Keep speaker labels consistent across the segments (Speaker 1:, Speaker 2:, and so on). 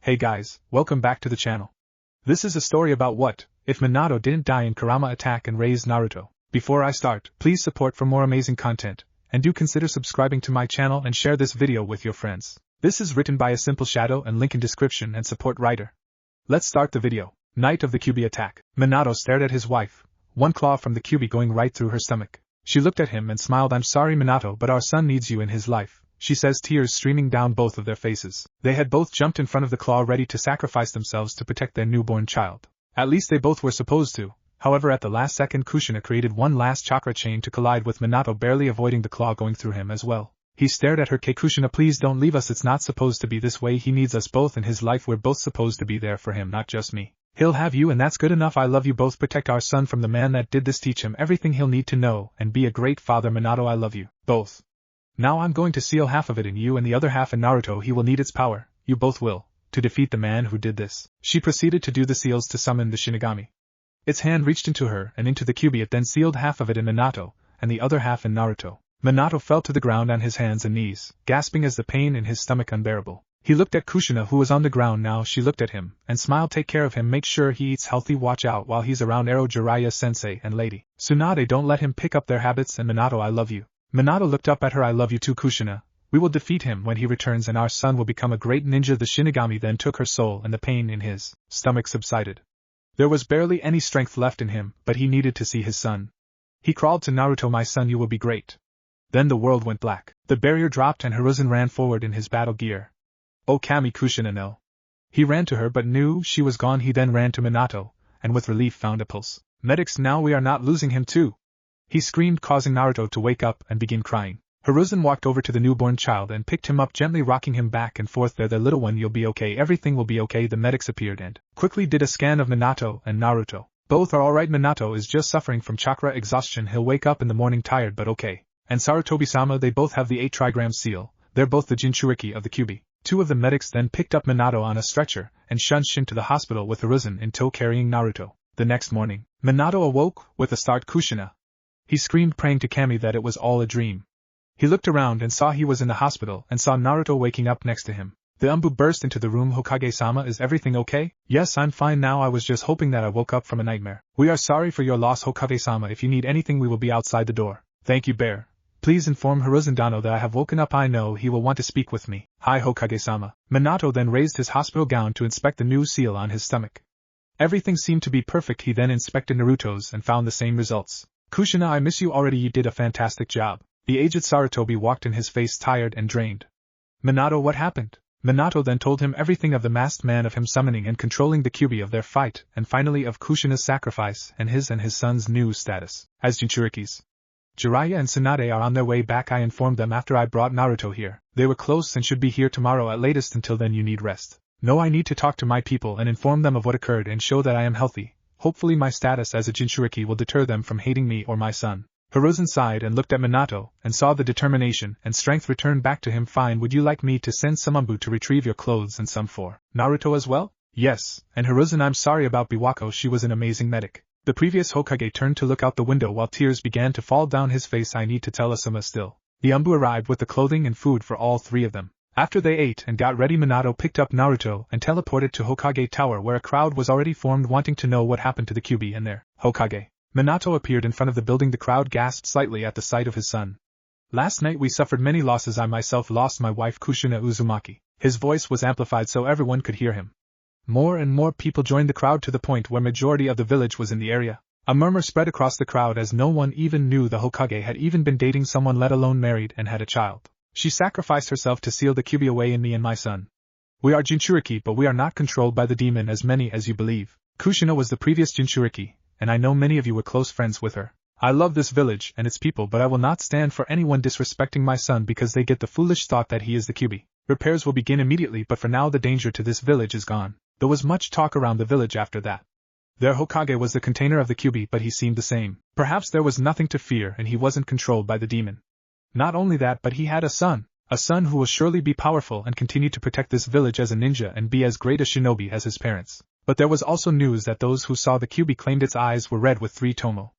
Speaker 1: Hey guys, welcome back to the channel. This is a story about what if Minato didn't die in kurama attack and raised Naruto. Before I start, please support for more amazing content, and do consider subscribing to my channel and share this video with your friends. This is written by Asimpleshadow and link in description and support writer. Let's start the video. Night of the Kyuubi attack. Minato stared at his wife, one claw from the Kyuubi going right through her stomach. She looked at him and smiled. I'm sorry Minato, but our son needs you in his life, she says, tears streaming down both of their faces. They had both jumped in front of the claw ready to sacrifice themselves to protect their newborn child. At least they both were supposed to. However, at the last second Kushina created one last chakra chain to collide with Minato, barely avoiding the claw going through him as well. He stared at her. Kushina, please don't leave us, it's not supposed to be this way, he needs us both in his life, we're both supposed to be there for him, not just me. He'll have you and that's good enough, I love you both, protect our son from the man that did this, teach him everything he'll need to know, and be a great father. Minato, I love you, both. Now I'm going to seal half of it in you and the other half in Naruto, he will need its power, you both will, to defeat the man who did this. She proceeded to do the seals to summon the Shinigami. Its hand reached into her and into the Kyuubi, it then sealed half of it in Minato, and the other half in Naruto. Minato fell to the ground on his hands and knees, gasping as the pain in his stomach unbearable. He looked at Kushina, who was on the ground now. She looked at him, and smiled. Take care of him, make sure he eats healthy, watch out while he's around Ero, Jiraiya-sensei and Lady Tsunade, don't let him pick up their habits, and Minato, I love you. Minato looked up at her. I love you too, Kushina. We will defeat him when he returns and our son will become a great ninja. The Shinigami then took her soul and the pain in his stomach subsided. There was barely any strength left in him, but he needed to see his son. He crawled to Naruto. My son, you will be great. Then the world went black. The barrier dropped and Hiruzen ran forward in his battle gear. Oh Kami, Kushina, no. He ran to her but knew she was gone. He then ran to Minato, and with relief found a pulse. Medics, now we are not losing him too. He screamed, causing Naruto to wake up and begin crying. Hiruzen walked over to the newborn child and picked him up, gently rocking him back and forth. There, little one, you'll be okay, everything will be okay. The medics appeared and quickly did a scan of Minato and Naruto. Both are alright. Minato is just suffering from chakra exhaustion, he'll wake up in the morning tired but okay. And Sarutobi-sama, they both have the 8 trigram seal, they're both the jinchuriki of the Kyuubi. 2 of the medics then picked up Minato on a stretcher and shunched him to the hospital with Hiruzen in tow carrying Naruto. The next morning, Minato awoke with a start. Kushina. He screamed, praying to Kami that it was all a dream. He looked around and saw he was in the hospital and saw Naruto waking up next to him. The Umbu burst into the room. Hokage-sama, is everything okay? Yes, I'm fine now, I was just hoping that I woke up from a nightmare. We are sorry for your loss, Hokage-sama, if you need anything we will be outside the door. Thank you, Bear. Please inform Hiruzen Dano that I have woken up, I know he will want to speak with me. Hi, Hokage-sama. Minato then raised his hospital gown to inspect the new seal on his stomach. Everything seemed to be perfect. He then inspected Naruto's and found the same results. Kushina, I miss you already, you did a fantastic job. The aged Sarutobi walked in, his face tired and drained. Minato, what happened? Minato then told him everything of the masked man, of him summoning and controlling the Kyuubi, of their fight, and finally of Kushina's sacrifice and his son's new status as jinchurikis. Jiraiya and Tsunade are on their way back. I informed them after I brought Naruto here. They were close and should be here tomorrow at latest. Until then you need rest. No, I need to talk to my people and inform them of what occurred and show that I am healthy. Hopefully my status as a jinchuriki will deter them from hating me or my son. Hiruzen sighed and looked at Minato, and saw the determination and strength return back to him. Fine, would you like me to send some Umbu to retrieve your clothes and some for Naruto as well? Yes, and Hiruzen, I'm sorry about Biwako, she was an amazing medic. The previous Hokage turned to look out the window while tears began to fall down his face. I need to tell Asuma still. The Umbu arrived with the clothing and food for all 3 of them. After they ate and got ready, Minato picked up Naruto and teleported to Hokage Tower, where a crowd was already formed wanting to know what happened to the Kyuubi and their Hokage. Minato appeared in front of the building. The crowd gasped slightly at the sight of his son. Last night we suffered many losses. I myself lost my wife Kushina Uzumaki. His voice was amplified so everyone could hear him. More and more people joined the crowd to the point where majority of the village was in the area. A murmur spread across the crowd as no one even knew the Hokage had even been dating someone, let alone married and had a child. She sacrificed herself to seal the Kyuubi away in me and my son. We are jinchuriki, but we are not controlled by the demon as many as you believe. Kushina was the previous jinchuriki, and I know many of you were close friends with her. I love this village and its people, but I will not stand for anyone disrespecting my son because they get the foolish thought that he is the Kyuubi. Repairs will begin immediately, but for now the danger to this village is gone. There was much talk around the village after that. Their Hokage was the container of the Kyuubi, but he seemed the same. Perhaps there was nothing to fear and he wasn't controlled by the demon. Not only that, but he had a son who will surely be powerful and continue to protect this village as a ninja and be as great a shinobi as his parents. But there was also news that those who saw the Kyuubi claimed its eyes were red with 3 tomo.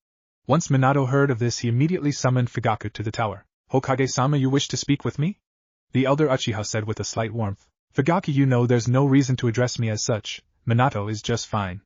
Speaker 1: Once Minato heard of this, he immediately summoned Fugaku to the tower. Hokage-sama, you wish to speak with me? The elder Uchiha said with a slight warmth. Fugaku, you know there's no reason to address me as such. Minato is just fine.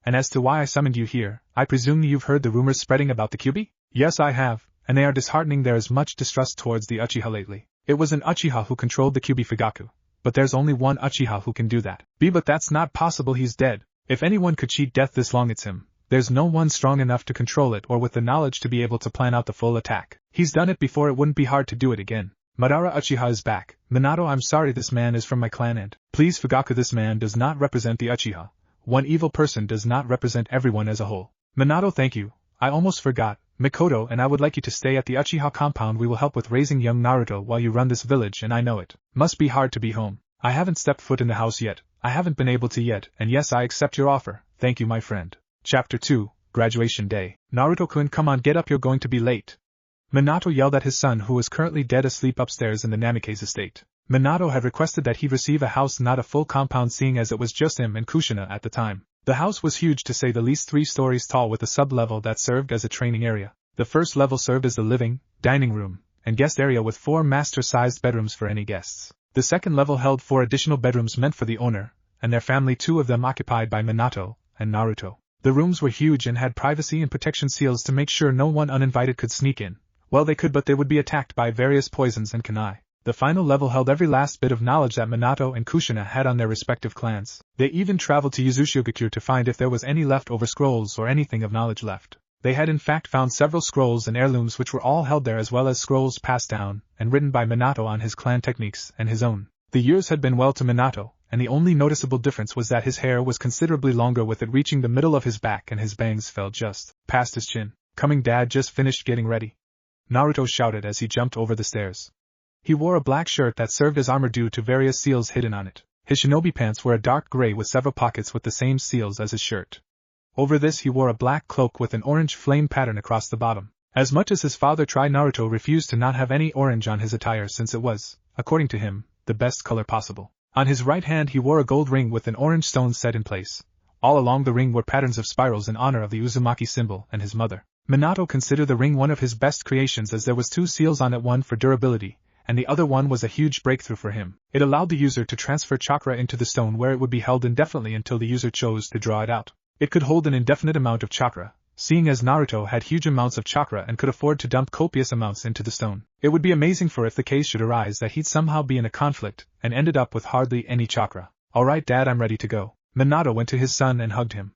Speaker 1: And as to why I summoned you here, I presume you've heard the rumors spreading about the Kyuubi? Yes, I have, and they are disheartening. There is much distrust towards the Uchiha lately. It was an Uchiha who controlled the Kyuubi, Fugaku. But there's only one Uchiha who can do that. But that's not possible, he's dead. If anyone could cheat death this long, it's him. There's no one strong enough to control it or with the knowledge to be able to plan out the full attack. He's done it before, it wouldn't be hard to do it again. Madara Uchiha is back. Minato, I'm sorry, this man is from my clan and… Please Fugaku, this man does not represent the Uchiha. One evil person does not represent everyone as a whole. Minato, thank you. I almost forgot. Mikoto and I would like you to stay at the Uchiha compound. We will help with raising young Naruto while you run this village, and I know it must be hard to be home. I haven't stepped foot in the house yet. I haven't been able to yet, and yes, I accept your offer. Thank you, my friend. Chapter 2, Graduation Day. Naruto-kun, come on, get up, you're going to be late. Minato yelled at his son, who was currently dead asleep upstairs in the Namikaze estate. Minato had requested that he receive a house, not a full compound, seeing as it was just him and Kushina at the time. The house was huge, to say the least, 3 stories tall, with a sub-level that served as a training area. The first level served as the living, dining room, and guest area with 4 master-sized bedrooms for any guests. The second level held 4 additional bedrooms meant for the owner and their family, 2 of them occupied by Minato and Naruto. The rooms were huge and had privacy and protection seals to make sure no one uninvited could sneak in. Well, they could, but they would be attacked by various poisons and kunai. The final level held every last bit of knowledge that Minato and Kushina had on their respective clans. They even traveled to Yuzushiogakure to find if there was any leftover scrolls or anything of knowledge left. They had in fact found several scrolls and heirlooms which were all held there, as well as scrolls passed down and written by Minato on his clan techniques and his own. The years had been well to Minato, and the only noticeable difference was that his hair was considerably longer, with it reaching the middle of his back, and his bangs fell just past his chin. Coming, Dad just finished getting ready, Naruto shouted as he jumped over the stairs. He wore a black shirt that served as armor due to various seals hidden on it. His shinobi pants were a dark gray with several pockets with the same seals as his shirt. Over this he wore a black cloak with an orange flame pattern across the bottom. As much as his father tried, Naruto refused to not have any orange on his attire, since it was, according to him, the best color possible. On his right hand he wore a gold ring with an orange stone set in place. All along the ring were patterns of spirals in honor of the Uzumaki symbol and his mother. Minato considered the ring one of his best creations, as there was 2 seals on it, one for durability, and the other one was a huge breakthrough for him. It allowed the user to transfer chakra into the stone, where it would be held indefinitely until the user chose to draw it out. It could hold an indefinite amount of chakra, seeing as Naruto had huge amounts of chakra and could afford to dump copious amounts into the stone. It would be amazing for if the case should arise that he'd somehow be in a conflict and ended up with hardly any chakra. Alright, Dad, I'm ready to go. Minato went to his son and hugged him.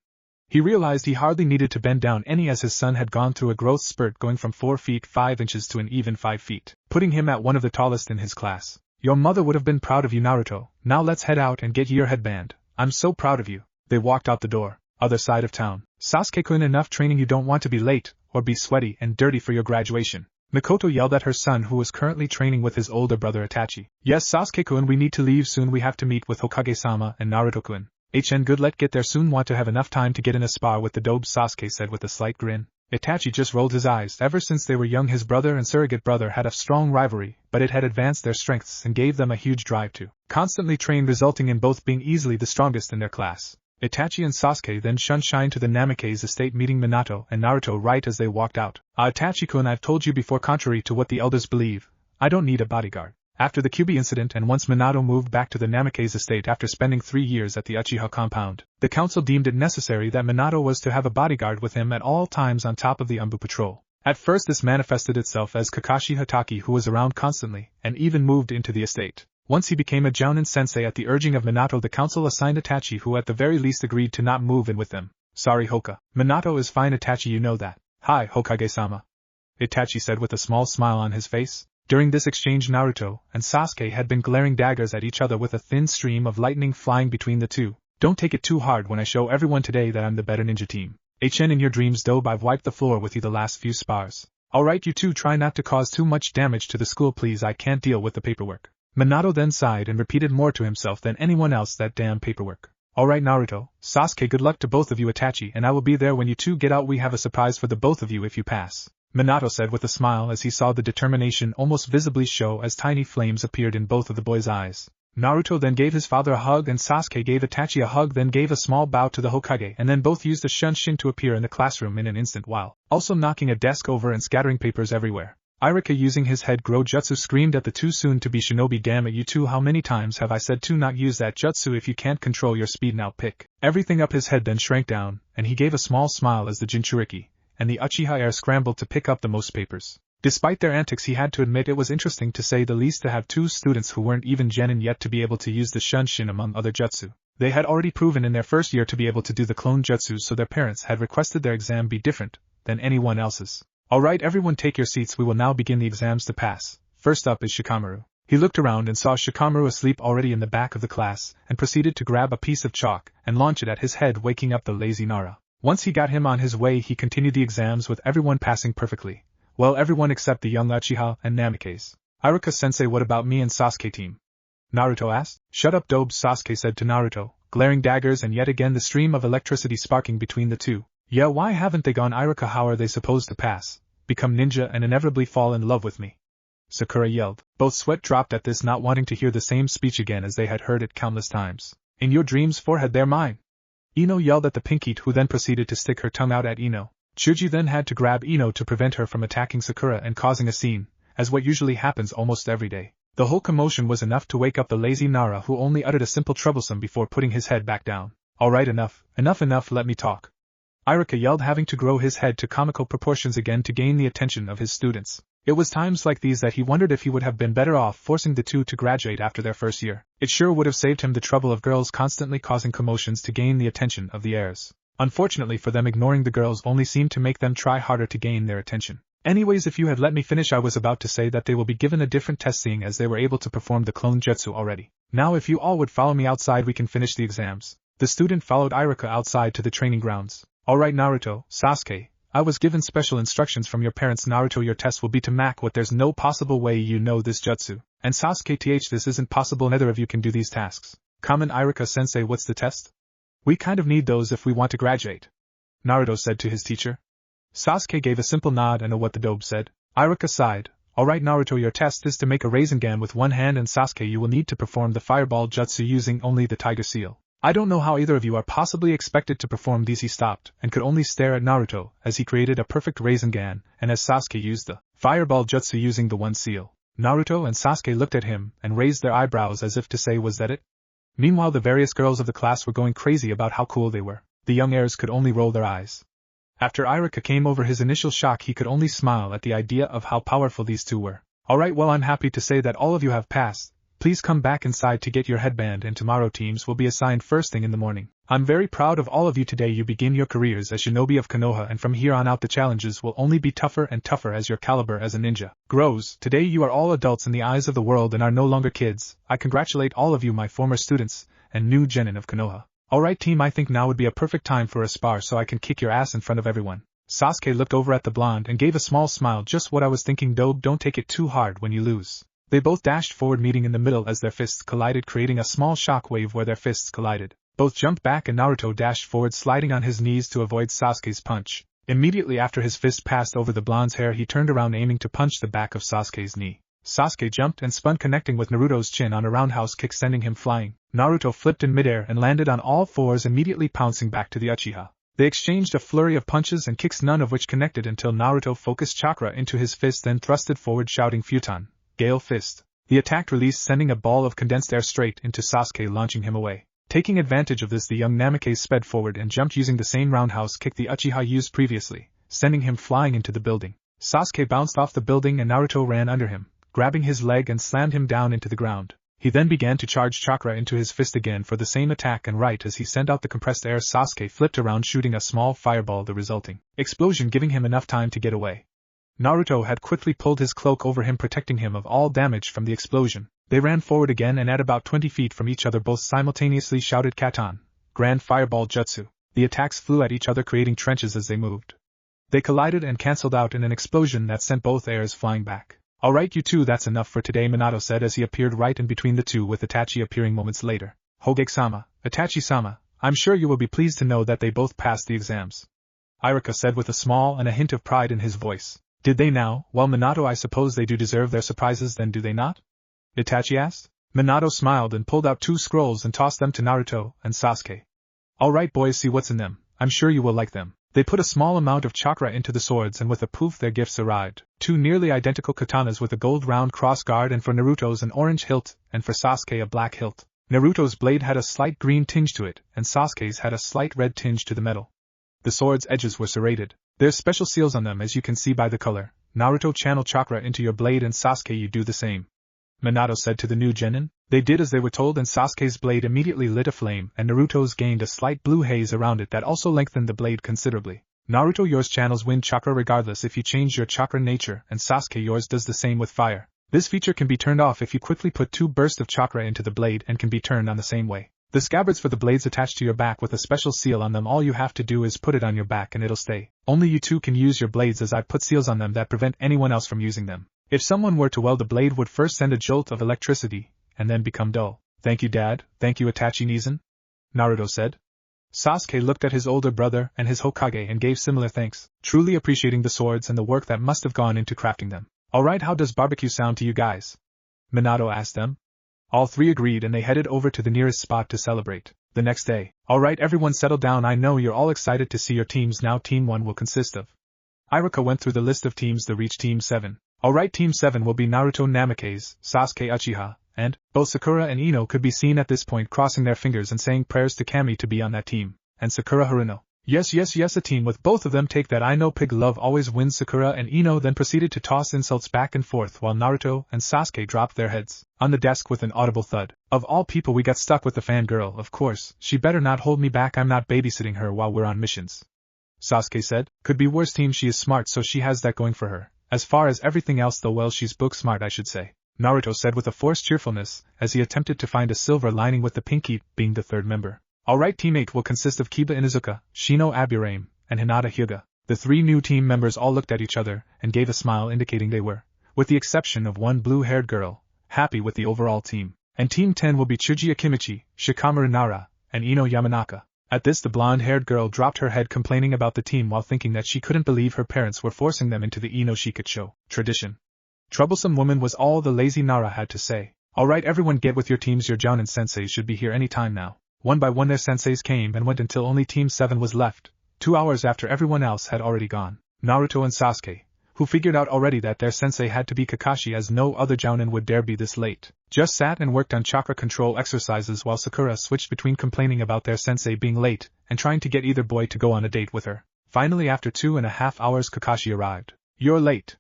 Speaker 1: He realized he hardly needed to bend down any, as his son had gone through a growth spurt, going from 4 feet 5 inches to an even 5 feet, putting him at one of the tallest in his class. Your mother would have been proud of you, Naruto. Now let's head out and get your headband. I'm so proud of you. They walked out the door. Other side of town. Sasuke-kun, enough training, you don't want to be late or be sweaty and dirty for your graduation. Mikoto yelled at her son, who was currently training with his older brother Itachi. Yes, Sasuke-kun, we need to leave soon. We have to meet with Hokage-sama and Naruto-kun. Good, let get there soon. Want to have enough time to get in a spar with the dobe, Sasuke said with a slight grin. Itachi just rolled his eyes. Ever since they were young, his brother and surrogate brother had a strong rivalry, but it had advanced their strengths and gave them a huge drive to constantly train, resulting in both being easily the strongest in their class. Itachi and Sasuke then shined to the Namikaze estate, meeting Minato and Naruto right as they walked out. Itachi-kun, I've told you before, contrary to what the elders believe, I don't need a bodyguard. After the Kyuubi incident, and once Minato moved back to the Namikaze estate after spending 3 years at the Uchiha compound, the council deemed it necessary that Minato was to have a bodyguard with him at all times on top of the Anbu patrol. At first this manifested itself as Kakashi Hatake, who was around constantly, and even moved into the estate. Once he became a Jounin sensei at the urging of Minato, the council assigned Itachi, who at the very least agreed to not move in with them. Sorry, Hoka. Minato is fine, Itachi, you know that. Hi, Hokage-sama, Itachi said with a small smile on his face. During this exchange, Naruto and Sasuke had been glaring daggers at each other, with a thin stream of lightning flying between the two. Don't take it too hard when I show everyone today that I'm the better ninja team. In your dreams, Dobe, I've wiped the floor with you the last few spars. Alright, you two, try not to cause too much damage to the school, please. I can't deal with the paperwork. Minato then sighed and repeated more to himself than anyone else, that damn paperwork. Alright, Naruto, Sasuke, good luck to both of you, Itachi, and I will be there when you two get out. We have a surprise for the both of you if you pass, Minato said with a smile as he saw the determination almost visibly show as tiny flames appeared in both of the boys' eyes. Naruto then gave his father a hug, and Sasuke gave Itachi a hug, then gave a small bow to the Hokage, and then both used a shunshin to appear in the classroom in an instant, while also knocking a desk over and scattering papers everywhere. Iruka, using his head grow jutsu, screamed at the two soon-to-be shinobi. Damn it, you two, how many times have I said to not use that jutsu if you can't control your speed? Now pick everything up. His head then shrank down, and he gave a small smile as the jinchuriki and the Uchiha heir scrambled to pick up the most papers. Despite their antics, he had to admit it was interesting to say the least to have two students who weren't even genin yet to be able to use the shunshin among other jutsu. They had already proven in their first year to be able to do the clone jutsu, so their parents had requested their exam be different than anyone else's. Alright everyone, take your seats, we will now begin the exams to pass. First up is Shikamaru. He looked around and saw Shikamaru asleep already in the back of the class, and proceeded to grab a piece of chalk and launch it at his head, waking up the lazy Nara. Once he got him on his way, he continued the exams with everyone passing perfectly. Well, everyone except the young Uchiha and Namikaze. Iruka-sensei, what about me and Sasuke team? Naruto asked. Shut up, Dobe, Sasuke said to Naruto, glaring daggers and yet again the stream of electricity sparking between the two. Yeah, why haven't they gone? Iruka, how are they supposed to pass, become ninja and inevitably fall in love with me? Sakura yelled. Both sweat dropped at this, not wanting to hear the same speech again as they had heard it countless times. In your dreams, forehead, they're mine. Ino yelled at the Pinkite, who then proceeded to stick her tongue out at Ino. Chuji then had to grab Ino to prevent her from attacking Sakura and causing a scene, as what usually happens almost every day. The whole commotion was enough to wake up the lazy Nara, who only uttered a simple troublesome before putting his head back down. Alright, enough, let me talk. Iruka yelled, having to grow his head to comical proportions again to gain the attention of his students. It was times like these that he wondered if he would have been better off forcing the two to graduate after their first year. It sure would have saved him the trouble of girls constantly causing commotions to gain the attention of the heirs. Unfortunately for them, ignoring the girls only seemed to make them try harder to gain their attention. Anyways, if you had let me finish, I was about to say that they will be given a different test, seeing as they were able to perform the clone jutsu already. Now if you all would follow me outside, we can finish the exams. The student followed Iruka outside to the training grounds. Alright Naruto, Sasuke, I was given special instructions from your parents. Naruto, your test will be to mak what there's no possible way you know this jutsu. And Sasuke, this isn't possible, neither of you can do these tasks. Common. Iruka-sensei, what's the test? We kind of need those if we want to graduate, Naruto said to his teacher. Sasuke gave a simple nod and a what the dobe said. Iruka sighed. Alright Naruto, your test is to make a Rasengan with one hand, and Sasuke, you will need to perform the fireball jutsu using only the tiger seal. I don't know how either of you are possibly expected to perform these. He stopped and could only stare at Naruto as he created a perfect Rasengan, and as Sasuke used the fireball jutsu using the one seal. Naruto and Sasuke looked at him and raised their eyebrows as if to say, was that it? Meanwhile, the various girls of the class were going crazy about how cool they were. The young heirs could only roll their eyes. After Iruka came over his initial shock, he could only smile at the idea of how powerful these two were. Alright, well, I'm happy to say that all of you have passed. Please come back inside to get your headband, and tomorrow teams will be assigned first thing in the morning. I'm very proud of all of you. Today you begin your careers as shinobi of Konoha, and from here on out the challenges will only be tougher and tougher as your caliber as a ninja grows. Today you are all adults in the eyes of the world and are no longer kids. I congratulate all of you, my former students and new genin of Konoha. Alright team, I think now would be a perfect time for a spar so I can kick your ass in front of everyone. Sasuke looked over at the blonde and gave a small smile. Just what I was thinking, Dobe, don't take it too hard when you lose. They both dashed forward, meeting in the middle as their fists collided, creating a small shock wave where their fists collided. Both jumped back and Naruto dashed forward, sliding on his knees to avoid Sasuke's punch. Immediately after his fist passed over the blonde's hair, he turned around aiming to punch the back of Sasuke's knee. Sasuke jumped and spun, connecting with Naruto's chin on a roundhouse kick, sending him flying. Naruto flipped in midair and landed on all fours, immediately pouncing back to the Uchiha. They exchanged a flurry of punches and kicks, none of which connected, until Naruto focused chakra into his fist, then thrusted forward shouting, Futon, Gale Fist. The attack released, sending a ball of condensed air straight into Sasuke, launching him away. Taking advantage of this, the young Namikaze sped forward and jumped using the same roundhouse kick the Uchiha used previously, sending him flying into the building. Sasuke bounced off the building and Naruto ran under him, grabbing his leg and slammed him down into the ground. He then began to charge chakra into his fist again for the same attack, and right as he sent out the compressed air, Sasuke flipped around, shooting a small fireball, the resulting explosion giving him enough time to get away. Naruto had quickly pulled his cloak over him, protecting him of all damage from the explosion. They ran forward again, and at about 20 feet from each other both simultaneously shouted Katan, Grand Fireball Jutsu. The attacks flew at each other, creating trenches as they moved. They collided and cancelled out in an explosion that sent both heirs flying back. Alright you two, that's enough for today, Minato said as he appeared right in between the two, with Itachi appearing moments later. Hogage-sama, Itachi-sama, I'm sure you will be pleased to know that they both passed the exams, Iruka said with a smile and a hint of pride in his voice. Did they now? Well, Minato, I suppose they do deserve their surprises then, do they not? Itachi asked. Minato smiled and pulled out 2 scrolls and tossed them to Naruto and Sasuke. Alright boys, see what's in them. I'm sure you will like them. They put a small amount of chakra into the swords and with a poof their gifts arrived. 2 nearly identical katanas with a gold round cross guard, and for Naruto's an orange hilt, and for Sasuke a black hilt. Naruto's blade had a slight green tinge to it, and Sasuke's had a slight red tinge to the metal. The sword's edges were serrated. There's special seals on them as you can see by the color. Naruto channel chakra into your blade and Sasuke you do the same. Minato said to the new genin. They did as they were told and Sasuke's blade immediately lit aflame and Naruto's gained a slight blue haze around it that also lengthened the blade considerably. Naruto yours channels wind chakra regardless if you change your chakra nature and Sasuke yours does the same with fire. This feature can be turned off if you quickly put 2 bursts of chakra into the blade and can be turned on the same way. The scabbards for the blades attached to your back with a special seal on them. All you have to do is put it on your back and it'll stay. Only you two can use your blades as I've put seals on them that prevent anyone else from using them. If someone were to weld the blade would first send a jolt of electricity, and then become dull. Thank you Dad, thank you Itachi Nizan, Naruto said. Sasuke looked at his older brother and his Hokage and gave similar thanks, truly appreciating the swords and the work that must have gone into crafting them. Alright, how does barbecue sound to you guys? Minato asked them. All 3 agreed and they headed over to the nearest spot to celebrate. The next day. Alright everyone settle down, I know you're all excited to see your teams now. Team 1 will consist of. Iruka went through the list of teams to reach Team 7. Alright, Team 7 will be Naruto Namikaze, Sasuke Uchiha, and both Sakura and Ino could be seen at this point crossing their fingers and saying prayers to Kami to be on that team, and Sakura Haruno. Yes, a team with both of them take that. I know pig love always wins. Sakura and Ino then proceeded to toss insults back and forth while Naruto and Sasuke dropped their heads on the desk with an audible thud. Of all people we got stuck with the fangirl, of course, she better not hold me back, I'm not babysitting her while we're on missions. Sasuke said, could be worse team, she is smart so she has that going for her. As far as everything else though, well she's book smart I should say. Naruto said with a forced cheerfulness as he attempted to find a silver lining with the pinky being the third member. Alright, Team 8 will consist of Kiba Inuzuka, Shino Aburame, and Hinata Hyuga. The 3 new team members all looked at each other and gave a smile indicating they were, with the exception of one blue-haired girl, happy with the overall team. And Team 10 will be Chuji Akimichi, Shikamaru Nara, and Ino Yamanaka. At this the blonde-haired girl dropped her head complaining about the team while thinking that she couldn't believe her parents were forcing them into the Ino Shiketsu tradition. Troublesome woman was all the lazy Nara had to say. Alright everyone get with your teams, your Jounin senseis should be here any time now. One by one their senseis came and went until only Team 7 was left, 2 hours after everyone else had already gone. Naruto and Sasuke, who figured out already that their sensei had to be Kakashi as no other Jounin would dare be this late, just sat and worked on chakra control exercises while Sakura switched between complaining about their sensei being late and trying to get either boy to go on a date with her. Finally after 2.5 hours Kakashi arrived. You're late,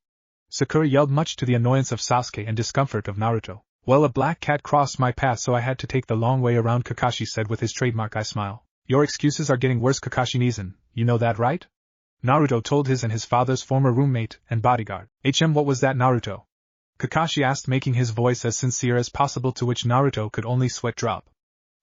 Speaker 1: Sakura yelled, much to the annoyance of Sasuke and discomfort of Naruto. Well, a black cat crossed my path so I had to take the long way around, Kakashi said with his trademark eye smile. Your excuses are getting worse, Kakashi Nizan, you know that right? Naruto told his and his father's former roommate and bodyguard. What was that, Naruto? Kakashi asked, making his voice as sincere as possible, to which Naruto could only sweat drop.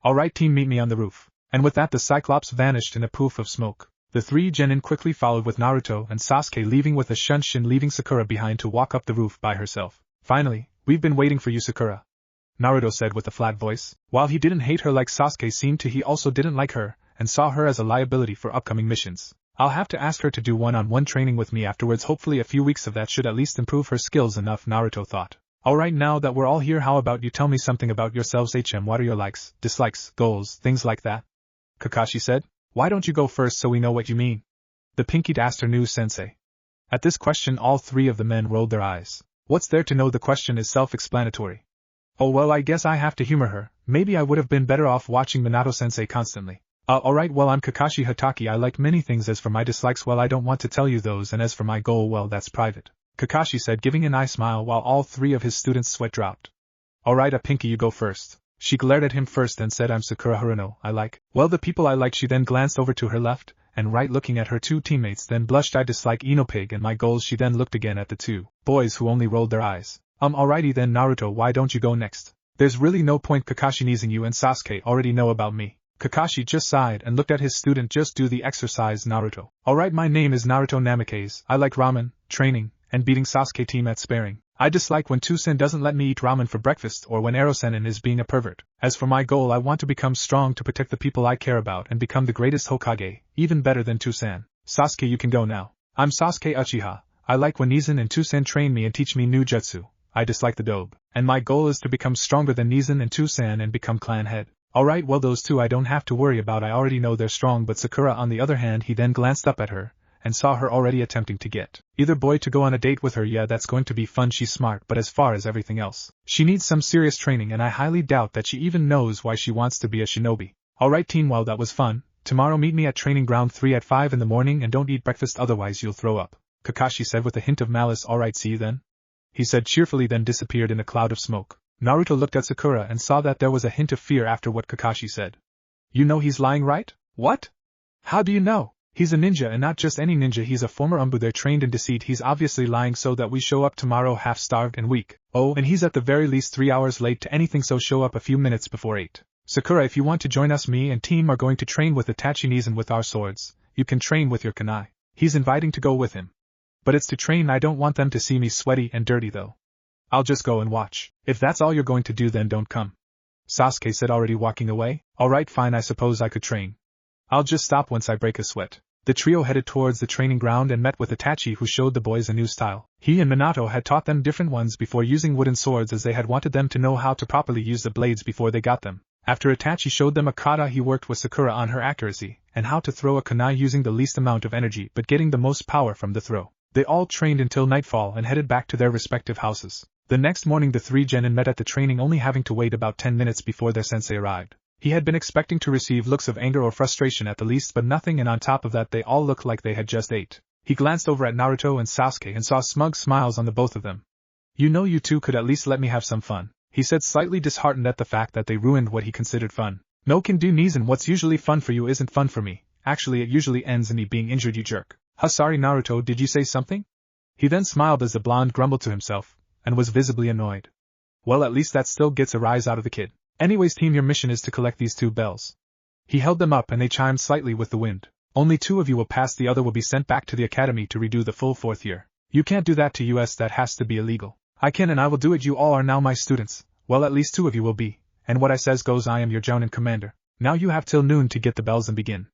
Speaker 1: Alright team, meet me on the roof. And with that the Cyclops vanished in a poof of smoke. The 3 genin quickly followed with Naruto and Sasuke leaving with a Shunshin, leaving Sakura behind to walk up the roof by herself. Finally, we've been waiting for you, Sakura, Naruto said with a flat voice. While he didn't hate her like Sasuke seemed to, he also didn't like her, and saw her as a liability for upcoming missions. I'll have to ask her to do one-on-one training with me afterwards, hopefully a few weeks of that should at least improve her skills enough, Naruto thought. Alright, now that we're all here, how about you tell me something about yourselves? What are your likes, dislikes, goals, things like that? Kakashi said. Why don't you go first so we know what you mean? The pinkied asked her new sensei. At this question all 3 of the men rolled their eyes. What's there to know? The question is self-explanatory. Oh well, I guess I have to humor her. Maybe I would have been better off watching Minato-sensei constantly. Alright, well I'm Kakashi Hatake. I like many things. As for my dislikes, well I don't want to tell you those, and as for my goal, well that's private, Kakashi said, giving an eye smile while all 3 of his students' sweat dropped. Alright, Pinky, you go first. She glared at him first and said, I'm Sakura Haruno. I like, well, the people I like. She then glanced over to her left and right looking at her 2 teammates, then blushed. I dislike Inopig and my goals. She then looked again at the 2 boys who only rolled their eyes. Alrighty then, Naruto, why don't you go next? There's really no point, Kakashi Nizan, you and Sasuke already know about me. Kakashi just sighed and looked at his student. Just do the exercise, Naruto. Alright, my name is Naruto Namikaze. I like ramen, training, and beating Sasuke team at Sparring. I dislike when Toussaint doesn't let me eat ramen for breakfast or when Erosenin is being a pervert. As for my goal, I want to become strong to protect the people I care about and become the greatest Hokage, even better than Toussaint. Sasuke, you can go now. I'm Sasuke Uchiha. I like when Nizan and Toussaint train me and teach me new jutsu. I dislike the dobe. And my goal is to become stronger than Nizan and Toussaint and become clan head. Alright, well those two I don't have to worry about, I already know they're strong, but Sakura on the other hand, he then glanced up at her, and saw her already attempting to get either boy to go on a date with her. Yeah, that's going to be fun, she's smart, but as far as everything else, she needs some serious training, and I highly doubt that she even knows why she wants to be a shinobi. Alright team, well that was fun. Tomorrow meet me at training ground 3 at 5 in the morning and don't eat breakfast otherwise you'll throw up, Kakashi said with a hint of malice. Alright, see you then, he said cheerfully, then disappeared in a cloud of smoke. Naruto looked at Sakura and saw that there was a hint of fear after what Kakashi said. You know he's lying, right? What? How do you know? He's a ninja, and not just any ninja, he's a former umbu. They're trained in deceit. He's obviously lying so that we show up tomorrow half-starved and weak. Oh, and he's at the very least 3 hours late to anything, so show up a few minutes before 8. Sakura, if you want to join us, me and team are going to train with the Tachinis and with our swords. You can train with your kunai. He's inviting to go with him. But it's to train, I don't want them to see me sweaty and dirty though. I'll just go and watch. If that's all you're going to do, then don't come, Sasuke said, already walking away. Alright fine, I suppose I could train. I'll just stop once I break a sweat. The trio headed towards the training ground and met with Itachi, who showed the boys a new style. He and Minato had taught them different ones before using wooden swords, as they had wanted them to know how to properly use the blades before they got them. After Itachi showed them a kata, he worked with Sakura on her accuracy, and how to throw a kunai using the least amount of energy but getting the most power from the throw. They all trained until nightfall and headed back to their respective houses. The next morning the three genin met at the training, only having to wait about 10 minutes before their sensei arrived. He had been expecting to receive looks of anger or frustration at the least, but nothing, and on top of that they all looked like they had just ate. He glanced over at Naruto and Sasuke and saw smug smiles on the both of them. You know, you two could at least let me have some fun, he said, slightly disheartened at the fact that they ruined what he considered fun. No can do, Nizen, what's usually fun for you isn't fun for me. Actually, it usually ends in me being injured, you jerk. Huh, sorry Naruto, did you say something? He then smiled as the blonde grumbled to himself, and was visibly annoyed. Well, at least that still gets a rise out of the kid. Anyways team, your mission is to collect these 2 bells. He held them up and they chimed slightly with the wind. Only 2 of you will pass, the other will be sent back to the academy to redo the full 4th year. You can't do that to us, that has to be illegal. I can, and I will do it, you all are now my students. Well, at least 2 of you will be, and what I says goes, I am your Jounin commander. Now you have till noon to get the bells and begin,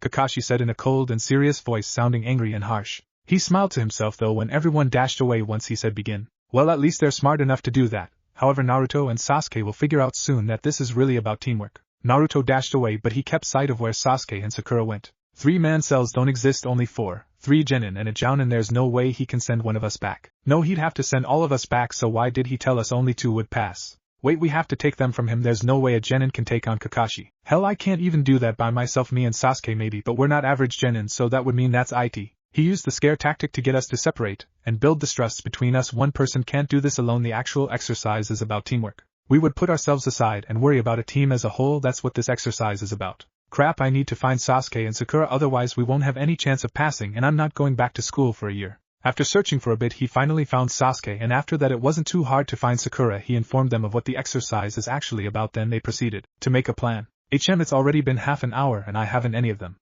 Speaker 1: Kakashi said in a cold and serious voice, sounding angry and harsh. He smiled to himself though when everyone dashed away once he said begin. Well, at least they're smart enough to do that. However, Naruto and Sasuke will figure out soon that this is really about teamwork. Naruto dashed away, but he kept sight of where Sasuke and Sakura went. 3-man cells don't exist, only 4, 3 genin and a jounin. There's no way he can send one of us back. No, he'd have to send all of us back, so why did he tell us only 2 would pass? Wait, we have to take them from him. There's no way a genin can take on Kakashi. Hell, I can't even do that by myself. Me and Sasuke maybe, but we're not average genin, so that would mean that's IT. He used the scare tactic to get us to separate and build distrust between us. One person can't do this alone. The actual exercise is about teamwork. We would put ourselves aside and worry about a team as a whole. That's what this exercise is about. Crap, I need to find Sasuke and Sakura, otherwise we won't have any chance of passing, and I'm not going back to school for a year. After searching for a bit, he finally found Sasuke, and after that it wasn't too hard to find Sakura. He informed them of what the exercise is actually about, then they proceeded to make a plan. It's already been half an hour and I haven't any of them.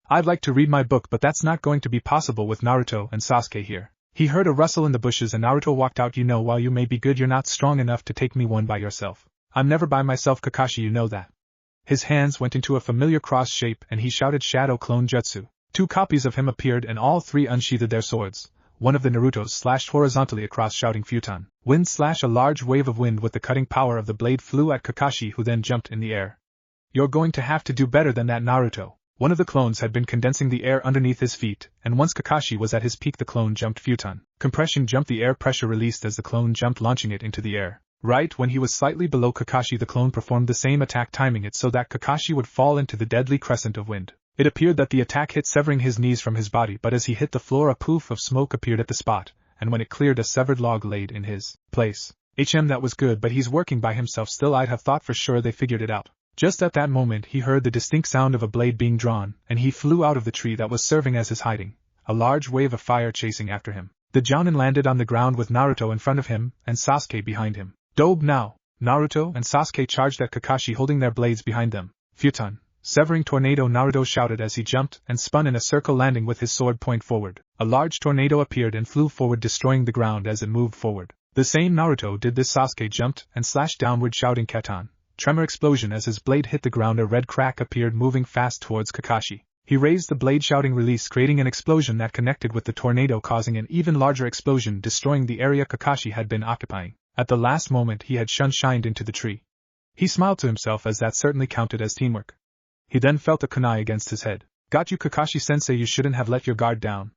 Speaker 1: I'd like to read my book, but that's not going to be possible with Naruto and Sasuke here. He heard a rustle in the bushes and Naruto walked out. You know, while you may be good, you're not strong enough to take me one by yourself. I'm never by myself, Kakashi, you know that. His hands went into a familiar cross shape and he shouted Shadow Clone Jutsu. 2 copies of him appeared and all 3 unsheathed their swords. One of the Narutos slashed horizontally across, shouting Futon. Wind slash. A large wave of wind with the cutting power of the blade flew at Kakashi, who then jumped in the air. You're going to have to do better than that, Naruto. One of the clones had been condensing the air underneath his feet, and once Kakashi was at his peak the clone jumped Futon. Compression jumped, the air pressure released as the clone jumped, launching it into the air. Right when he was slightly below Kakashi, the clone performed the same attack, timing it so that Kakashi would fall into the deadly crescent of wind. It appeared that the attack hit, severing his knees from his body, but as he hit the floor a poof of smoke appeared at the spot, and when it cleared a severed log laid in his place. That was good, but he's working by himself still. I'd have thought for sure they figured it out. Just at that moment he heard the distinct sound of a blade being drawn, and he flew out of the tree that was serving as his hiding, a large wave of fire chasing after him. The Jounin landed on the ground with Naruto in front of him, and Sasuke behind him. Dobe now! Naruto and Sasuke charged at Kakashi holding their blades behind them. Futon, severing tornado, Naruto shouted as he jumped and spun in a circle, landing with his sword point forward. A large tornado appeared and flew forward, destroying the ground as it moved forward. The same Naruto did this. Sasuke jumped and slashed downward, shouting Katon. Tremor explosion as his blade hit the ground. A red crack appeared, moving fast towards Kakashi. He raised the blade, shouting release, creating an explosion that connected with the tornado, causing an even larger explosion, destroying the area Kakashi had been occupying. At the last moment he had shined into the tree. He smiled to himself as that certainly counted as teamwork. He then felt a kunai against his head. Got you, Kakashi-sensei, you shouldn't have let your guard down,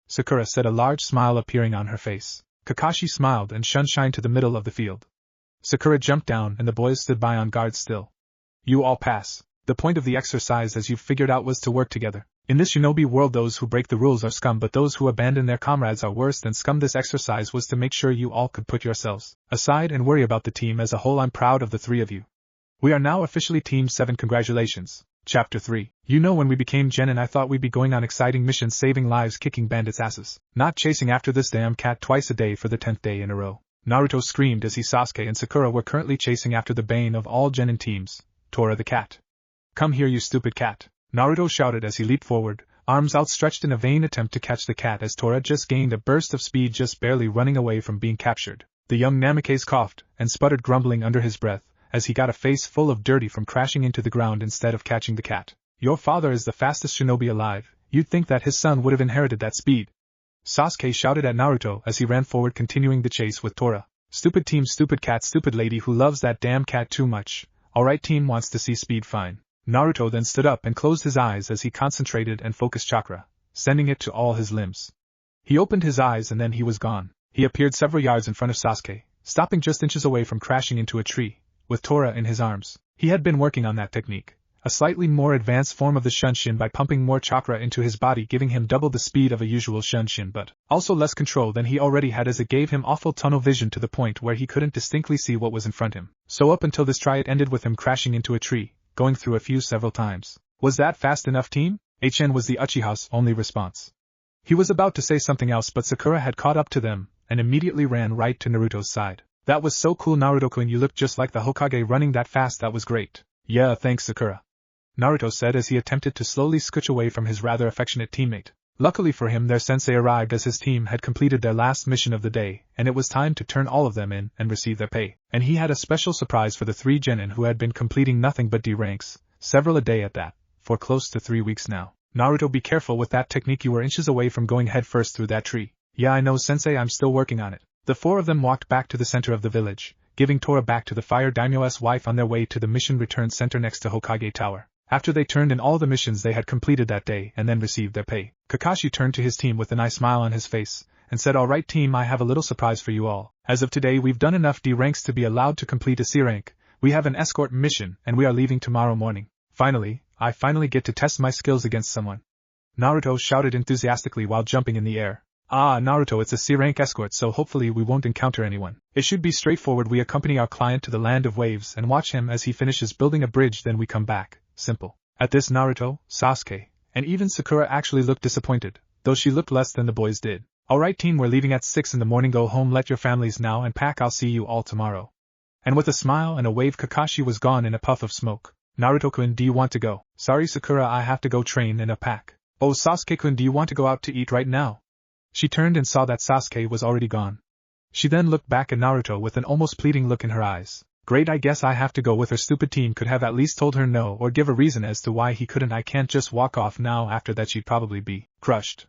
Speaker 1: Sakura said, a large smile appearing on her face. Kakashi smiled and shunshined to the middle of the field. Sakura jumped down and the boys stood by on guard still. You all pass. The point of the exercise, as you've figured out, was to work together. In this shinobi world, those who break the rules are scum, but those who abandon their comrades are worse than scum. This exercise was to make sure you all could put yourselves aside and worry about the team as a whole. I'm proud of the three of you. We are now officially Team 7. Congratulations. Chapter 3. You know, when we became genin, I thought we'd be going on exciting missions, saving lives, kicking bandits' asses, not chasing after this damn cat twice a day for the 10th day in a row. Naruto screamed as he, Sasuke, and Sakura were currently chasing after the bane of all genin teams, Tora the cat. Come here, you stupid cat, Naruto shouted as he leaped forward, arms outstretched in a vain attempt to catch the cat as Tora just gained a burst of speed, just barely running away from being captured. The young Namikaze coughed and sputtered, grumbling under his breath, as he got a face full of dirty from crashing into the ground instead of catching the cat. Your father is the fastest shinobi alive. You'd think that his son would have inherited that speed, Sasuke shouted at Naruto as he ran forward, continuing the chase with Tora. Stupid team, stupid cat, stupid lady who loves that damn cat too much. Alright, team wants to see speed, fine. Naruto then stood up and closed his eyes as he concentrated and focused chakra, sending it to all his limbs. He opened his eyes and then he was gone. He appeared several yards in front of Sasuke, stopping just inches away from crashing into a tree, with Tora in his arms. He had been working on that technique, a slightly more advanced form of the Shunshin, by pumping more chakra into his body, giving him double the speed of a usual Shunshin, but also less control than he already had, as it gave him awful tunnel vision to the point where he couldn't distinctly see what was in front of him. So up until this try, it ended with him crashing into a tree, going through a fuse several times. Was that fast enough, team? HN was the Uchiha's only response. He was about to say something else, but Sakura had caught up to them, and immediately ran right to Naruto's side. That was so cool, Naruto-kun, you looked just like the Hokage running that fast, that was great. Yeah, thanks, Sakura, Naruto said as he attempted to slowly scooch away from his rather affectionate teammate. Luckily for him, their sensei arrived as his team had completed their last mission of the day, and it was time to turn all of them in and receive their pay. And he had a special surprise for the three genin who had been completing nothing but D ranks, several a day at that, for close to 3 weeks now. Naruto, be careful with that technique, you were inches away from going headfirst through that tree. Yeah, I know, sensei, I'm still working on it. The four of them walked back to the center of the village, giving Tora back to the fire daimyo's wife on their way to the mission return center next to Hokage Tower. After they turned in all the missions they had completed that day and then received their pay, Kakashi turned to his team with a nice smile on his face, and said, alright team, I have a little surprise for you all. As of today, we've done enough D ranks to be allowed to complete a C rank. We have an escort mission, and we are leaving tomorrow morning. I finally get to test my skills against someone, Naruto shouted enthusiastically while jumping in the air. Ah, Naruto, it's a C rank escort, so hopefully we won't encounter anyone. It should be straightforward. We accompany our client to the land of waves and watch him as he finishes building a bridge, then we come back. Simple. At this, Naruto, Sasuke, and even Sakura actually looked disappointed, though she looked less than the boys did. Alright team, we're leaving at 6 in the morning, go home, let your families now and pack, I'll see you all tomorrow. And with a smile and a wave, Kakashi was gone in a puff of smoke. Naruto-kun, do you want to go? Sorry Sakura, I have to go train and a pack. Oh Sasuke-kun, do you want to go out to eat right now? She turned and saw that Sasuke was already gone. She then looked back at Naruto with an almost pleading look in her eyes. Great, I guess I have to go with her. Stupid team could have at least told her no or give a reason as to why he couldn't. I can't just walk off now, after that she'd probably be crushed.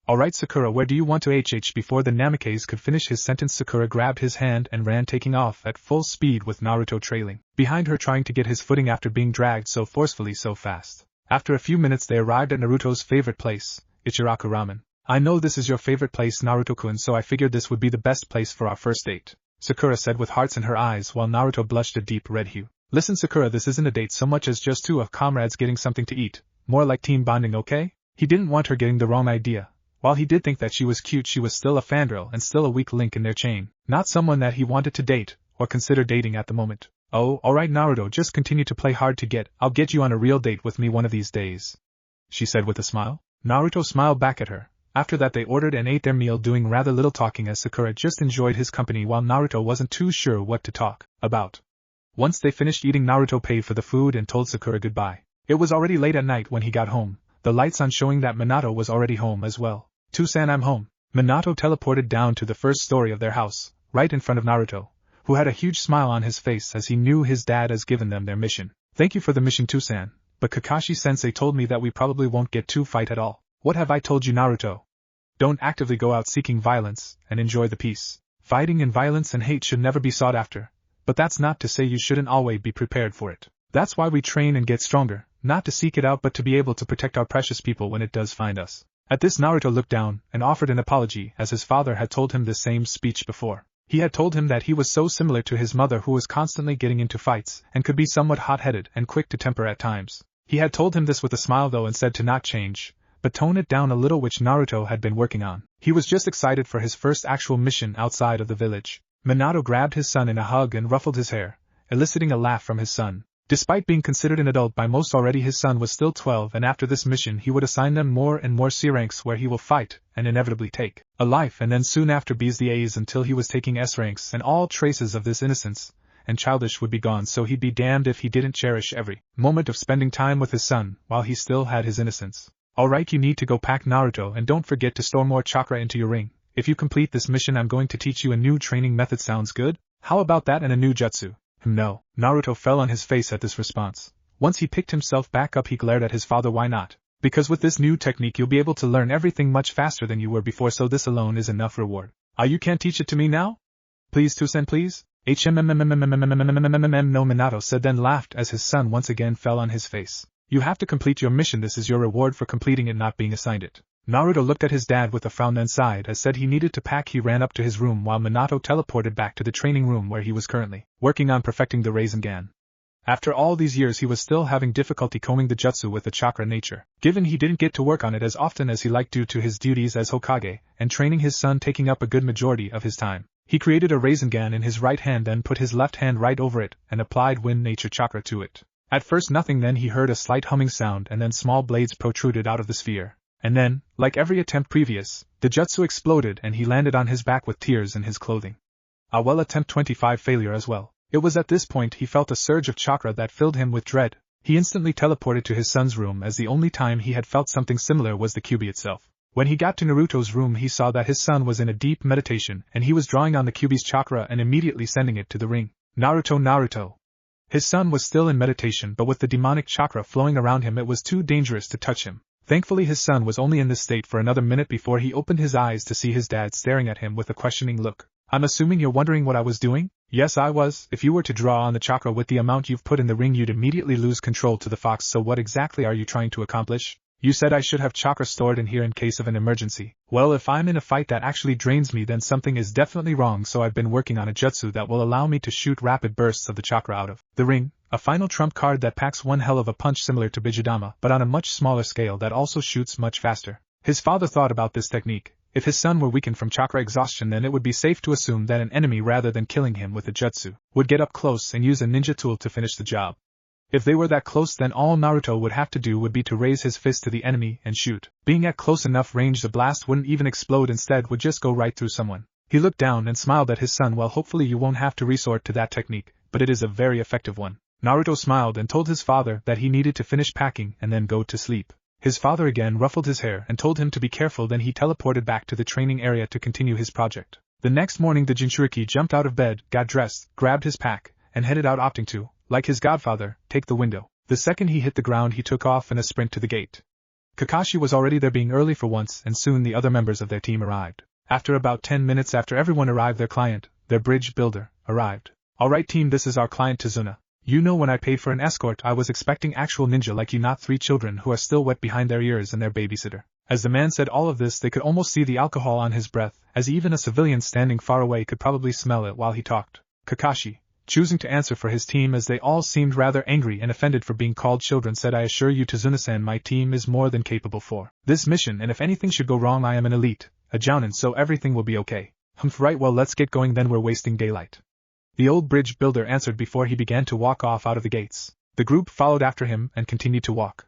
Speaker 1: Alright Sakura, where do you want to HH? Before the Namikaze could finish his sentence, Sakura grabbed his hand and ran, taking off at full speed with Naruto trailing behind her, trying to get his footing after being dragged so forcefully so fast. After a few minutes they arrived at Naruto's favorite place, Ichiraku Ramen. I know this is your favorite place, Naruto-kun, so I figured this would be the best place for our first date, Sakura said with hearts in her eyes while Naruto blushed a deep red hue. Listen Sakura, this isn't a date so much as just two of comrades getting something to eat, more like team bonding, okay? He didn't want her getting the wrong idea. While he did think that she was cute, she was still a fangirl and still a weak link in their chain, not someone that he wanted to date, or consider dating at the moment. Oh, alright Naruto, just continue to play hard to get, I'll get you on a real date with me one of these days, she said with a smile. Naruto smiled back at her. After that they ordered and ate their meal, doing rather little talking as Sakura just enjoyed his company while Naruto wasn't too sure what to talk about. Once they finished eating, Naruto paid for the food and told Sakura goodbye. It was already late at night when he got home, the lights on showing that Minato was already home as well. Tusan, I'm home. Minato teleported down to the first story of their house, right in front of Naruto, who had a huge smile on his face as he knew his dad has given them their mission. Thank you for the mission, Tusan, but Kakashi-sensei told me that we probably won't get to fight at all. What have I told you, Naruto? Don't actively go out seeking violence, and enjoy the peace. Fighting and violence and hate should never be sought after. but that's not to say you shouldn't always be prepared for it. That's why we train and get stronger, not to seek it out but to be able to protect our precious people when it does find us. At this Naruto looked down and offered an apology as his father had told him this same speech before. He had told him that he was so similar to his mother who was constantly getting into fights and could be somewhat hot-headed and quick to temper at times. He had told him this with a smile though and said to not change, but tone it down a little, which Naruto had been working on. He was just excited for his first actual mission outside of the village. Minato grabbed his son in a hug and ruffled his hair, eliciting a laugh from his son. Despite being considered an adult by most already, his son was still 12, and after this mission he would assign them more and more C ranks where he will fight and inevitably take a life, and then soon after B's the A's until he was taking S ranks, and all traces of this innocence and childish would be gone, so he'd be damned if he didn't cherish every moment of spending time with his son while he still had his innocence. Alright, you need to go pack Naruto, and don't forget to store more chakra into your ring. If you complete this mission I'm going to teach you a new training method. Sounds good? How about that, and a new jutsu? No. Naruto fell on his face at this response. Once he picked himself back up he glared at his father. Why not? Because with this new technique you'll be able to learn everything much faster than you were before, so this alone is enough reward. You can't teach it to me now? Please, Tusen, please? No, Minato said, then laughed as his son once again fell on his face. You have to complete your mission. This is your reward for completing it, not being assigned it. Naruto looked at his dad with a frown, then sighed as said he needed to pack. He ran up to his room while Minato teleported back to the training room where he was currently working on perfecting the Rasengan. After all these years he was still having difficulty combing the jutsu with the chakra nature, given he didn't get to work on it as often as he liked due to his duties as Hokage, and training his son taking up a good majority of his time. He created a Rasengan in his right hand, then put his left hand right over it and applied wind nature chakra to it. At first nothing, then he heard a slight humming sound and then small blades protruded out of the sphere. And then, like every attempt previous, the jutsu exploded and he landed on his back with tears in his clothing. A well attempt 25 failure as well. It was at this point he felt a surge of chakra that filled him with dread. He instantly teleported to his son's room, as the only time he had felt something similar was the Kyuubi itself. When he got to Naruto's room he saw that his son was in a deep meditation and he was drawing on the Kyuubi's chakra and immediately sending it to the ring. Naruto. His son was still in meditation, but with the demonic chakra flowing around him it was too dangerous to touch him. Thankfully his son was only in this state for another minute before he opened his eyes to see his dad staring at him with a questioning look. I'm assuming you're wondering what I was doing? Yes, I was. If you were to draw on the chakra with the amount you've put in the ring you'd immediately lose control to the fox. So what exactly are you trying to accomplish? You said I should have chakra stored in here in case of an emergency. Well, if I'm in a fight that actually drains me then something is definitely wrong, so I've been working on a jutsu that will allow me to shoot rapid bursts of the chakra out of the ring. A final trump card that packs one hell of a punch similar to Bijudama, but on a much smaller scale that also shoots much faster. His father thought about this technique. If his son were weakened from chakra exhaustion then it would be safe to assume that an enemy, rather than killing him with a jutsu, would get up close and use a ninja tool to finish the job. If they were that close then all Naruto would have to do would be to raise his fist to the enemy and shoot. Being at close enough range the blast wouldn't even explode, instead would just go right through someone. He looked down and smiled at his son. Well, hopefully you won't have to resort to that technique, but it is a very effective one. Naruto smiled and told his father that he needed to finish packing and then go to sleep. His father again ruffled his hair and told him to be careful, then he teleported back to the training area to continue his project. The next morning the jinchuriki jumped out of bed, got dressed, grabbed his pack, and headed out, opting to, like his godfather, take the window. The second he hit the ground he took off in a sprint to the gate. Kakashi was already there, being early for once, and soon the other members of their team arrived. After about 10 minutes after everyone arrived their client, their bridge builder, arrived. Alright team, this is our client Suna. You know, when I paid for an escort I was expecting actual ninja like you, not 3 children who are still wet behind their ears and their babysitter. As the man said all of this they could almost see the alcohol on his breath, as even a civilian standing far away could probably smell it while he talked. Kakashi, choosing to answer for his team as they all seemed rather angry and offended for being called children, said, I assure you Tazuna-san, my team is more than capable for this mission, and if anything should go wrong I am an elite, a jounin, so everything will be okay. Humph, right, well let's get going then, we're wasting daylight. The old bridge builder answered before he began to walk off out of the gates. The group followed after him and continued to walk.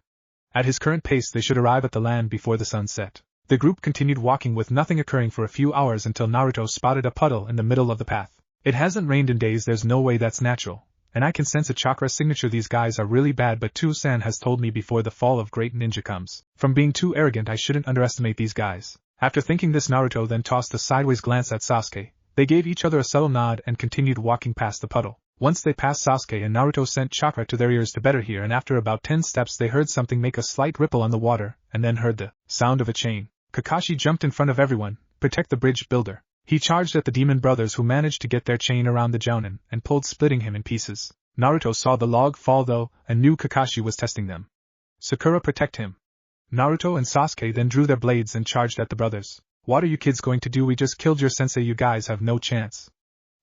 Speaker 1: At his current pace they should arrive at the land before the sun set. The group continued walking with nothing occurring for a few hours until Naruto spotted a puddle in the middle of the path. It hasn't rained in days, there's no way that's natural, and I can sense a chakra signature. These guys are really bad, but Tu-san has told me before the fall of great ninja comes from being too arrogant. I shouldn't underestimate these guys. After thinking this, Naruto then tossed a sideways glance at Sasuke. They gave each other a subtle nod and continued walking past the puddle. Once they passed Sasuke and Naruto sent chakra to their ears to better hear, and after about 10 steps they heard something make a slight ripple on the water, and then heard the sound of a chain. Kakashi jumped in front of everyone. Protect the bridge builder. He charged at the demon brothers who managed to get their chain around the Jounin and pulled, splitting him in pieces. Naruto saw the log fall though, and knew Kakashi was testing them. Sakura, protect him. Naruto and Sasuke then drew their blades and charged at the brothers. What are you kids going to do? We just killed your sensei, you guys have no chance.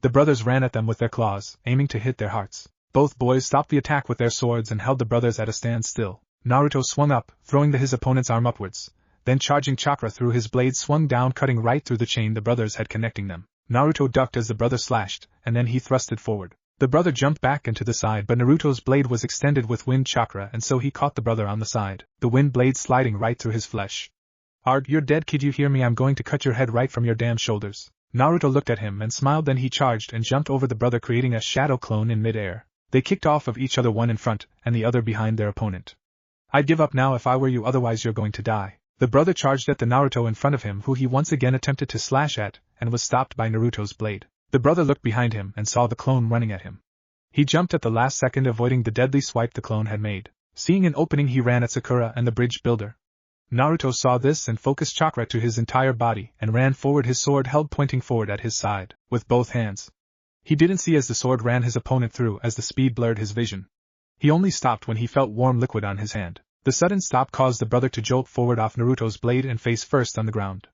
Speaker 1: The brothers ran at them with their claws, aiming to hit their hearts. Both boys stopped the attack with their swords and held the brothers at a standstill. Naruto swung up, throwing his opponent's arm upwards. Then charging chakra through his blade swung down, cutting right through the chain the brothers had connecting them. Naruto ducked as the brother slashed, and then he thrusted forward. The brother jumped back and to the side, but Naruto's blade was extended with wind chakra and so he caught the brother on the side, the wind blade sliding right through his flesh. Art, you're dead kid, you hear me? I'm going to cut your head right from your damn shoulders. Naruto looked at him and smiled, then he charged and jumped over the brother, creating a shadow clone in mid-air. They kicked off of each other, one in front and the other behind their opponent. I'd give up now if I were you, otherwise you're going to die. The brother charged at the Naruto in front of him, who he once again attempted to slash at, and was stopped by Naruto's blade. The brother looked behind him and saw the clone running at him. He jumped at the last second, avoiding the deadly swipe the clone had made. Seeing an opening, he ran at Sakura and the bridge builder. Naruto saw this and focused chakra to his entire body and ran forward, his sword held pointing forward at his side, with both hands. He didn't see as the sword ran his opponent through, as the speed blurred his vision. He only stopped when he felt warm liquid on his hand. The sudden stop caused the brother to jolt forward off Naruto's blade and face first on the ground.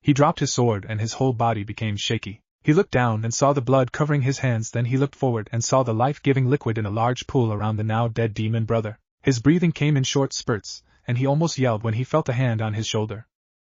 Speaker 1: He dropped his sword and his whole body became shaky. He looked down and saw the blood covering his hands, then he looked forward and saw the life-giving liquid in a large pool around the now dead demon brother. His breathing came in short spurts, and he almost yelled when he felt a hand on his shoulder.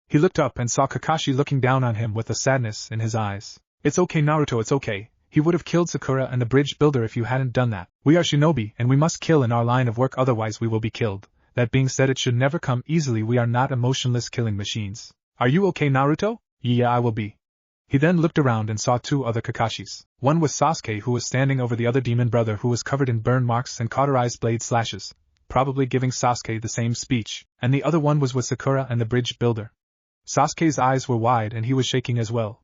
Speaker 1: He looked up and saw Kakashi looking down on him with a sadness in his eyes. It's okay, Naruto, it's okay. He would have killed Sakura and the bridge builder if you hadn't done that. We are shinobi and we must kill in our line of work, otherwise we will be killed. That being said, it should never come easily. We are not emotionless killing machines. Are you okay, Naruto? Yeah, I will be. He then looked around and saw two other Kakashis. One was Sasuke, who was standing over the other demon brother, who was covered in burn marks and cauterized blade slashes, probably giving Sasuke the same speech, and the other one was with Sakura and the bridge builder. Sasuke's eyes were wide and he was shaking as well.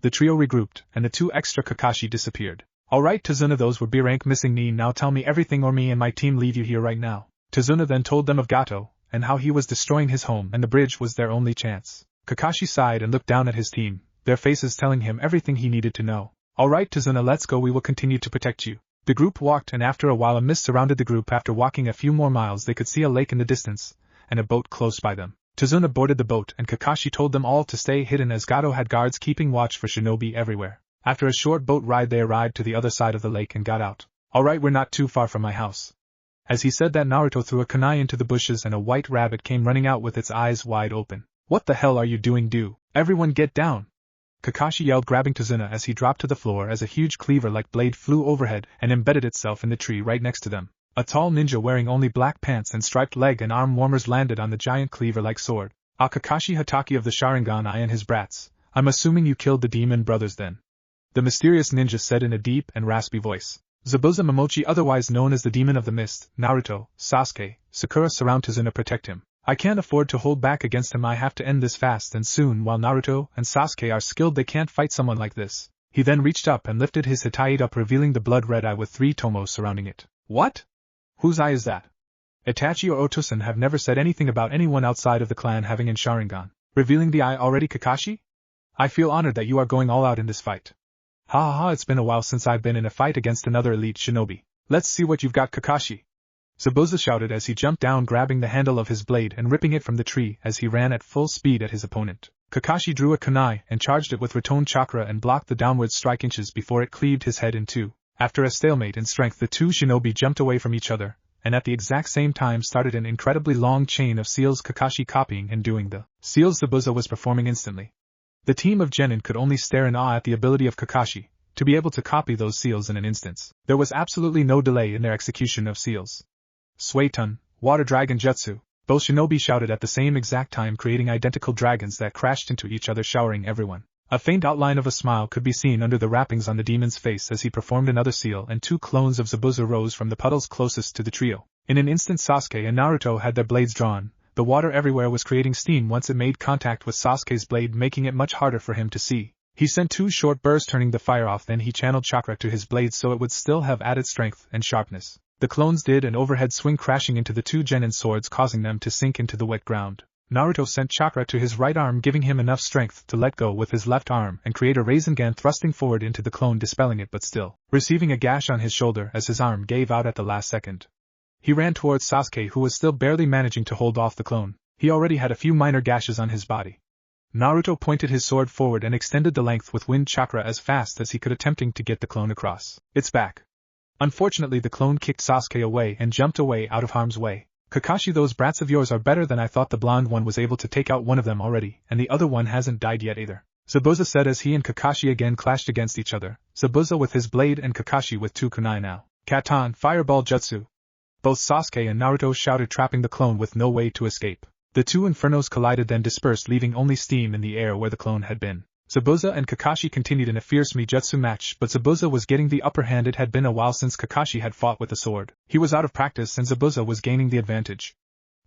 Speaker 1: The trio regrouped, and the two extra Kakashi disappeared. Alright, Tazuna, those were B-rank missing me. Now tell me everything or me and my team leave you here right now. Tazuna then told them of Gato, and how he was destroying his home and the bridge was their only chance. Kakashi sighed and looked down at his team, their faces telling him everything he needed to know. Alright, Tazuna, let's go, we will continue to protect you. The group walked, and after a while a mist surrounded the group. After walking a few more miles they could see a lake in the distance, and a boat close by them. Tazuna boarded the boat and Kakashi told them all to stay hidden as Gato had guards keeping watch for shinobi everywhere. After a short boat ride they arrived to the other side of the lake and got out. Alright, we're not too far from my house. As he said that, Naruto threw a kunai into the bushes and a white rabbit came running out with its eyes wide open. What the hell are you doing? Do everyone get down! Kakashi yelled, grabbing Tazuna as he dropped to the floor as a huge cleaver-like blade flew overhead and embedded itself in the tree right next to them. A tall ninja wearing only black pants and striped leg and arm warmers landed on the giant cleaver-like sword. Kakashi Hatake of the Sharingan, I and his brats. I'm assuming you killed the demon brothers then. The mysterious ninja said in a deep and raspy voice. Zabuza Momochi, otherwise known as the Demon of the Mist, Naruto, Sasuke, Sakura surround Tazuna, protect him. I can't afford to hold back against him. I have to end this fast and soon. While Naruto and Sasuke are skilled, they can't fight someone like this. He then reached up and lifted his Hitaide up, revealing the blood-red eye with 3 tomos surrounding it. What? Whose eye is that? Itachi or Otosan have never said anything about anyone outside of the clan having in Sharingan. Revealing the eye already, Kakashi? I feel honored that you are going all out in this fight. Ha ha ha, it's been a while since I've been in a fight against another elite shinobi. Let's see what you've got, Kakashi. Zabuza shouted as he jumped down, grabbing the handle of his blade and ripping it from the tree as he ran at full speed at his opponent. Kakashi drew a kunai and charged it with Return Chakra and blocked the downward strike inches before it cleaved his head in two. After a stalemate in strength, the two shinobi jumped away from each other, and at the exact same time started an incredibly long chain of seals, Kakashi copying and doing the seals Zabuza was performing instantly. The team of genin could only stare in awe at the ability of Kakashi to be able to copy those seals in an instance. There was absolutely no delay in their execution of seals. Suetun, Water Dragon Jutsu, both shinobi shouted at the same exact time, creating identical dragons that crashed into each other, showering everyone. A faint outline of a smile could be seen under the wrappings on the demon's face as he performed another seal, and 2 clones of Zabuza rose from the puddles closest to the trio. In an instant Sasuke and Naruto had their blades drawn. The water everywhere was creating steam once it made contact with Sasuke's blade, making it much harder for him to see. He sent 2 short bursts, turning the fire off, then he channeled chakra to his blade so it would still have added strength and sharpness. The clones did an overhead swing, crashing into the 2 genin swords, causing them to sink into the wet ground. Naruto sent chakra to his right arm, giving him enough strength to let go with his left arm and create a Rasengan, thrusting forward into the clone, dispelling it but still receiving a gash on his shoulder as his arm gave out at the last second. He ran towards Sasuke, who was still barely managing to hold off the clone. He already had a few minor gashes on his body. Naruto pointed his sword forward and extended the length with wind chakra as fast as he could, attempting to get the clone across its back. Unfortunately, the clone kicked Sasuke away and jumped away out of harm's way. Kakashi, those brats of yours are better than I thought. The blonde one was able to take out one of them already, and the other one hasn't died yet either, Zabuza said as he and Kakashi again clashed against each other, Zabuza with his blade and Kakashi with 2 kunai now. Katan, fireball jutsu. Both Sasuke and Naruto shouted, trapping the clone with no way to escape. The two infernos collided, then dispersed, leaving only steam in the air where the clone had been. Zabuza and Kakashi continued in a fierce Mijutsu match, but Zabuza was getting the upper hand. It had been a while since Kakashi had fought with a sword. He was out of practice and Zabuza was gaining the advantage.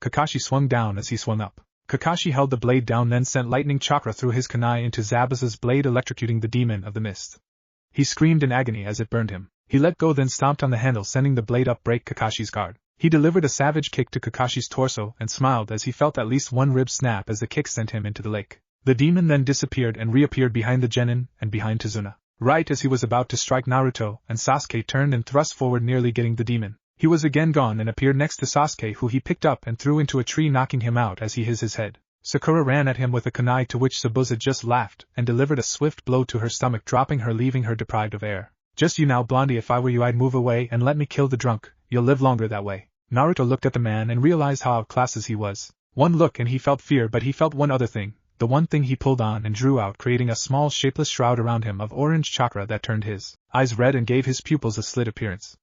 Speaker 1: Kakashi swung down as he swung up. Kakashi held the blade down, then sent lightning chakra through his kunai into Zabuza's blade, electrocuting the demon of the mist. He screamed in agony as it burned him. He let go, then stomped on the handle, sending the blade up, break Kakashi's guard. He delivered a savage kick to Kakashi's torso and smiled as he felt at least one rib snap as the kick sent him into the lake. The demon then disappeared and reappeared behind the genin and behind Tazuna. Right as he was about to strike Naruto, and Sasuke turned and thrust forward, nearly getting the demon. He was again gone and appeared next to Sasuke, who he picked up and threw into a tree, knocking him out as he hit his head. Sakura ran at him with a kunai, to which Zabuza just laughed and delivered a swift blow to her stomach, dropping her, leaving her deprived of air. Just you now, Blondie, if I were you I'd move away and let me kill the drunk, you'll live longer that way. Naruto looked at the man and realized how outclassed he was. One look and he felt fear, but he felt one other thing. The one thing he pulled on and drew out, creating a small shapeless shroud around him of orange chakra that turned his eyes red and gave his pupils a slit appearance.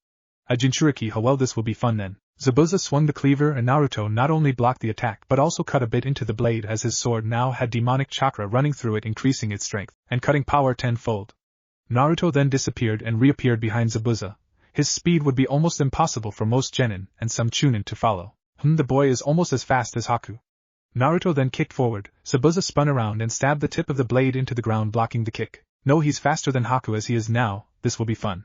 Speaker 1: A jinchuriki, how well this will be fun then. Zabuza swung the cleaver and Naruto not only blocked the attack but also cut a bit into the blade, as his sword now had demonic chakra running through it, increasing its strength and cutting power tenfold. Naruto then disappeared and reappeared behind Zabuza. His speed would be almost impossible for most genin and some chunin to follow. The boy is almost as fast as Haku. Naruto then kicked forward. Zabuza spun around and stabbed the tip of the blade into the ground, blocking the kick. No, he's faster than Haku as he is now. This will be fun.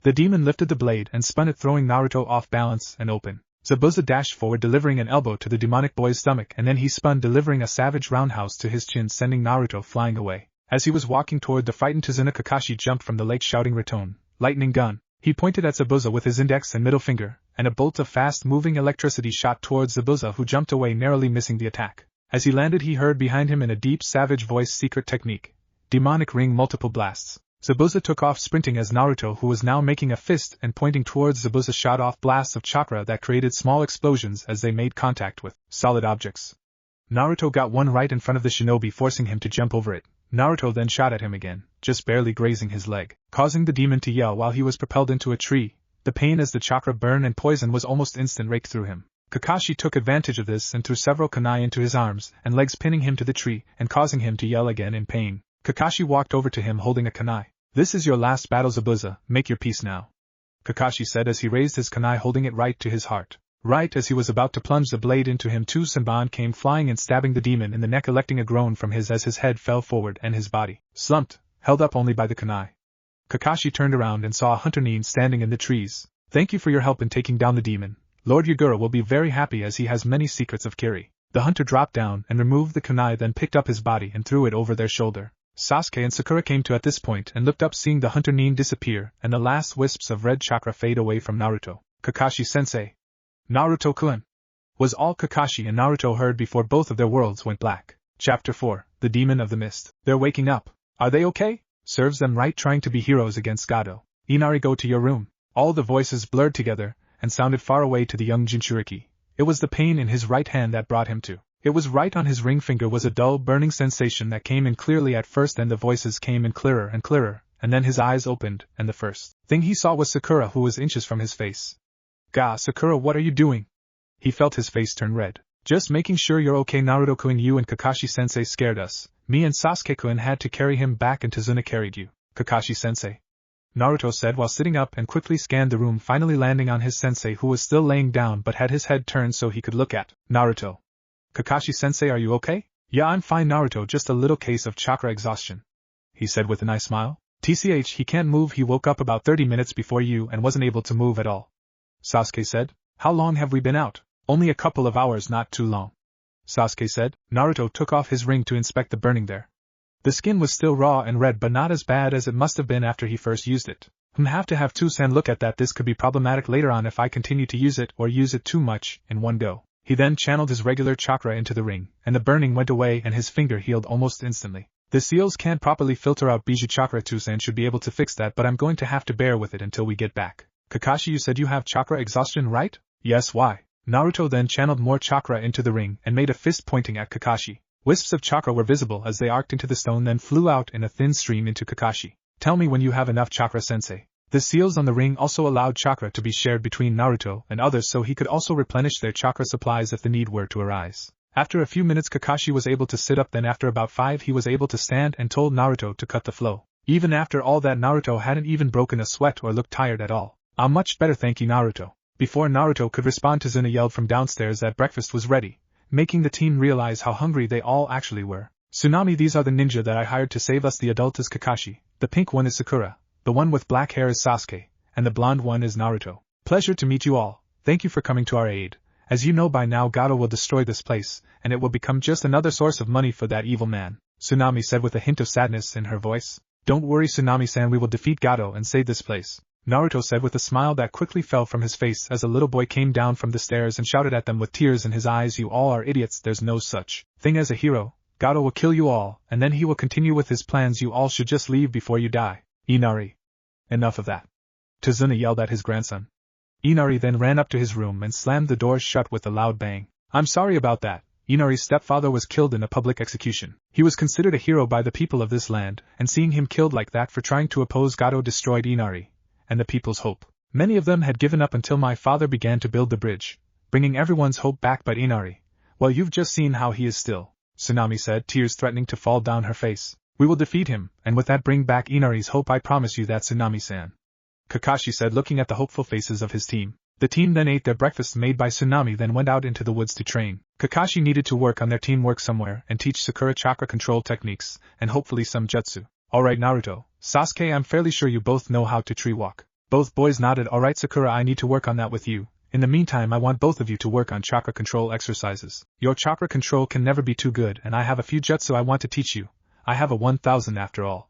Speaker 1: The demon lifted the blade and spun it, throwing Naruto off balance and open. Zabuza dashed forward, delivering an elbow to the demonic boy's stomach, and then he spun, delivering a savage roundhouse to his chin, sending Naruto flying away. As he was walking toward the frightened Tazuna, Kakashi jumped from the lake shouting, "Return, lightning gun." He pointed at Zabuza with his index and middle finger, and a bolt of fast-moving electricity shot towards Zabuza, who jumped away, narrowly missing the attack. As he landed, he heard behind him in a deep, savage voice, "Secret technique. Demonic ring, multiple blasts." Zabuza took off sprinting as Naruto, who was now making a fist and pointing towards Zabuza, shot off blasts of chakra that created small explosions as they made contact with solid objects. Naruto got one right in front of the shinobi, forcing him to jump over it. Naruto then shot at him again, just barely grazing his leg, causing the demon to yell while he was propelled into a tree. The pain as the chakra burn and poison was almost instant, raked through him. Kakashi took advantage of this and threw several kunai into his arms and legs, pinning him to the tree and causing him to yell again in pain. Kakashi walked over to him holding a kunai. "This is your last battle, Zabuza, make your peace now," Kakashi said as he raised his kunai, holding it right to his heart. Right as he was about to plunge the blade into him, two Senbon came flying and stabbing the demon in the neck, electing a groan from his as his head fell forward and his body slumped, held up only by the kunai. Kakashi turned around and saw a hunter Nin standing in the trees. "Thank you for your help in taking down the demon. Lord Yagura will be very happy as he has many secrets of Kiri." The hunter dropped down and removed the kunai, then picked up his body and threw it over their shoulder. Sasuke and Sakura came to at this point and looked up, seeing the hunter Nin disappear and the last wisps of red chakra fade away from Naruto. "Kakashi-sensei. Naruto-kun," was all Kakashi and Naruto heard before both of their worlds went black. Chapter 4, The Demon of the Mist. "They're waking up. Are they okay? Serves them right, trying to be heroes against Gado. Inari, go to your room." All the voices blurred together and sounded far away to the young Jinchuriki. It was the pain in his right hand that brought him to. It was right on his ring finger, was a dull burning sensation that came in clearly at first, then the voices came in clearer, and then his eyes opened, and the first thing he saw was Sakura, who was inches from his face. "Ga, Sakura, what are you doing?" He felt his face turn red. "Just making sure you're okay, Naruto-kun. You and Kakashi-sensei scared us. Me and Sasuke-kun had to carry him back and Tazuna carried you." "Kakashi-sensei," Naruto said while sitting up and quickly scanned the room, finally landing on his sensei, who was still laying down but had his head turned so he could look at Naruto. "Kakashi-sensei, are you okay?" "Yeah, I'm fine, Naruto, just a little case of chakra exhaustion," he said with a nice smile. "TCH, he can't move. He woke up about 30 minutes before you and wasn't able to move at all," Sasuke said. "How long have we been out?" "Only a couple of hours, not too long." Sasuke said. Naruto took off his ring to inspect the burning there. The skin was still raw and red but not as bad as it must have been after he first used it. Have to have Toussaint look at that. This could be problematic later on if I continue to use it or use it too much in one go. He then channeled his regular chakra into the ring, and the burning went away and his finger healed almost instantly. The seals can't properly filter out Bijou chakra. Toussaint should be able to fix that, but I'm going to have to bear with it until we get back. Kakashi, you said you have chakra exhaustion, right? Yes, why? Naruto then channeled more chakra into the ring and made a fist pointing at Kakashi. Wisps of chakra were visible as they arced into the stone then flew out in a thin stream into Kakashi. Tell me when you have enough chakra, sensei. The seals on the ring also allowed chakra to be shared between Naruto and others so he could also replenish their chakra supplies if the need were to arise. After a few minutes Kakashi was able to sit up, then after about 5 he was able to stand and told Naruto to cut the flow. Even after all that Naruto hadn't even broken a sweat or looked tired at all. I'm much better, thank you, Naruto. Before Naruto could respond, Suna yelled from downstairs that breakfast was ready, making the team realize how hungry they all actually were. Tsunami, these are the ninja that I hired to save us. The adult is Kakashi, the pink one is Sakura, the one with black hair is Sasuke, and the blonde one is Naruto. Pleasure to meet you all, thank you for coming to our aid. As you know by now, Gato will destroy this place, and it will become just another source of money for that evil man, Tsunami said with a hint of sadness in her voice. Don't worry, Tsunami-san, we will defeat Gato and save this place, Naruto said with a smile that quickly fell from his face as a little boy came down from the stairs and shouted at them with tears in his eyes. You all are idiots, there's no such thing as a hero. Gato will kill you all, and then he will continue with his plans. You all should just leave before you die. Inari. Enough of that. Tazuna yelled at his grandson. Inari then ran up to his room and slammed the doors shut with a loud bang. I'm sorry about that. Inari's stepfather was killed in a public execution. He was considered a hero by the people of this land, and seeing him killed like that for trying to oppose Gato destroyed Inari and the people's hope. Many of them had given up until my father began to build the bridge, bringing everyone's hope back. But Inari, well, you've just seen how he is still, Tsunami said, tears threatening to fall down her face. We will defeat him, and with that bring back Inari's hope, I promise you that, Tsunami-san, Kakashi said, looking at the hopeful faces of his team. The team then ate their breakfast made by Tsunami, then went out into the woods to train. Kakashi needed to work on their teamwork somewhere and teach Sakura chakra control techniques, and hopefully some jutsu. Alright Naruto, Sasuke, I'm fairly sure you both know how to tree walk. Both boys nodded. Alright Sakura, I need to work on that with you. In the meantime, I want both of you to work on chakra control exercises. Your chakra control can never be too good, and I have a few jutsu I want to teach you. I have a 1000 after all,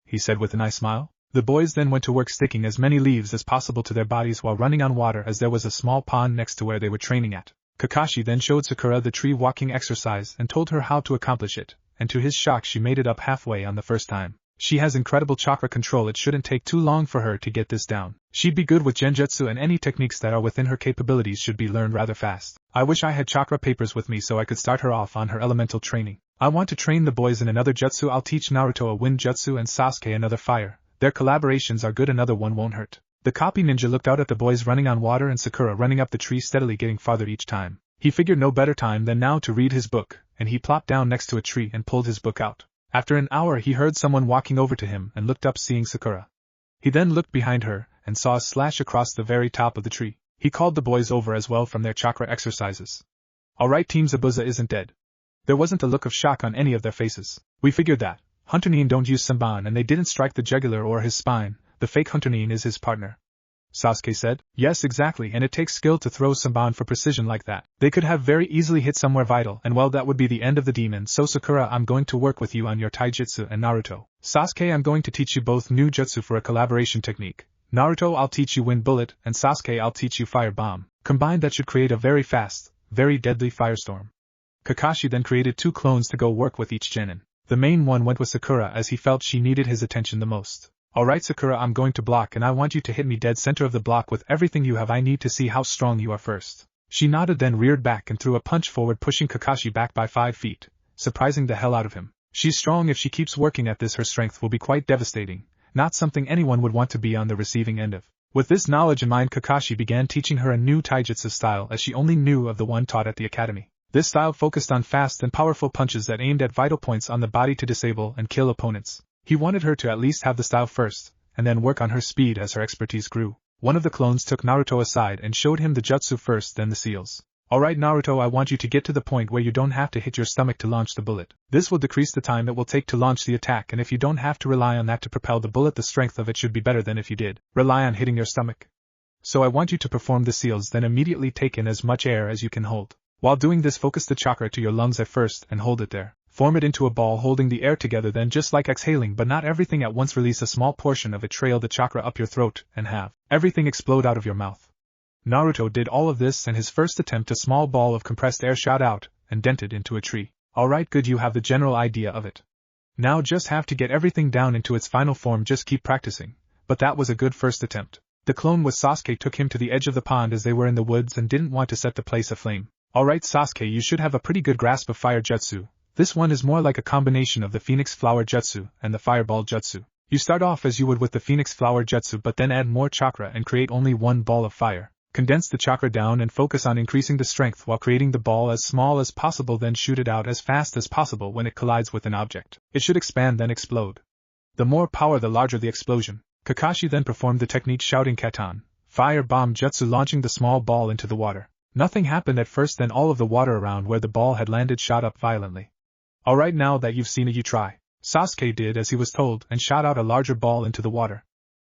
Speaker 1: he said with a nice smile. The boys then went to work sticking as many leaves as possible to their bodies while running on water, as there was a small pond next to where they were training at. Kakashi then showed Sakura the tree walking exercise and told her how to accomplish it, and to his shock she made it up halfway on the first time. She has incredible chakra control, it shouldn't take too long for her to get this down. She'd be good with genjutsu, and any techniques that are within her capabilities should be learned rather fast. I wish I had chakra papers with me so I could start her off on her elemental training. I want to train the boys in another jutsu. I'll teach Naruto a wind jutsu and Sasuke another fire. Their collaborations are good, another one won't hurt. The copy ninja looked out at the boys running on water and Sakura running up the tree, steadily getting farther each time. He figured no better time than now to read his book, and he plopped down next to a tree and pulled his book out. After an hour he heard someone walking over to him and looked up, seeing Sakura. He then looked behind her and saw a slash across the very top of the tree. He called the boys over as well from their chakra exercises. Alright team, Zabuza isn't dead. There wasn't a look of shock on any of their faces. We figured that. Hunternin don't use Senban and they didn't strike the jugular or his spine. The fake Hunternin is his partner, Sasuke said. Yes, exactly, and it takes skill to throw Senban for precision like that. They could have very easily hit somewhere vital, and well, that would be the end of the demon. So Sakura, I'm going to work with you on your taijutsu, and Naruto, Sasuke, I'm going to teach you both new jutsu for a collaboration technique. Naruto, I'll teach you wind bullet, and Sasuke, I'll teach you fire bomb. Combined, that should create a very fast, very deadly firestorm. Kakashi then created 2 clones to go work with each genin. The main one went with Sakura as he felt she needed his attention the most. Alright Sakura, I'm going to block, and I want you to hit me dead center of the block with everything you have. I need to see how strong you are first. She nodded, then reared back and threw a punch forward, pushing Kakashi back by 5 feet, surprising the hell out of him. She's strong. If she keeps working at this, her strength will be quite devastating, not something anyone would want to be on the receiving end of. With this knowledge in mind, Kakashi began teaching her a new taijutsu style, as she only knew of the one taught at the academy. This style focused on fast and powerful punches that aimed at vital points on the body to disable and kill opponents. He wanted her to at least have the style first, and then work on her speed as her expertise grew. One of the clones took Naruto aside and showed him the jutsu first, then the seals. Alright Naruto, I want you to get to the point where you don't have to hit your stomach to launch the bullet. This will decrease the time it will take to launch the attack, and if you don't have to rely on that to propel the bullet, the strength of it should be better than if you did rely on hitting your stomach. So I want you to perform the seals, then immediately take in as much air as you can hold. While doing this, focus the chakra to your lungs at first and hold it there. Form it into a ball holding the air together, then just like exhaling but not everything at once, release a small portion of it, trail the chakra up your throat, and have everything explode out of your mouth. Naruto did all of this, and his first attempt, a small ball of compressed air shot out and dented into a tree. Alright, good, you have the general idea of it. Now just have to get everything down into its final form, just keep practicing. But that was a good first attempt. The clone with Sasuke took him to the edge of the pond as they were in the woods and didn't want to set the place aflame. Alright Sasuke, you should have a pretty good grasp of fire jutsu. This one is more like a combination of the Phoenix Flower Jutsu and the Fireball Jutsu. You start off as you would with the Phoenix Flower Jutsu, but then add more chakra and create only one ball of fire. Condense the chakra down and focus on increasing the strength while creating the ball as small as possible, then shoot it out as fast as possible. When it collides with an object, it should expand then explode. The more power, the larger the explosion. Kakashi then performed the technique shouting Katan, Fire Bomb Jutsu, launching the small ball into the water. Nothing happened at first, then all of the water around where the ball had landed shot up violently. Alright, now that you've seen it, you try. Sasuke did as he was told and shot out a larger ball into the water.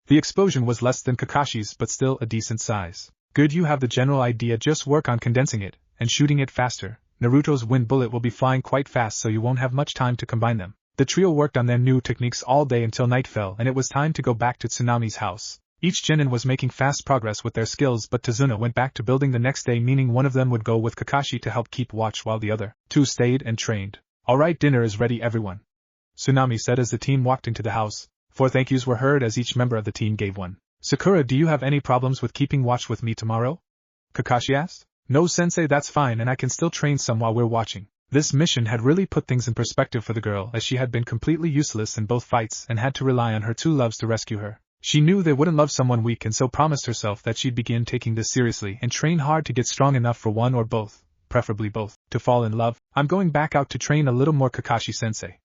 Speaker 1: The explosion was less than Kakashi's but still a decent size. Good, you have the general idea, just work on condensing it and shooting it faster. Naruto's wind bullet will be flying quite fast, so you won't have much time to combine them. The trio worked on their new techniques all day until night fell and it was time to go back to Tsunami's house. Each genin was making fast progress with their skills, but Tazuna went back to building the next day, meaning one of them would go with Kakashi to help keep watch while the other two stayed and trained. Alright, dinner is ready everyone, Tsunami said as the team walked into the house. 4 thank yous were heard as each member of the team gave one. Sakura, do you have any problems with keeping watch with me tomorrow? Kakashi asked. No sensei, that's fine, and I can still train some while we're watching. This mission had really put things in perspective for the girl, as she had been completely useless in both fights and had to rely on her two loves to rescue her. She knew they wouldn't love someone weak and so promised herself that she'd begin taking this seriously and train hard to get strong enough for one or both, preferably both, to fall in love. I'm going back out to train a little more, Kakashi-sensei,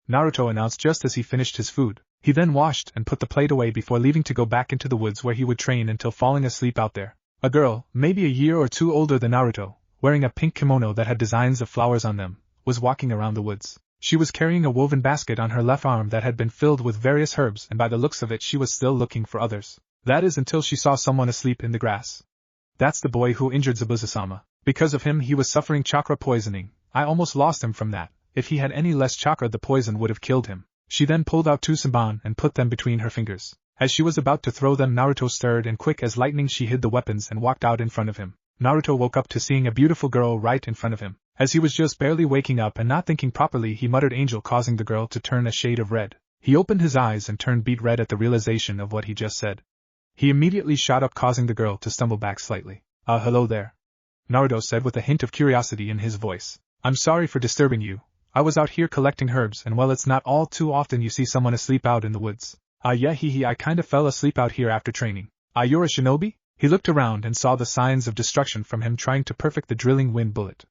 Speaker 1: Naruto announced just as he finished his food. He then washed and put the plate away before leaving to go back into the woods where he would train until falling asleep out there. A girl, maybe a year or two older than Naruto, wearing a pink kimono that had designs of flowers on them, was walking around the woods. She was carrying a woven basket on her left arm that had been filled with various herbs, and by the looks of it she was still looking for others. That is, until she saw someone asleep in the grass. That's the boy who injured Zabuza-sama. Because of him he was suffering chakra poisoning. I almost lost him from that. If he had any less chakra the poison would have killed him. She then pulled out 2 senbon and put them between her fingers. As she was about to throw them, Naruto stirred and quick as lightning she hid the weapons and walked out in front of him. Naruto woke up to seeing a beautiful girl right in front of him. As he was just barely waking up and not thinking properly, he muttered angel, causing the girl to turn a shade of red. He opened his eyes and turned beet red at the realization of what he just said. He immediately shot up, causing the girl to stumble back slightly. Hello there, Naruto said with a hint of curiosity in his voice. I'm sorry for disturbing you. I was out here collecting herbs, and well, it's not all too often you see someone asleep out in the woods. Yeah, I kinda fell asleep out here after training. You're a shinobi? He looked around and saw the signs of destruction from him trying to perfect the drilling wind bullet.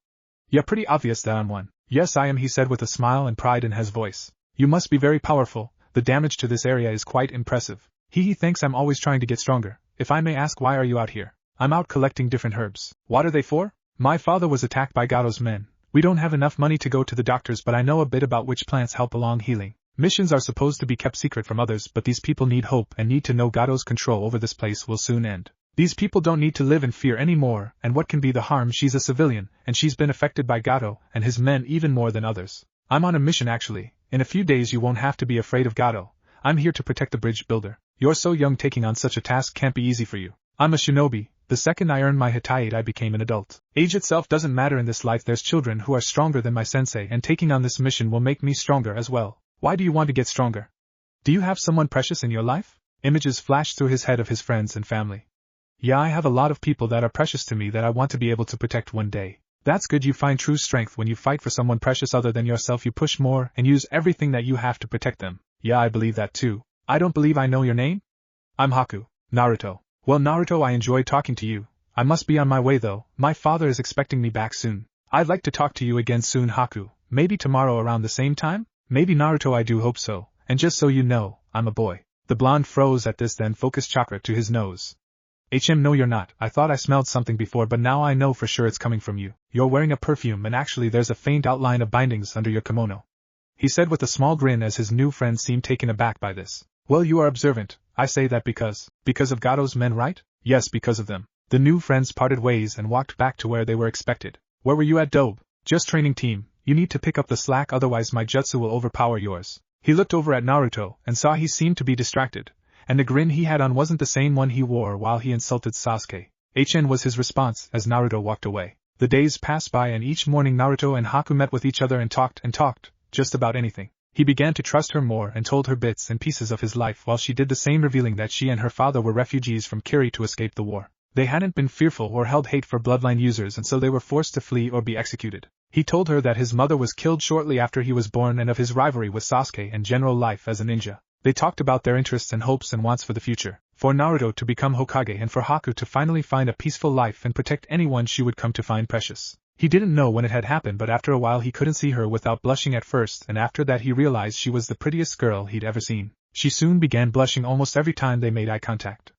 Speaker 1: Yeah, pretty obvious that I'm one. Yes, I am, he said with a smile and pride in his voice. You must be very powerful. The damage to this area is quite impressive. He thinks I'm always trying to get stronger. If I may ask, why are you out here? I'm out collecting different herbs. What are they for? My father was attacked by Gato's men. We don't have enough money to go to the doctors, but I know a bit about which plants help along healing. Missions are supposed to be kept secret from others, but these people need hope and need to know Gato's control over this place will soon end. These people don't need to live in fear anymore, and what can be the harm? She's a civilian, and she's been affected by Gato and his men even more than others. I'm on a mission actually. In a few days you won't have to be afraid of Gato. I'm here to protect the bridge builder. You're so young, taking on such a task can't be easy for you. I'm a shinobi. The second I earned my Hitaiite I became an adult. Age itself doesn't matter in this life. There's children who are stronger than my sensei, and taking on this mission will make me stronger as well. Why do you want to get stronger? Do you have someone precious in your life? Images flashed through his head of his friends and family. Yeah, I have a lot of people that are precious to me that I want to be able to protect one day. That's good. You find true strength when you fight for someone precious other than yourself. You push more and use everything that you have to protect them. Yeah, I believe that too. I don't believe I know your name? I'm Haku. Naruto. Well, Naruto, I enjoyed talking to you. I must be on my way though. My father is expecting me back soon. I'd like to talk to you again soon, Haku. Maybe tomorrow around the same time? Maybe, Naruto, I do hope so. And just so you know, I'm a boy. The blonde froze at this, then focused chakra to his nose. No, you're not. I thought I smelled something before, but now I know for sure it's coming from you. You're wearing a perfume, and actually there's a faint outline of bindings under your kimono, he said with a small grin as his new friend seemed taken aback by this. Well, you are observant. I say that because of Gato's men, right? Yes, because of them. The new friends parted ways and walked back to where they were expected. Where were you at, Dobe? Just training, team. You need to pick up the slack, otherwise my jutsu will overpower yours. He looked over at Naruto and saw he seemed to be distracted, and the grin he had on wasn't the same one he wore while he insulted Sasuke. HN was his response as Naruto walked away. The days passed by and each morning Naruto and Haku met with each other and talked, just about anything. He began to trust her more and told her bits and pieces of his life while she did the same, revealing that she and her father were refugees from Kiri to escape the war. They hadn't been fearful or held hate for bloodline users, and so they were forced to flee or be executed. He told her that his mother was killed shortly after he was born and of his rivalry with Sasuke and general life as a ninja. They talked about their interests and hopes and wants for the future, for Naruto to become Hokage and for Haku to finally find a peaceful life and protect anyone she would come to find precious. He didn't know when it had happened, but after a while he couldn't see her without blushing at first, and after that he realized she was the prettiest girl he'd ever seen. She soon began blushing almost every time they made eye contact.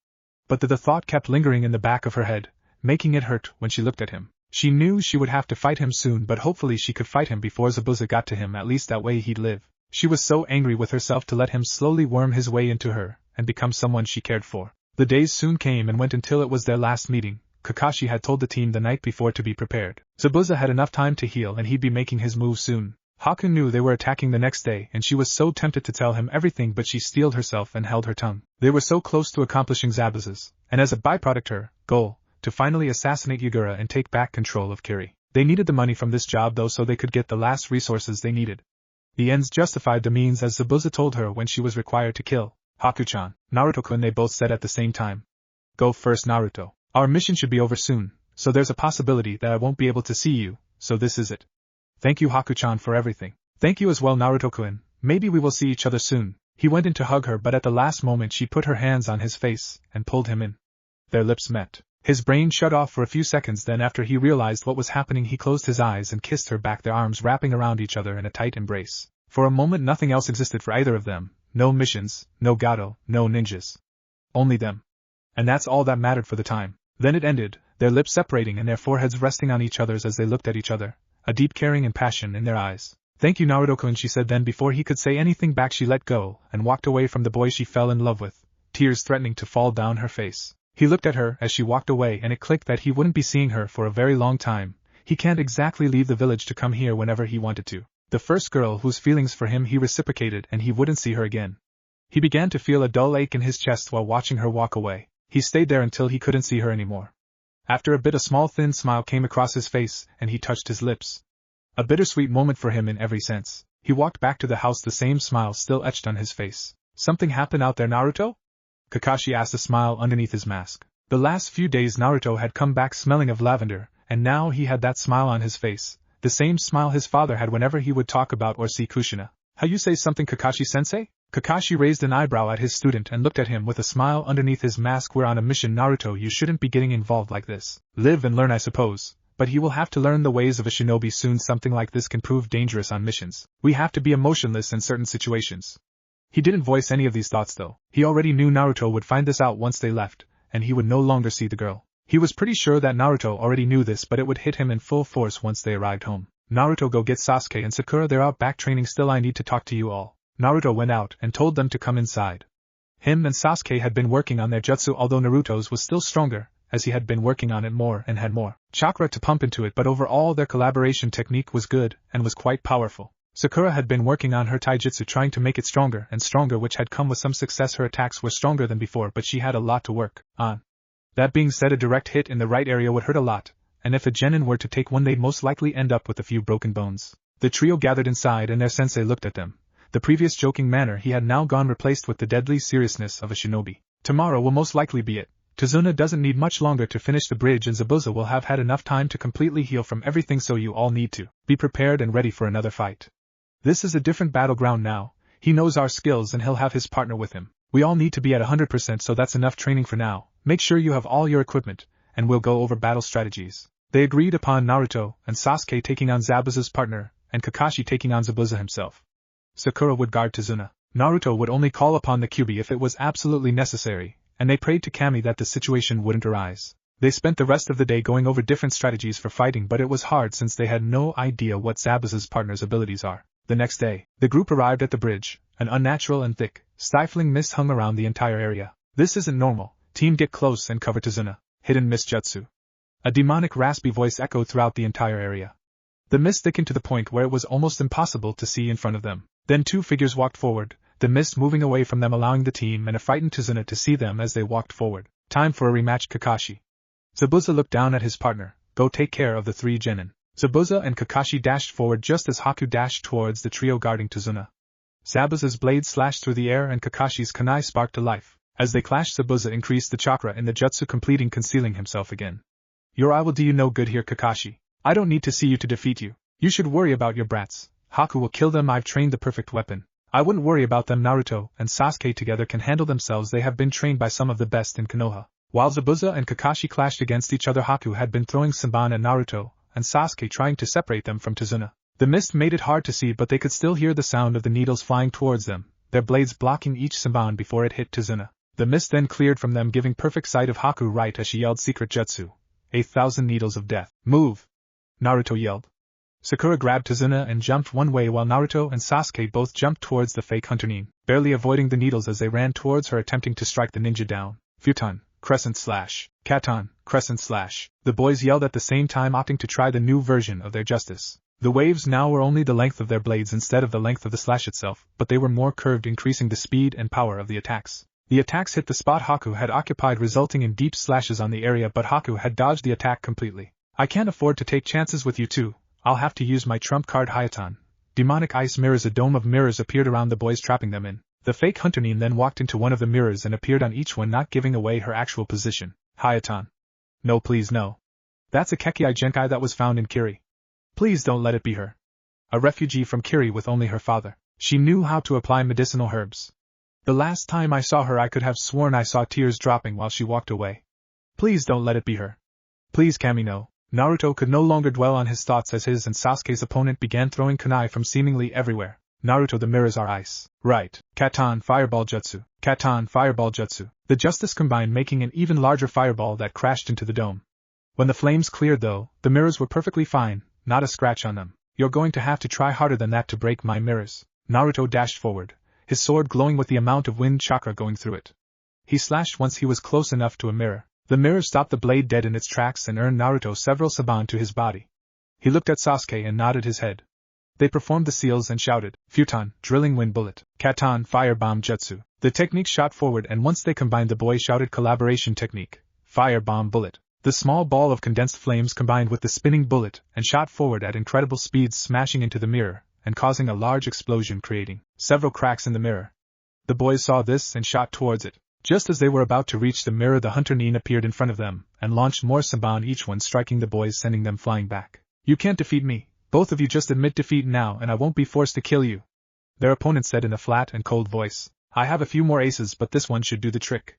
Speaker 1: But the thought kept lingering in the back of her head, making it hurt when she looked at him. She knew she would have to fight him soon, but hopefully she could fight him before Zabuza got to him, at least that way he'd live. She was so angry with herself to let him slowly worm his way into her and become someone she cared for. The days soon came and went until it was their last meeting. Kakashi had told the team the night before to be prepared. Zabuza had enough time to heal and he'd be making his move soon. Haku knew they were attacking the next day and she was so tempted to tell him everything, but she steeled herself and held her tongue. They were so close to accomplishing Zabuza's, and as a byproduct her goal, to finally assassinate Yagura and take back control of Kiri. They needed the money from this job though, so they could get the last resources they needed. The ends justified the means, as Zabuza told her when she was required to kill Haku-chan. Naruto-kun, they both said at the same time. Go first, Naruto. Our mission should be over soon, so there's a possibility that I won't be able to see you, so this is it. Thank you, Haku-chan, for everything. Thank you as well, Naruto-kun. Maybe we will see each other soon. He went in to hug her, but at the last moment she put her hands on his face and pulled him in. Their lips met. His brain shut off for a few seconds, then after he realized what was happening he closed his eyes and kissed her back, their arms wrapping around each other in a tight embrace. For a moment nothing else existed for either of them. No missions, no Gato, no ninjas. Only them. And that's all that mattered for the time. Then it ended, their lips separating and their foreheads resting on each other's as they looked at each other, a deep caring and passion in their eyes. Thank you, Naruto-kun, she said. Then before he could say anything back she let go and walked away from the boy she fell in love with, tears threatening to fall down her face. He looked at her as she walked away and it clicked that he wouldn't be seeing her for a very long time. He can't exactly leave the village to come here whenever he wanted to. The first girl whose feelings for him he reciprocated, and he wouldn't see her again. He began to feel a dull ache in his chest while watching her walk away. He stayed there until he couldn't see her anymore. After a bit a small thin smile came across his face and he touched his lips. A bittersweet moment for him in every sense. He walked back to the house, the same smile still etched on his face. Something happened out there, Naruto? Kakashi asked, a smile underneath his mask. The last few days Naruto had come back smelling of lavender, and now he had that smile on his face, the same smile his father had whenever he would talk about or see Kushina. How you say something, Kakashi-sensei? Kakashi raised an eyebrow at his student and looked at him with a smile underneath his mask. We're on a mission, Naruto. You shouldn't be getting involved like this. Live and learn, I suppose. But he will have to learn the ways of a shinobi soon. Something like this can prove dangerous on missions. We have to be emotionless in certain situations. He didn't voice any of these thoughts though. He already knew Naruto would find this out once they left, and he would no longer see the girl. He was pretty sure that Naruto already knew this, but it would hit him in full force once they arrived home. Naruto, go get Sasuke and Sakura, they're out back training still. I need to talk to you all. Naruto went out and told them to come inside. Him and Sasuke had been working on their jutsu, although Naruto's was still stronger, as he had been working on it more and had more chakra to pump into it, but overall their collaboration technique was good and was quite powerful. Sakura had been working on her taijutsu, trying to make it stronger and stronger, which had come with some success. Her attacks were stronger than before, but she had a lot to work on. That being said, a direct hit in the right area would hurt a lot, and if a genin were to take one they'd most likely end up with a few broken bones. The trio gathered inside and their sensei looked at them. The previous joking manner he had now gone replaced with the deadly seriousness of a shinobi. Tomorrow will most likely be it. Tazuna doesn't need much longer to finish the bridge, and Zabuza will have had enough time to completely heal from everything, so you all need to be prepared and ready for another fight. This is a different battleground now. He knows our skills and he'll have his partner with him. We all need to be at 100%, so that's enough training for now. Make sure you have all your equipment, and we'll go over battle strategies. They agreed upon Naruto and Sasuke taking on Zabuza's partner, and Kakashi taking on Zabuza himself. Sakura would guard Tazuna. Naruto would only call upon the Kyuubi if it was absolutely necessary, and they prayed to Kami that the situation wouldn't arise. They spent the rest of the day going over different strategies for fighting, but it was hard since they had no idea what Zabuza's partner's abilities are. The next day, the group arrived at the bridge. An unnatural and thick, stifling mist hung around the entire area. This isn't normal. Team, get close and cover Tazuna. Hidden mist jutsu. A demonic raspy voice echoed throughout the entire area. The mist thickened to the point where it was almost impossible to see in front of them. Then two figures walked forward, the mist moving away from them, allowing the team and a frightened Suna to see them as they walked forward. Time for a rematch, Kakashi. Zabuza looked down at his partner. Go take care of the three genin. Zabuza and Kakashi dashed forward just as Haku dashed towards the trio guarding Suna. Zabuza's blade slashed through the air and Kakashi's kunai sparked to life. As they clashed, Zabuza increased the chakra in the jutsu, completing concealing himself again. Your eye will do you no good here, Kakashi. I don't need to see you to defeat you. You should worry about your brats. Haku will kill them. I've trained the perfect weapon. I wouldn't worry about them. Naruto and Sasuke together can handle themselves. They have been trained by some of the best in Konoha. While Zabuza and Kakashi clashed against each other, Haku had been throwing Senbon at Naruto, and Sasuke trying to separate them from Suna. The mist made it hard to see, but they could still hear the sound of the needles flying towards them, their blades blocking each Senbon before it hit Suna. The mist then cleared from them, giving perfect sight of Haku right as she yelled secret jutsu. 8,000 needles of death. Move! Naruto yelled. Sakura grabbed Suna and jumped one way while Naruto and Sasuke both jumped towards the fake Chunin, barely avoiding the needles as they ran towards her, attempting to strike the ninja down. Futon, crescent slash. Katon, crescent slash. The boys yelled at the same time, opting to try the new version of their justice. The waves now were only the length of their blades instead of the length of the slash itself, but they were more curved, increasing the speed and power of the attacks. The attacks hit the spot Haku had occupied, resulting in deep slashes on the area, but Haku had dodged the attack completely. I can't afford to take chances with you two. I'll have to use my trump card, Hayaton. Demonic ice mirrors. A dome of mirrors appeared around the boys, trapping them in. The fake Hunternin then walked into one of the mirrors and appeared on each one, not giving away her actual position. Hayaton. No, please no. That's a Kekii Genkai that was found in Kiri. Please don't let it be her. A refugee from Kiri with only her father. She knew how to apply medicinal herbs. The last time I saw her, I could have sworn I saw tears dropping while she walked away. Please don't let it be her. Please, Kami, no. Naruto could no longer dwell on his thoughts as his and Sasuke's opponent began throwing kunai from seemingly everywhere. Naruto, the mirrors are ice. Right. Katon fireball jutsu. Katon fireball jutsu. The justice combined, making an even larger fireball that crashed into the dome. When the flames cleared though, the mirrors were perfectly fine, not a scratch on them. You're going to have to try harder than that to break my mirrors. Naruto dashed forward, his sword glowing with the amount of wind chakra going through it. He slashed once he was close enough to a mirror. The mirror stopped the blade dead in its tracks and earned Naruto several saban to his body. He looked at Sasuke and nodded his head. They performed the seals and shouted, Futon, drilling wind bullet. Katon firebomb jutsu. The technique shot forward, and once they combined, the boy shouted collaboration technique. Firebomb bullet. The small ball of condensed flames combined with the spinning bullet and shot forward at incredible speeds, smashing into the mirror and causing a large explosion, creating several cracks in the mirror. The boys saw this and shot towards it. Just as they were about to reach the mirror, the Hunternin appeared in front of them and launched more saban, each one striking the boys, sending them flying back. You can't defeat me. Both of you just admit defeat now and I won't be forced to kill you. Their opponent said in a flat and cold voice. I have a few more aces, but this one should do the trick.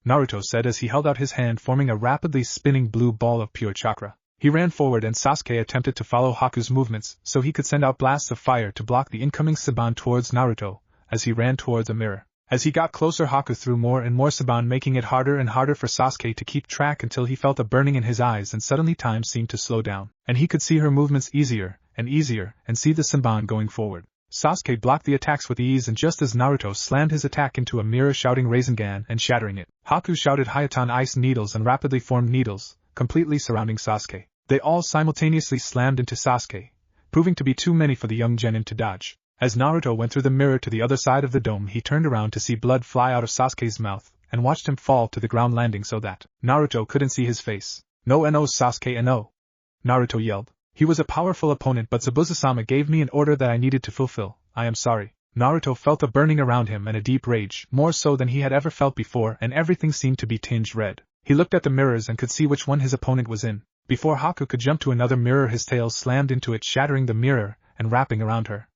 Speaker 1: Naruto said as he held out his hand, forming a rapidly spinning blue ball of pure chakra. He ran forward and Sasuke attempted to follow Haku's movements so he could send out blasts of fire to block the incoming saban towards Naruto as he ran towards the mirror. As he got closer, Haku threw more and more saban, making it harder and harder for Sasuke to keep track until he felt a burning in his eyes, and suddenly time seemed to slow down, and he could see her movements easier and see the saban going forward. Sasuke blocked the attacks with ease, and just as Naruto slammed his attack into a mirror shouting Rasengan and shattering it, Haku shouted Hayaton ice needles and rapidly formed needles, completely surrounding Sasuke. They all simultaneously slammed into Sasuke, proving to be too many for the young genin to dodge. As Naruto went through the mirror to the other side of the dome, he turned around to see blood fly out of Sasuke's mouth, and watched him fall to the ground, landing so that Naruto couldn't see his face. No Sasuke no! Naruto yelled. He was a powerful opponent, but Zabuza-sama gave me an order that I needed to fulfill. I am sorry. Naruto felt a burning around him and a deep rage, more so than he had ever felt before, and everything seemed to be tinged red. He looked at the mirrors and could see which one his opponent was in. Before Haku could jump to another mirror, his tail slammed into it, shattering the mirror and wrapping around her.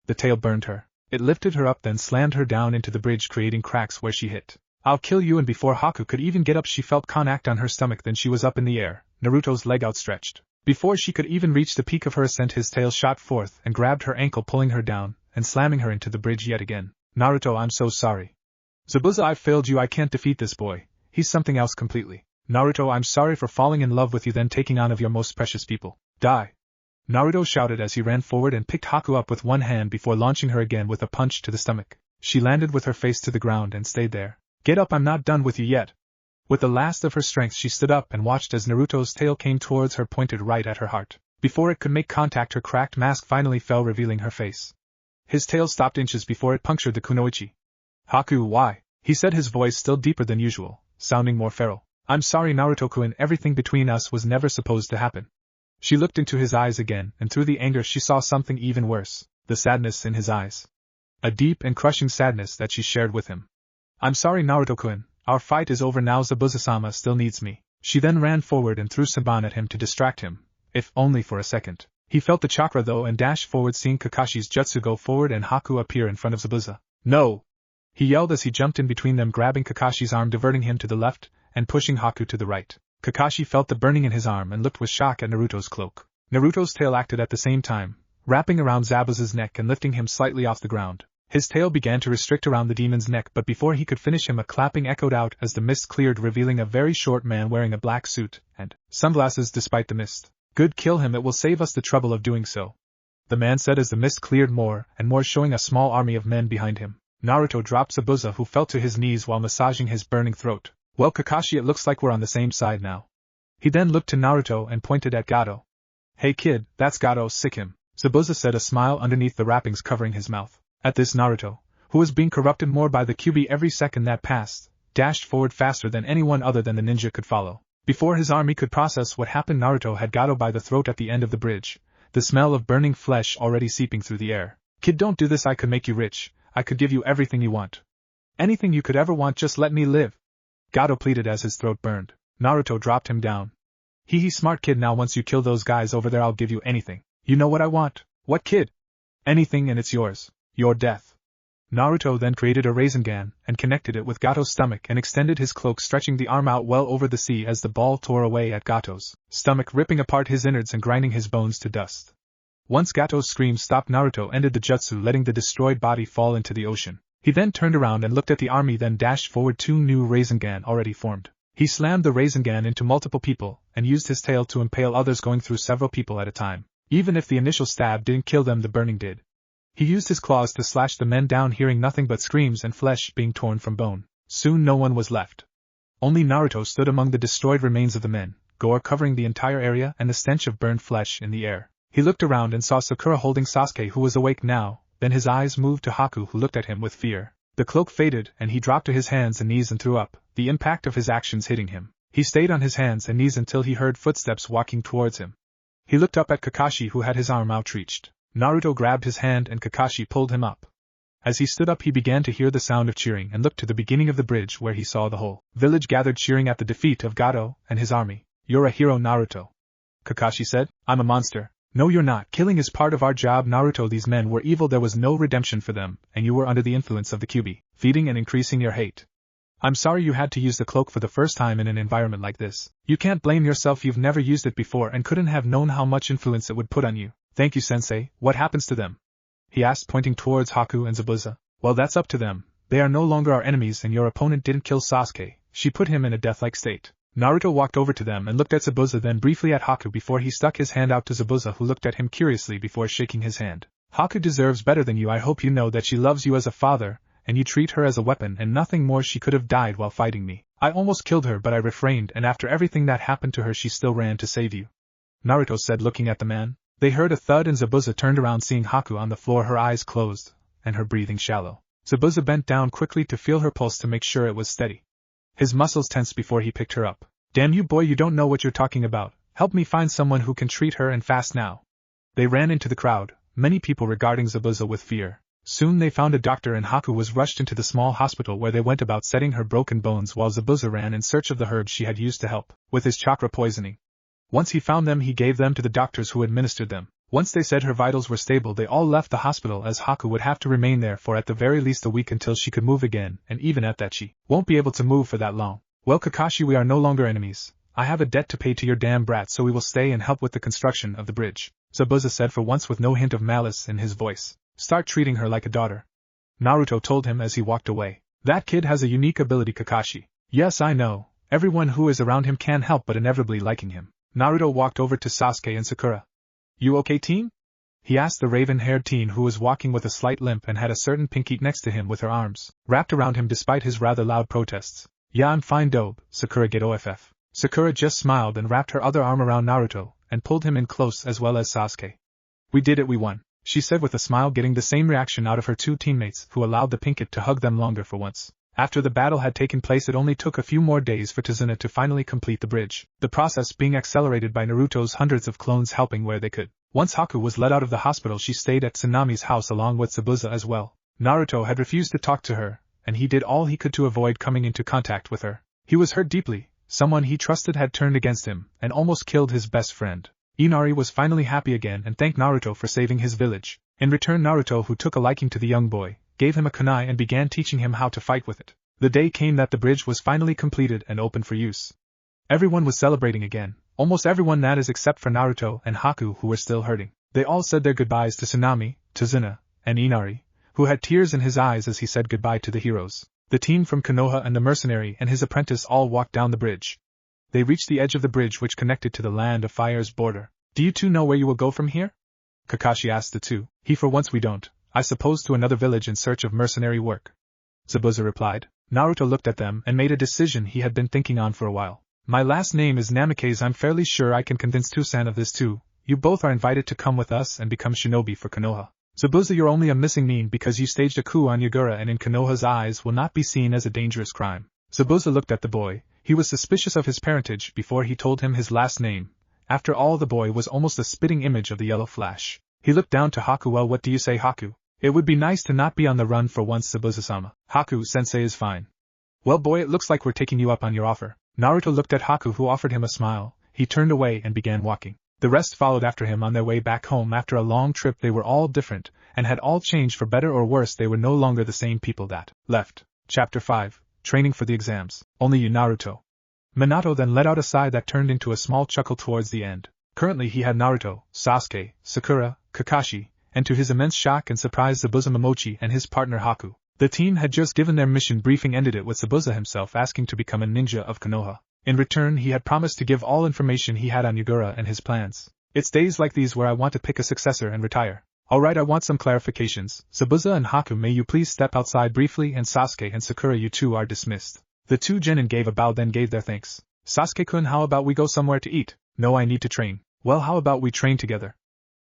Speaker 1: The tail burned her. It lifted her up, then slammed her down into the bridge, creating cracks where she hit. I'll kill you, and before Haku could even get up, she felt contact on her stomach, then she was up in the air, Naruto's leg outstretched. Before she could even reach the peak of her ascent, his tail shot forth and grabbed her ankle, pulling her down and slamming her into the bridge yet again. Naruto, I'm so sorry. Zabuza, I failed you. I can't defeat this boy. He's something else completely. Naruto, I'm sorry for falling in love with you, then taking on of your most precious people. Die. Naruto shouted as he ran forward and picked Haku up with one hand before launching her again with a punch to the stomach. She landed with her face to the ground and stayed there. Get up, I'm not done with you yet. With the last of her strength she stood up and watched as Naruto's tail came towards her, pointed right at her heart. Before it could make contact, her cracked mask finally fell, revealing her face. His tail stopped inches before it punctured the kunoichi. "Haku, why?" he said, his voice still deeper than usual, sounding more feral. "I'm sorry, Naruto-kun, everything between us was never supposed to happen." She looked into his eyes again, and through the anger she saw something even worse, the sadness in his eyes. A deep and crushing sadness that she shared with him. "I'm sorry, Naruto-kun, our fight is over now. Zabuza-sama still needs me." She then ran forward and threw Saban at him to distract him, if only for a second. He felt the chakra though and dashed forward, seeing Kakashi's jutsu go forward and Haku appear in front of Zabuza. "No!" he yelled as he jumped in between them, grabbing Kakashi's arm, diverting him to the left, and pushing Haku to the right. Kakashi felt the burning in his arm and looked with shock at Naruto's cloak. Naruto's tail acted at the same time, wrapping around Zabuza's neck and lifting him slightly off the ground. His tail began to restrict around the demon's neck, but before he could finish him, a clapping echoed out as the mist cleared, revealing a very short man wearing a black suit and sunglasses despite the mist. "Good, kill him, it will save us the trouble of doing so," the man said as the mist cleared more and more, showing a small army of men behind him. Naruto dropped Zabuza, who fell to his knees while massaging his burning throat. "Well, Kakashi, it looks like we're on the same side now." He then looked to Naruto and pointed at Gato. "Hey kid, that's Gato, sick him," Zabuza said, a smile underneath the wrappings covering his mouth. At this, Naruto, who was being corrupted more by the QB every second that passed, dashed forward faster than anyone other than the ninja could follow. Before his army could process what happened, Naruto had Gato by the throat at the end of the bridge, the smell of burning flesh already seeping through the air. "Kid, don't do this, I could make you rich, I could give you everything you want. Anything you could ever want, just let me live," Gato pleaded as his throat burned. Naruto dropped him down. He smart kid, now once you kill those guys over there I'll give you anything. You know what I want?" "What, kid?" "Anything, and it's yours. Your death." Naruto then created a Rasengan and connected it with Gato's stomach and extended his cloak, stretching the arm out well over the sea as the ball tore away at Gato's stomach, ripping apart his innards and grinding his bones to dust. Once Gato's screams stopped, Naruto ended the jutsu, letting the destroyed body fall into the ocean. He then turned around and looked at the army, then dashed forward, 2 new Rasengan already formed. He slammed the Rasengan into multiple people and used his tail to impale others, going through several people at a time. Even if the initial stab didn't kill them, the burning did. He used his claws to slash the men down, hearing nothing but screams and flesh being torn from bone. Soon no one was left. Only Naruto stood among the destroyed remains of the men, gore covering the entire area and the stench of burned flesh in the air. He looked around and saw Sakura holding Sasuke, who was awake now, then his eyes moved to Haku, who looked at him with fear. The cloak faded and he dropped to his hands and knees and threw up, the impact of his actions hitting him. He stayed on his hands and knees until he heard footsteps walking towards him. He looked up at Kakashi, who had his arm outreached. Naruto grabbed his hand and Kakashi pulled him up. As he stood up, he began to hear the sound of cheering and looked to the beginning of the bridge, where he saw the whole village gathered cheering at the defeat of Gato and his army. "You're a hero, Naruto," Kakashi said. "I'm a monster." "No, you're not. Killing is part of our job, Naruto. These men were evil, there was no redemption for them, and you were under the influence of the QB, feeding and increasing your hate. I'm sorry you had to use the cloak for the first time in an environment like this. You can't blame yourself, you've never used it before and couldn't have known how much influence it would put on you." "Thank you, sensei. What happens to them?" he asked, pointing towards Haku and Zabuza. "Well, that's up to them. They are no longer our enemies, and your opponent didn't kill Sasuke. She put him in a death-like state." Naruto walked over to them and looked at Zabuza, then briefly at Haku before he stuck his hand out to Zabuza, who looked at him curiously before shaking his hand. "Haku deserves better than you. I hope you know that she loves you as a father, and you treat her as a weapon and nothing more. She could have died while fighting me. I almost killed her, but I refrained, and after everything that happened to her she still ran to save you," Naruto said, looking at the man. They heard a thud and Zabuza turned around, seeing Haku on the floor, her eyes closed, and her breathing shallow. Zabuza bent down quickly to feel her pulse to make sure it was steady. His muscles tensed before he picked her up. "Damn you, boy, you don't know what you're talking about. Help me find someone who can treat her, and fast now." They ran into the crowd, many people regarding Zabuza with fear. Soon they found a doctor and Haku was rushed into the small hospital, where they went about setting her broken bones while Zabuza ran in search of the herbs she had used to help with his chakra poisoning. Once he found them, he gave them to the doctors who administered them. Once they said her vitals were stable, they all left the hospital, as Haku would have to remain there for at the very least a week until she could move again, and even at that she won't be able to move for that long. "Well, Kakashi, we are no longer enemies. I have a debt to pay to your damn brat, so we will stay and help with the construction of the bridge," Zabuza said, for once with no hint of malice in his voice. "Start treating her like a daughter," Naruto told him as he walked away. "That kid has a unique ability, Kakashi." "Yes, I know. Everyone who is around him can't help but inevitably liking him." Naruto walked over to Sasuke and Sakura. "You okay, team?" he asked the raven-haired teen who was walking with a slight limp and had a certain Pinky next to him with her arms wrapped around him despite his rather loud protests. Yeah, I'm fine dope, Sakura get OFF. Sakura just smiled and wrapped her other arm around Naruto, and pulled him in close as well as Sasuke. We did it, we won, she said with a smile, getting the same reaction out of her two teammates who allowed the Pinkett to hug them longer for once. After the battle had taken place, it only took a few more days for Suna to finally complete the bridge, the process being accelerated by Naruto's hundreds of clones helping where they could. Once Haku was let out of the hospital, she stayed at Tsunami's house along with Zabuza as well. Naruto had refused to talk to her, and he did all he could to avoid coming into contact with her. He was hurt deeply. Someone he trusted had turned against him, and almost killed his best friend. Inari was finally happy again and thanked Naruto for saving his village. In return, Naruto, who took a liking to the young boy, gave him a kunai and began teaching him how to fight with it. The day came that the bridge was finally completed and open for use. Everyone was celebrating again, almost everyone, that is, except for Naruto and Haku, who were still hurting. They all said their goodbyes to Tsunami, Suna, and Inari, who had tears in his eyes as he said goodbye to the heroes. The team from Konoha and the mercenary and his apprentice all walked down the bridge. They reached the edge of the bridge which connected to the Land of Fire's border. Do you two know where you will go from here? Kakashi asked the two. He, for once, we don't. I suppose to another village in search of mercenary work. Zabuza replied. Naruto looked at them and made a decision he had been thinking on for a while. My last name is Namikaze. I'm fairly sure I can convince Tusan of this too. You both are invited to come with us and become shinobi for Konoha. Zabuza, you're only a missing mean because you staged a coup on Yagura and in Konoha's eyes will not be seen as a dangerous crime. Zabuza looked at the boy. He was suspicious of his parentage before he told him his last name. After all, the boy was almost a spitting image of the yellow flash. He looked down to Haku. Well, what do you say, Haku? It would be nice to not be on the run for once, Zabuza-sama. Haku-sensei is fine. Well, boy, it looks like we're taking you up on your offer. Naruto looked at Haku, who offered him a smile. He turned away and began walking. The rest followed after him on their way back home. After a long trip, they were all different, and had all changed for better or worse. They were no longer the same people that left. Chapter 5. Training for the exams. Only you, Naruto. Minato then let out a sigh that turned into a small chuckle towards the end. Currently he had Naruto, Sasuke, Sakura, Kakashi, and to his immense shock and surprise Zabuza Momochi and his partner Haku. The team had just given their mission briefing, ended it with Zabuza himself asking to become a ninja of Konoha. In return, he had promised to give all information he had on Yagura and his plans. It's days like these where I want to pick a successor and retire. Alright, I want some clarifications. Zabuza and Haku, may you please step outside briefly, and Sasuke and Sakura, you two are dismissed. The two genin gave a bow, then gave their thanks. Sasuke-kun, how about we go somewhere to eat? No, I need to train. Well, how about we train together?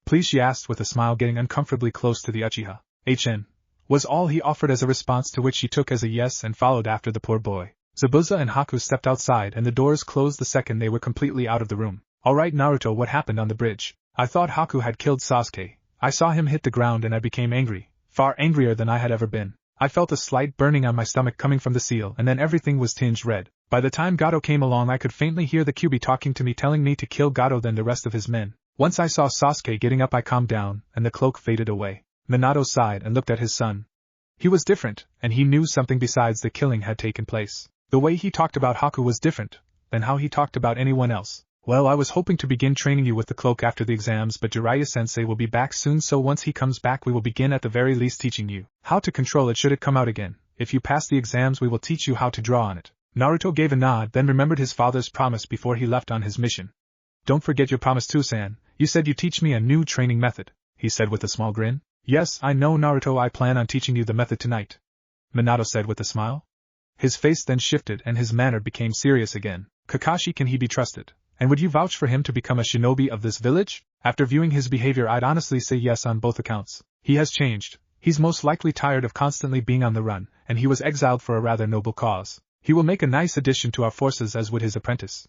Speaker 1: Please, she asked with a smile, getting uncomfortably close to the Uchiha. HN. Was all he offered as a response, to which she took as a yes and followed after the poor boy. Zabuza and Haku stepped outside and the doors closed the second they were completely out of the room. Alright, Naruto, what happened on the bridge? I thought Haku had killed Sasuke. I saw him hit the ground and I became angry, far angrier than I had ever been. I felt a slight burning on my stomach coming from the seal, and then everything was tinged red. By the time Gato came along, I could faintly hear the Kyuubi talking to me, telling me to kill Gato than the rest of his men. Once I saw Sasuke getting up, I calmed down, and the cloak faded away. Minato sighed and looked at his son. He was different, and he knew something besides the killing had taken place. The way he talked about Haku was different than how he talked about anyone else. Well, I was hoping to begin training you with the cloak after the exams, but Jiraiya-sensei will be back soon, so once he comes back we will begin at the very least teaching you how to control it should it come out again. If you pass the exams, we will teach you how to draw on it. Naruto gave a nod, then remembered his father's promise before he left on his mission. Don't forget your promise too, San. You said you'd teach me a new training method, he said with a small grin. Yes, I know, Naruto, I plan on teaching you the method tonight, Minato said with a smile. His face then shifted and his manner became serious again. Kakashi, can he be trusted? And would you vouch for him to become a shinobi of this village? After viewing his behavior, I'd honestly say yes on both accounts. He has changed. He's most likely tired of constantly being on the run, and he was exiled for a rather noble cause. He will make a nice addition to our forces, as would his apprentice.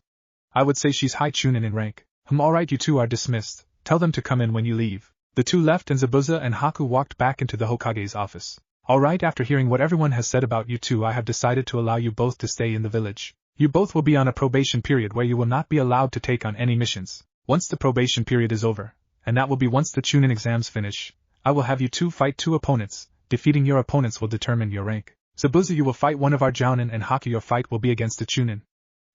Speaker 1: I would say she's high Chunin in rank. Alright, you two are dismissed. Tell them to come in when you leave. The two left and Zabuza and Haku walked back into the Hokage's office. Alright, after hearing what everyone has said about you two, I have decided to allow you both to stay in the village. You both will be on a probation period where you will not be allowed to take on any missions. Once the probation period is over, and that will be once the Chunin exams finish, I will have you two fight two opponents. Defeating your opponents will determine your rank. Zabuza, you will fight one of our Jounin, and Haku, your fight will be against a Chunin.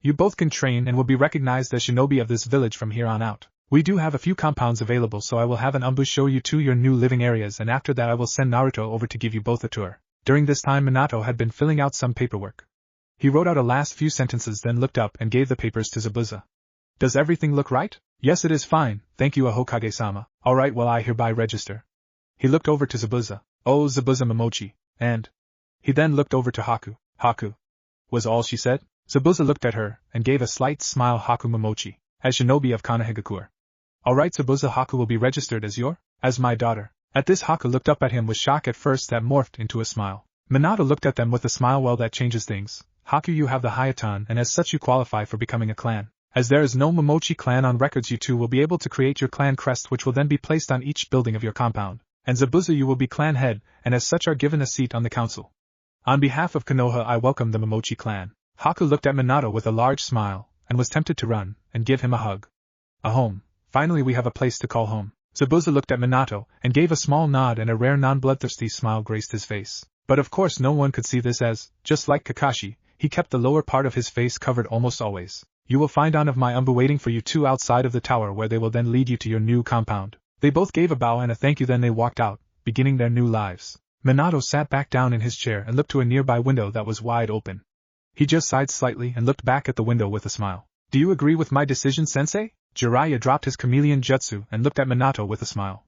Speaker 1: You both can train and will be recognized as shinobi of this village from here on out. We do have a few compounds available, so I will have an ambush show you to your new living areas, and after that I will send Naruto over to give you both a tour. During this time, Minato had been filling out some paperwork. He wrote out a last few sentences, then looked up and gave the papers to Zabuza. Does everything look right? Yes, it is fine, thank you, Hokage-sama. Alright, well, I hereby register. He looked over to Zabuza. Oh, Zabuza Momochi. And he then looked over to Haku. Haku. was all she said. Zabuza looked at her, and gave a slight smile. Haku Momochi, as shinobi of Konoha. Alright, Zabuza, Haku will be registered as my daughter. At this, Haku looked up at him with shock at first that morphed into a smile. Minato looked at them with a smile. Well, that changes things. Haku, you have the Hayatan, and as such you qualify for becoming a clan. As there is no Momochi clan on records, you two will be able to create your clan crest, which will then be placed on each building of your compound. And Zabuza, you will be clan head, and as such are given a seat on the council. On behalf of Konoha, I welcome the Momochi clan. Haku looked at Minato with a large smile, and was tempted to run and give him a hug. A home. Finally we have a place to call home. Zabuza looked at Minato, and gave a small nod, and a rare non-bloodthirsty smile graced his face. But of course no one could see this, as, just like Kakashi, he kept the lower part of his face covered almost always. You will find one of my umbu waiting for you two outside of the tower, where they will then lead you to your new compound. They both gave a bow and a thank you, then they walked out, beginning their new lives. Minato sat back down in his chair and looked to a nearby window that was wide open. He just sighed slightly and looked back at the window with a smile. Do you agree with my decision, sensei? Jiraiya dropped his chameleon jutsu and looked at Minato with a smile.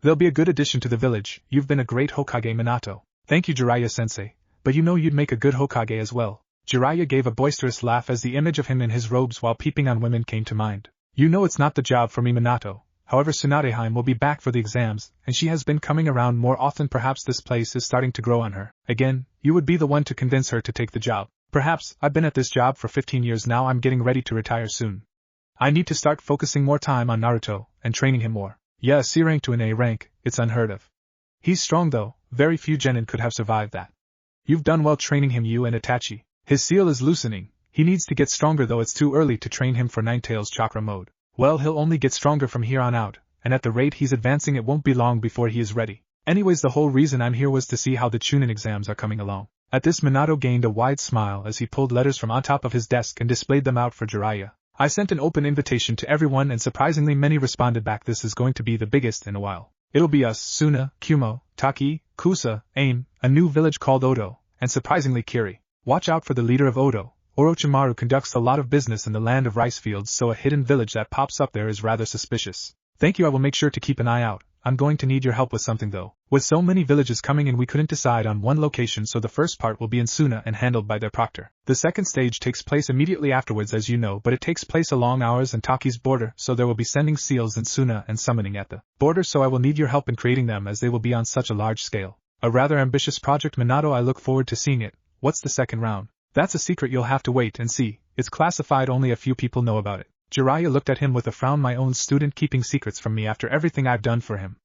Speaker 1: They'll be a good addition to the village. You've been a great Hokage, Minato. Thank you, Jiraiya sensei. But you know you'd make a good Hokage as well. Jiraiya gave a boisterous laugh as the image of him in his robes while peeping on women came to mind. You know it's not the job for me, Minato. However, Tsunadeheim will be back for the exams, and she has been coming around more often. Perhaps this place is starting to grow on her. Again, you would be the one to convince her to take the job. Perhaps. I've been at this job for 15 years now. I'm getting ready to retire soon. I need to start focusing more time on Naruto, and training him more. Yeah, a C rank to an A rank, it's unheard of. He's strong though, very few genin could have survived that. You've done well training him, you and Itachi. His seal is loosening. He needs to get stronger though. It's too early to train him for Ninetales chakra mode. Well, he'll only get stronger from here on out, and at the rate he's advancing it won't be long before he is ready. Anyways, the whole reason I'm here was to see how the Chunin exams are coming along. At this, Minato gained a wide smile as he pulled letters from on top of his desk and displayed them out for Jiraiya. I sent an open invitation to everyone and surprisingly many responded back. This is going to be the biggest in a while. It'll be us, Suna, Kumo, Taki, Kusa, Aim, a new village called Odo, and surprisingly Kiri. Watch out for the leader of Odo. Orochimaru conducts a lot of business in the land of rice fields, so a hidden village that pops up there is rather suspicious. Thank you, I will make sure to keep an eye out. I'm going to need your help with something though. With so many villages coming in, we couldn't decide on one location, so the first part will be in Suna and handled by their proctor. The second stage takes place immediately afterwards, as you know, but it takes place along ours and Taki's border, so there will be sending seals in Suna and summoning at the border, so I will need your help in creating them as they will be on such a large scale. A rather ambitious project, Minato. I look forward to seeing it. What's the second round? That's a secret, you'll have to wait and see. It's classified, only a few people know about it. Jiraiya looked at him with a frown. My own student keeping secrets from me after everything I've done for him,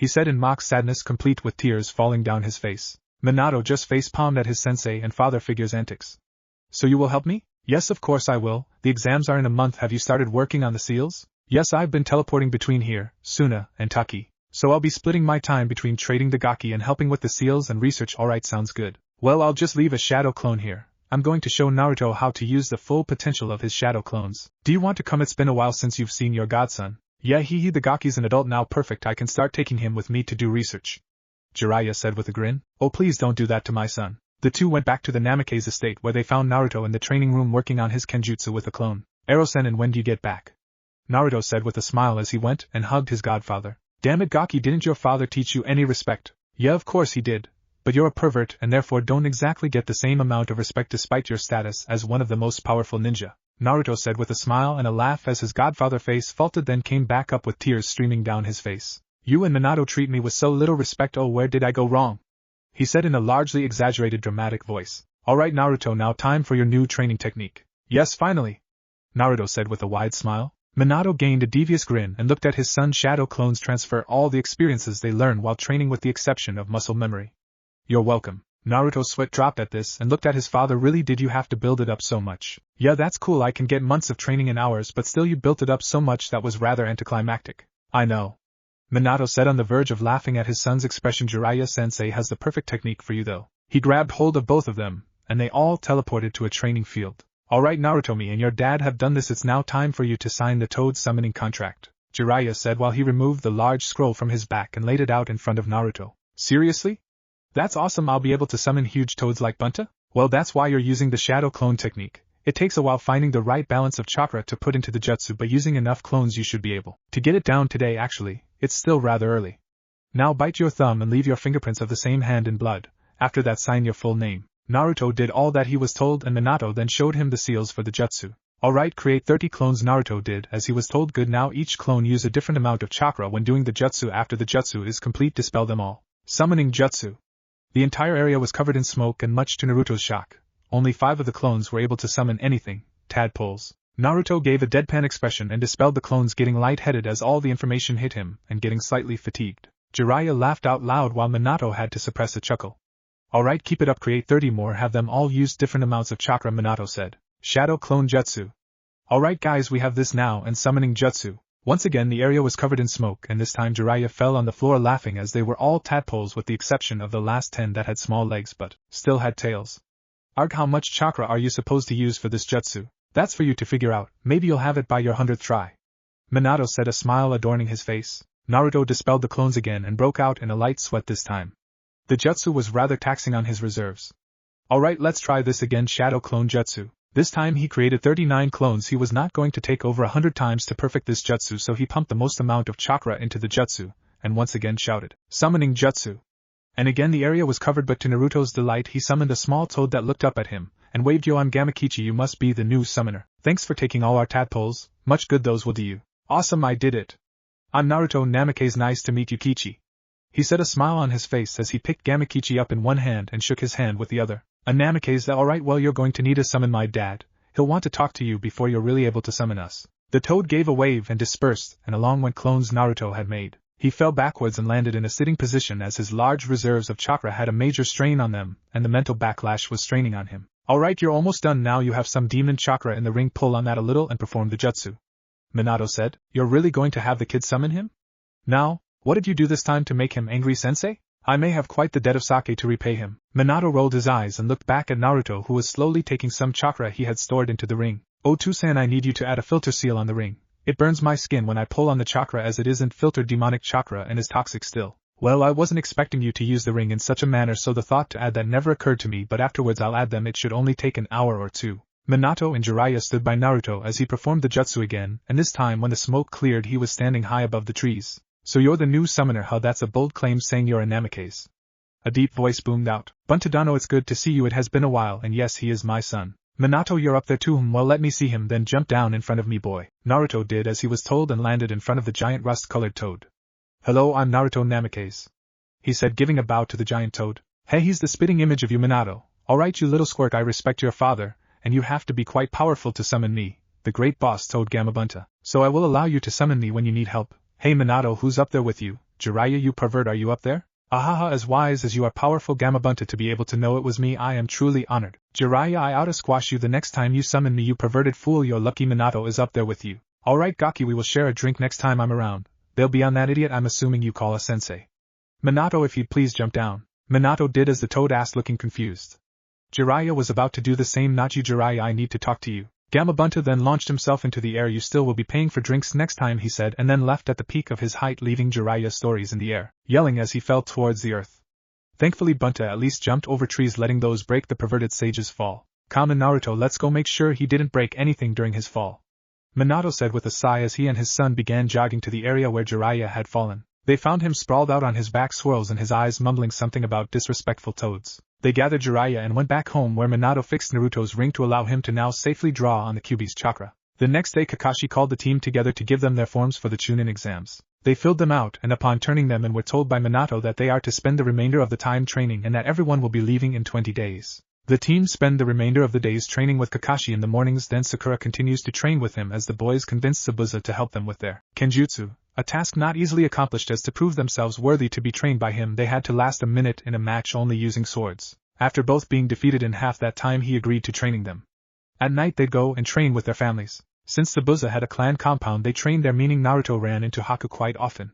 Speaker 1: he said in mock sadness, complete with tears falling down his face. Minato just face-palmed at his sensei and father figure's antics. So you will help me? Yes, of course I will. The exams are in a month. Have you started working on the seals? Yes, I've been teleporting between here, Suna, and Taki. So I'll be splitting my time between trading the gaki and helping with the seals and research. Alright, sounds good. Well, I'll just leave a shadow clone here. I'm going to show Naruto how to use the full potential of his shadow clones. Do you want to come? It's been a while since you've seen your godson. Yeah, the gaki's an adult now. Perfect, I can start taking him with me to do research. Jiraiya said with a grin. Oh, please don't do that to my son. The two went back to the Namake's estate where they found Naruto in the training room working on his kenjutsu with a clone. Erosen, and when do you get back? Naruto said with a smile as he went and hugged his godfather. Damn it, Gaki, didn't your father teach you any respect? Yeah, of course he did. But you're a pervert and therefore don't exactly get the same amount of respect despite your status as one of the most powerful ninja. Naruto said with a smile and a laugh as his godfather's face faltered, then came back up with tears streaming down his face. You and Minato treat me with so little respect. Oh, where did I go wrong? He said in a largely exaggerated dramatic voice. Alright Naruto, now time for your new training technique. Yes, finally, Naruto said with a wide smile. Minato gained a devious grin and looked at his son's shadow clones transfer all the experiences they learned while training with the exception of muscle memory. You're welcome. Naruto's sweat dropped at this and looked at his father. Really, did you have to build it up so much? Yeah, that's cool. I can get months of training in hours, but still you built it up so much. That was rather anticlimactic. I know, Minato said on the verge of laughing at his son's expression. Jiraiya-sensei has the perfect technique for you though. He grabbed hold of both of them, and they all teleported to a training field. Alright Naruto, me and your dad have done this. It's now time for you to sign the Toad summoning contract, Jiraiya said while he removed the large scroll from his back and laid it out in front of Naruto. Seriously? That's awesome. I'll be able to summon huge toads like Bunta? Well, that's why you're using the shadow clone technique. It takes a while finding the right balance of chakra to put into the jutsu, but using enough clones you should be able to get it down today. Actually, it's still rather early. Now bite your thumb and leave your fingerprints of the same hand in blood. After that, sign your full name. Naruto did all that he was told and Minato then showed him the seals for the jutsu. Alright, create 30 clones. Naruto did as he was told. Good, now each clone use a different amount of chakra when doing the jutsu. After the jutsu is complete, dispel them all. Summoning jutsu. The entire area was covered in smoke and much to Naruto's shock, only 5 of the clones were able to summon anything, tadpoles. Naruto gave a deadpan expression and dispelled the clones, getting lightheaded as all the information hit him and getting slightly fatigued. Jiraiya laughed out loud while Minato had to suppress a chuckle. Alright, keep it up, create 30 more, have them all use different amounts of chakra, Minato said. Shadow clone jutsu. Alright guys, we have this now, and summoning jutsu. Once again the area was covered in smoke and this time Jiraiya fell on the floor laughing as they were all tadpoles with the exception of the last 10 that had small legs but still had tails. Arg, how much chakra are you supposed to use for this jutsu? That's for you to figure out, maybe you'll have it by your 100th try. Minato said, a smile adorning his face. Naruto dispelled the clones again and broke out in a light sweat this time. The jutsu was rather taxing on his reserves. Alright, let's try this again, shadow clone jutsu. This time he created 39 clones. He was not going to take over 100 times to perfect this jutsu, so he pumped the most amount of chakra into the jutsu, and once again shouted, summoning jutsu. And again the area was covered, but to Naruto's delight he summoned a small toad that looked up at him, and waved, yo, I'm Gamakichi, you must be the new summoner. Thanks for taking all our tadpoles, much good those will do you. Awesome, I did it. I'm Naruto Namikaze, nice to meet you, Kichi. He said, a smile on his face as he picked Gamakichi up in one hand and shook his hand with the other. A Namikaze, alright, well you're going to need to summon my dad. He'll want to talk to you before you're really able to summon us. The toad gave a wave and dispersed, and along went clones Naruto had made. He fell backwards and landed in a sitting position as his large reserves of chakra had a major strain on them, and the mental backlash was straining on him. Alright, you're almost done now, you have some demon chakra in the ring, pull on that a little and perform the jutsu. Minato said, you're really going to have the kid summon him? Now, what did you do this time to make him angry, sensei? I may have quite the debt of sake to repay him. Minato rolled his eyes and looked back at Naruto, who was slowly taking some chakra he had stored into the ring. Oh, Tusan, I need you to add a filter seal on the ring. It burns my skin when I pull on the chakra as it isn't filtered demonic chakra and is toxic still. Well, I wasn't expecting you to use the ring in such a manner, so the thought to add that never occurred to me, but afterwards I'll add them. It should only take an hour or two. Minato and Jiraiya stood by Naruto as he performed the jutsu again, and this time when the smoke cleared he was standing high above the trees. So you're the new summoner, huh? That's a bold claim, saying you're a Namikaze. A deep voice boomed out. Buntadano, it's good to see you, it has been a while, and yes, he is my son. Minato, you're up there too, well let me see him, then jump down in front of me, boy. Naruto did as he was told and landed in front of the giant rust-colored toad. Hello, I'm Naruto Namikaze, he said, giving a bow to the giant toad. Hey, he's the spitting image of you, Minato. Alright, you little squirt, I respect your father, and you have to be quite powerful to summon me, the great boss told Gamabunta. So I will allow you to summon me when you need help. Hey Minato, who's up there with you? Jiraiya, you pervert, are you up there? Ahaha, as wise as you are powerful, Gamabunta, to be able to know it was me, I am truly honored. Jiraiya, I oughta squash you the next time you summon me, you perverted fool. You're lucky Minato is up there with you. Alright Gaki, we will share a drink next time I'm around. They'll be on that idiot I'm assuming you call a sensei. Minato, if you'd please jump down. Minato did as the toad asked, looking confused. Jiraiya was about to do the same. Not you, Jiraiya, I need to talk to you. Gamabunta then launched himself into the air. You still will be paying for drinks next time, he said, and then left at the peak of his height, leaving Jiraiya's stories in the air, yelling as he fell towards the earth. Thankfully Bunta at least jumped over trees, letting those break the perverted sage's fall. Come on Naruto, let's go make sure he didn't break anything during his fall, Minato said with a sigh as he and his son began jogging to the area where Jiraiya had fallen. They found him sprawled out on his back, swirls in his eyes, mumbling something about disrespectful toads. They gathered Jiraiya and went back home, where Minato fixed Naruto's ring to allow him to now safely draw on the Kyuubi's chakra. The next day Kakashi called the team together to give them their forms for the Chunin exams. They filled them out, and upon turning them in were told by Minato that they are to spend the remainder of the time training and that everyone will be leaving in 20 days. The team spend the remainder of the days training with Kakashi in the mornings, then Sakura continues to train with him as the boys convince Zabuza to help them with their kenjutsu, a task not easily accomplished, as to prove themselves worthy to be trained by him they had to last a minute in a match only using swords. After both being defeated in half that time, he agreed to training them. At night they'd go and train with their families. Since Zabuza had a clan compound they trained there, meaning Naruto ran into Haku quite often.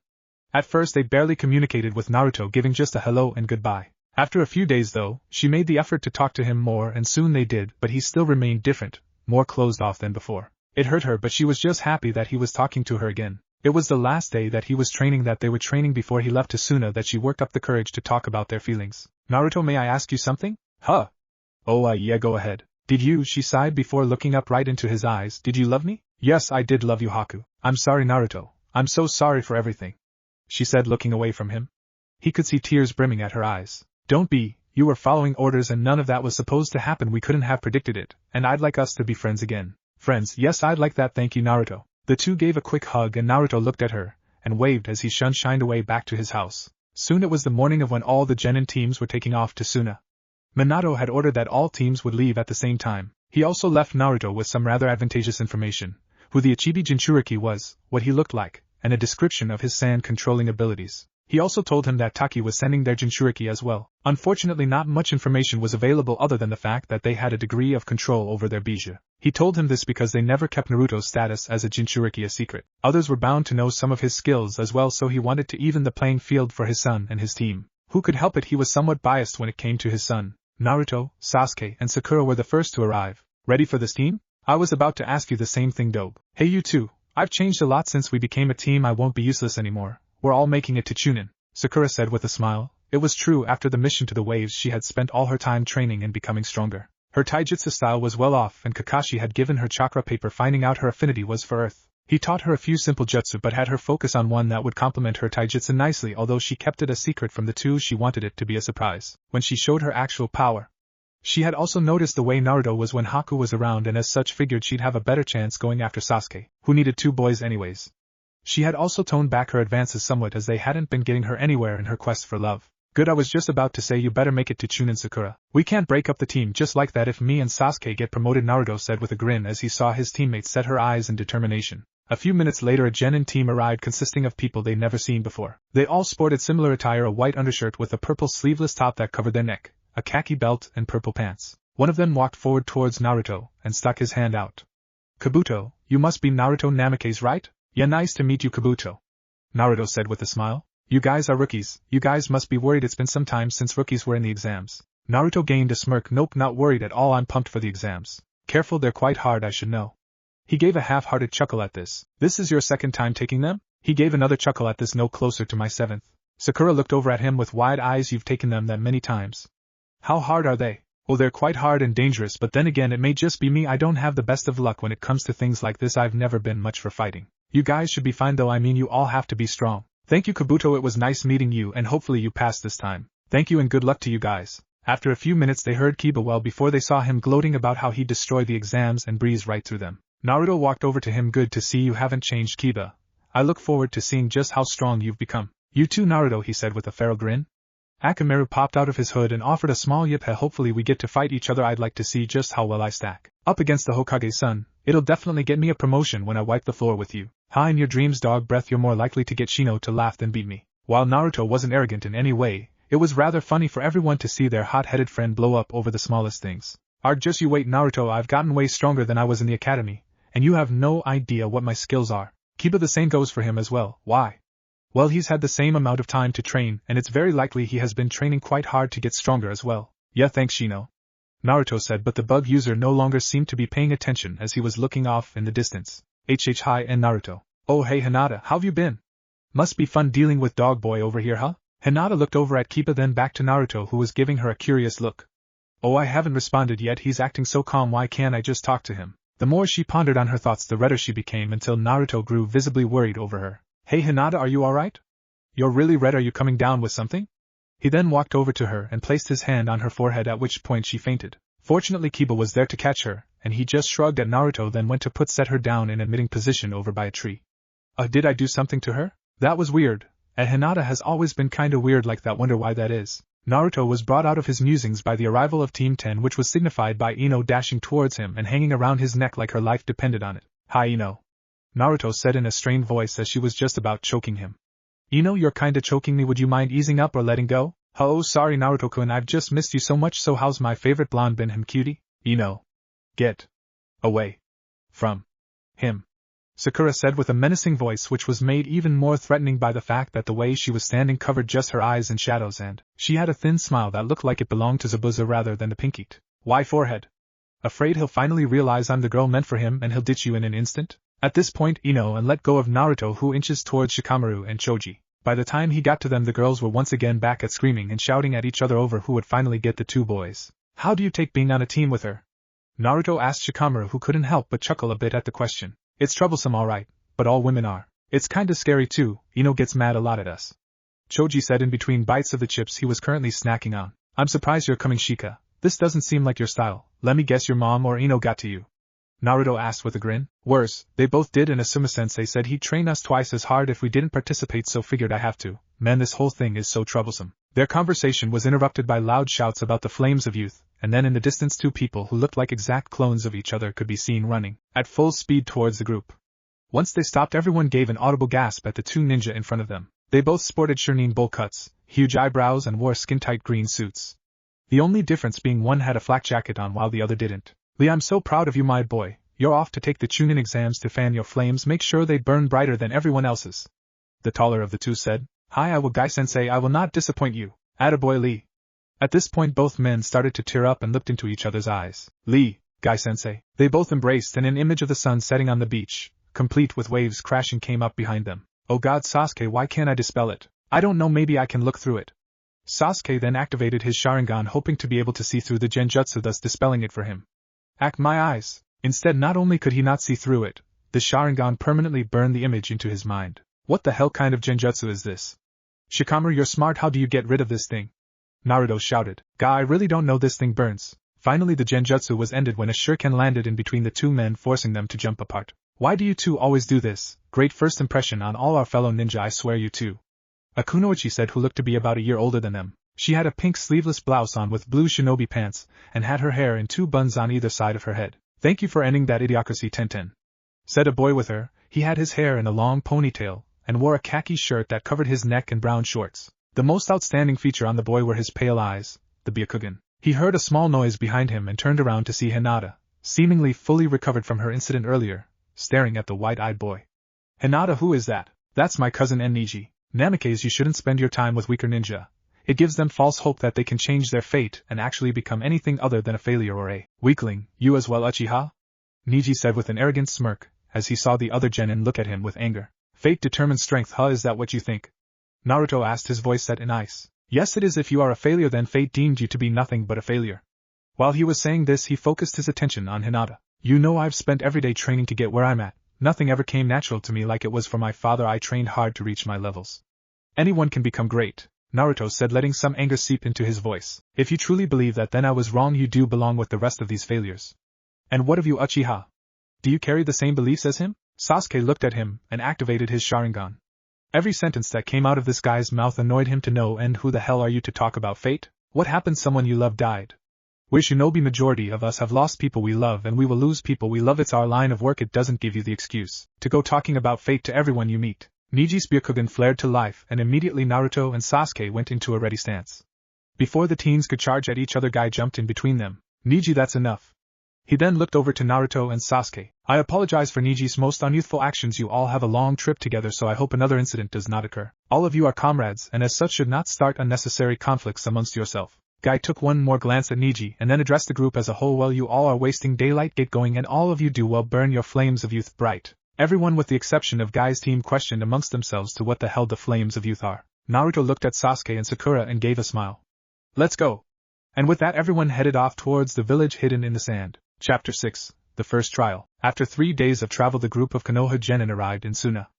Speaker 1: At first they barely communicated with Naruto, giving just a hello and goodbye. After a few days though, she made the effort to talk to him more, and soon they did, but he still remained different, more closed off than before. It hurt her, but she was just happy that he was talking to her again. It was the last day that he was training, that they were training before he left to Suna, that she worked up the courage to talk about their feelings. Naruto, may I ask you something? Huh? Oh, yeah, go ahead. Did you, she sighed before looking up right into his eyes, did you love me? Yes, I did love you, Haku. I'm sorry, Naruto. I'm so sorry for everything, she said, looking away from him. He could see tears brimming at her eyes. Don't be, You were following orders and none of that was supposed to happen. We couldn't have predicted it, and I'd like us to be friends again. Friends, yes, I'd like that, thank you, Naruto. The two gave a quick hug and Naruto looked at her, and waved as he shined away back to his house. Soon it was the morning of when all the genin teams were taking off to Suna. Minato had ordered that all teams would leave at the same time. He also left Naruto with some rather advantageous information, who the Ichibi Jinchuriki was, what he looked like, and a description of his sand controlling abilities. He also told him that Taki was sending their jinchuriki as well. Unfortunately, not much information was available other than the fact that they had a degree of control over their bija. He told him this because they never kept Naruto's status as a jinchuriki a secret. Others were bound to know some of his skills as well, so he wanted to even the playing field for his son and his team. Who could help it, he was somewhat biased when it came to his son. Naruto, Sasuke, and Sakura were the first to arrive. Ready for this team? I was about to ask you the same thing, Dobe. Hey, you too. I've changed a lot since we became a team. I won't be useless anymore. We're all making it to Chunin, Sakura said with a smile. It was true, after the mission to the waves she had spent all her time training and becoming stronger. Her taijutsu style was well off and Kakashi had given her chakra paper, finding out her affinity was for earth. He taught her a few simple jutsu but had her focus on one that would complement her taijutsu nicely. Although she kept it a secret from the two, she wanted it to be a surprise when she showed her actual power. She had also noticed the way Naruto was when Haku was around and as such figured she'd have a better chance going after Sasuke, who needed two boys anyways. She had also toned back her advances somewhat as they hadn't been getting her anywhere in her quest for love. Good, I was just about to say you better make it to Chunin, Sakura. We can't break up the team just like that if me and Sasuke get promoted, Naruto said with a grin as he saw his teammates set her eyes in determination. A few minutes later a genin team arrived consisting of people they'd never seen before. They all sported similar attire, a white undershirt with a purple sleeveless top that covered their neck, a khaki belt and purple pants. One of them walked forward towards Naruto and stuck his hand out. Kabuto, you must be Naruto Namake's, right? Yeah, nice to meet you, Kabuto, Naruto said with a smile. You guys are rookies. You guys must be worried. It's been some time since rookies were in the exams. Naruto gained a smirk. Nope, not worried at all. I'm pumped for the exams. Careful, they're quite hard, I should know. He gave a half-hearted chuckle at this. This is your second time taking them? He gave another chuckle at this. No, closer to my seventh. Sakura looked over at him with wide eyes. You've taken them that many times. How hard are they? Oh, they're quite hard and dangerous, but then again it may just be me. I don't have the best of luck when it comes to things like this. I've never been much for fighting. You guys should be fine though. I mean, you all have to be strong. Thank you, Kabuto. It was nice meeting you and hopefully you pass this time. Thank you and good luck to you guys. After a few minutes they heard Kiba well before they saw him gloating about how he'd destroy the exams and breeze right through them. Naruto walked over to him. Good to see you haven't changed, Kiba. I look forward to seeing just how strong you've become. You too, Naruto, he said with a feral grin. Akamaru popped out of his hood and offered a small yip. Hopefully we get to fight each other. I'd like to see just how well I stack up against the Hokage's son. It'll definitely get me a promotion when I wipe the floor with you. Ha, in your dreams, dog breath, you're more likely to get Shino to laugh than beat me. While Naruto wasn't arrogant in any way, it was rather funny for everyone to see their hot-headed friend blow up over the smallest things. Just you wait, Naruto, I've gotten way stronger than I was in the academy, and you have no idea what my skills are. Kiba, the same goes for him as well. Why? Well, he's had the same amount of time to train, and it's very likely he has been training quite hard to get stronger as well. Yeah, thanks, Shino, Naruto said, but the bug user no longer seemed to be paying attention as he was looking off in the distance. Hi and Naruto. Oh hey Hinata, how've you been? Must be fun dealing with dog boy over here, huh? Hinata looked over at Kiba then back to Naruto, who was giving her a curious look. Oh, I haven't responded yet. He's acting so calm. Why can't I just talk to him? The more she pondered on her thoughts, the redder she became until Naruto grew visibly worried over her. Hey Hinata, are you alright? You're really red. Are you coming down with something? He then walked over to her and placed his hand on her forehead, at which point she fainted. Fortunately Kiba was there to catch her, and he just shrugged at Naruto then went to set her down in a admitting position over by a tree. Did I do something to her? That was weird. Hinata has always been kinda weird like that. Wonder why that is. Naruto was brought out of his musings by the arrival of Team 10, which was signified by Ino dashing towards him and hanging around his neck like her life depended on it. Hi Ino, Naruto said in a strained voice as she was just about choking him. Ino, you're kinda choking me. Would you mind easing up or letting go? Oh, sorry Naruto-kun, I've just missed you so much. So how's my favorite blonde been, him cutie? Ino, get away from him, Sakura said with a menacing voice which was made even more threatening by the fact that the way she was standing covered just her eyes in shadows, and she had a thin smile that looked like it belonged to Zabuza rather than the pinky. Why forehead? Afraid he'll finally realize I'm the girl meant for him and he'll ditch you in an instant? At this point Ino and let go of Naruto, who inches towards Shikamaru and Choji. By the time he got to them, the girls were once again back at screaming and shouting at each other over who would finally get the two boys. How do you take being on a team with her? Naruto asked Shikamaru, who couldn't help but chuckle a bit at the question. It's troublesome alright, but all women are. It's kinda scary too. Ino gets mad a lot at us, Choji said in between bites of the chips he was currently snacking on. I'm surprised you're coming, Shika. This doesn't seem like your style. Let me guess, your mom or Ino got to you? Naruto asked with a grin. Worse, they both did, and Asuma-sensei said he'd train us twice as hard if we didn't participate, so figured I have to. Man, this whole thing is so troublesome. Their conversation was interrupted by loud shouts about the flames of youth, and then in the distance 2 people who looked like exact clones of each other could be seen running at full speed towards the group. Once they stopped, everyone gave an audible gasp at the 2 ninja in front of them. They both sported Chunin bowl cuts, huge eyebrows, and wore skin-tight green suits. The only difference being one had a flak jacket on while the other didn't. Lee, I'm so proud of you, my boy. You're off to take the Chunin exams to fan your flames. Make sure they burn brighter than everyone else's. The taller of the 2 said. Hi, I will, Guy-sensei, I will not disappoint you. Attaboy, Lee. At this point both men started to tear up and looked into each other's eyes. Lee, Guy-sensei. They both embraced, and an image of the sun setting on the beach, complete with waves crashing, came up behind them. Oh God, Sasuke, why can't I dispel it? I don't know, maybe I can look through it. Sasuke then activated his Sharingan, hoping to be able to see through the genjutsu, thus dispelling it for him. My eyes. Instead, not only could he not see through it, the Sharingan permanently burned the image into his mind. What the hell kind of genjutsu is this? Shikamaru, you're smart, how do you get rid of this thing? Naruto shouted. Guy, I really don't know, this thing burns. Finally the genjutsu was ended when a shuriken landed in between the 2 men, forcing them to jump apart. Why do you 2 always do this? Great first impression on all our fellow ninja, I swear you 2. A kunoichi said, who looked to be about a year older than them. She had a pink sleeveless blouse on with blue shinobi pants, and had her hair in 2 buns on either side of her head. Thank you for ending that idiocracy, Tenten, said a boy with her. He had his hair in a long ponytail, and wore a khaki shirt that covered his neck and brown shorts. The most outstanding feature on the boy were his pale eyes, the Byakugan. He heard a small noise behind him and turned around to see Hinata, seemingly fully recovered from her incident earlier, staring at the white-eyed boy. Hinata, who is that? That's my cousin Niji. Namikaze, you shouldn't spend your time with weaker ninja. It gives them false hope that they can change their fate and actually become anything other than a failure or a weakling. You as well, Uchiha? Niji said with an arrogant smirk, as he saw the other genin look at him with anger. Fate determines strength, huh? Is that what you think? Naruto asked, his voice set in ice. Yes, it is. If you are a failure, then fate deemed you to be nothing but a failure. While he was saying this, he focused his attention on Hinata. You know, I've spent every day training to get where I'm at. Nothing ever came natural to me like it was for my father. I trained hard to reach my levels. Anyone can become great, Naruto said, letting some anger seep into his voice. If you truly believe that, then I was wrong. You do belong with the rest of these failures. And what of you, Uchiha? Do you carry the same beliefs as him? Sasuke looked at him and activated his Sharingan. Every sentence that came out of this guy's mouth annoyed him to no end. Who the hell are you to talk about fate? What happened? Someone you love died. We shinobi majority of us have lost people we love, and we will lose people we love. It's our line of work. It doesn't give you the excuse to go talking about fate to everyone you meet. Niji's Byakugan flared to life, and immediately Naruto and Sasuke went into a ready stance. Before the teens could charge at each other, Guy jumped in between them. Niji, that's enough. He then looked over to Naruto and Sasuke. I apologize for Niji's most unyouthful actions. You all have a long trip together, so I hope another incident does not occur. All of you are comrades, and as such should not start unnecessary conflicts amongst yourself. Guy took one more glance at Niji and then addressed the group as a whole. Well, you all are wasting daylight. Get going, and all of you do well. Burn your flames of youth bright. Everyone with the exception of Guy's team questioned amongst themselves to what the hell the flames of youth are. Naruto looked at Sasuke and Sakura and gave a smile. Let's go. And with that, everyone headed off towards the village hidden in the sand. Chapter 6. The First Trial. After 3 days of travel, the group of Konoha genin arrived in Suna.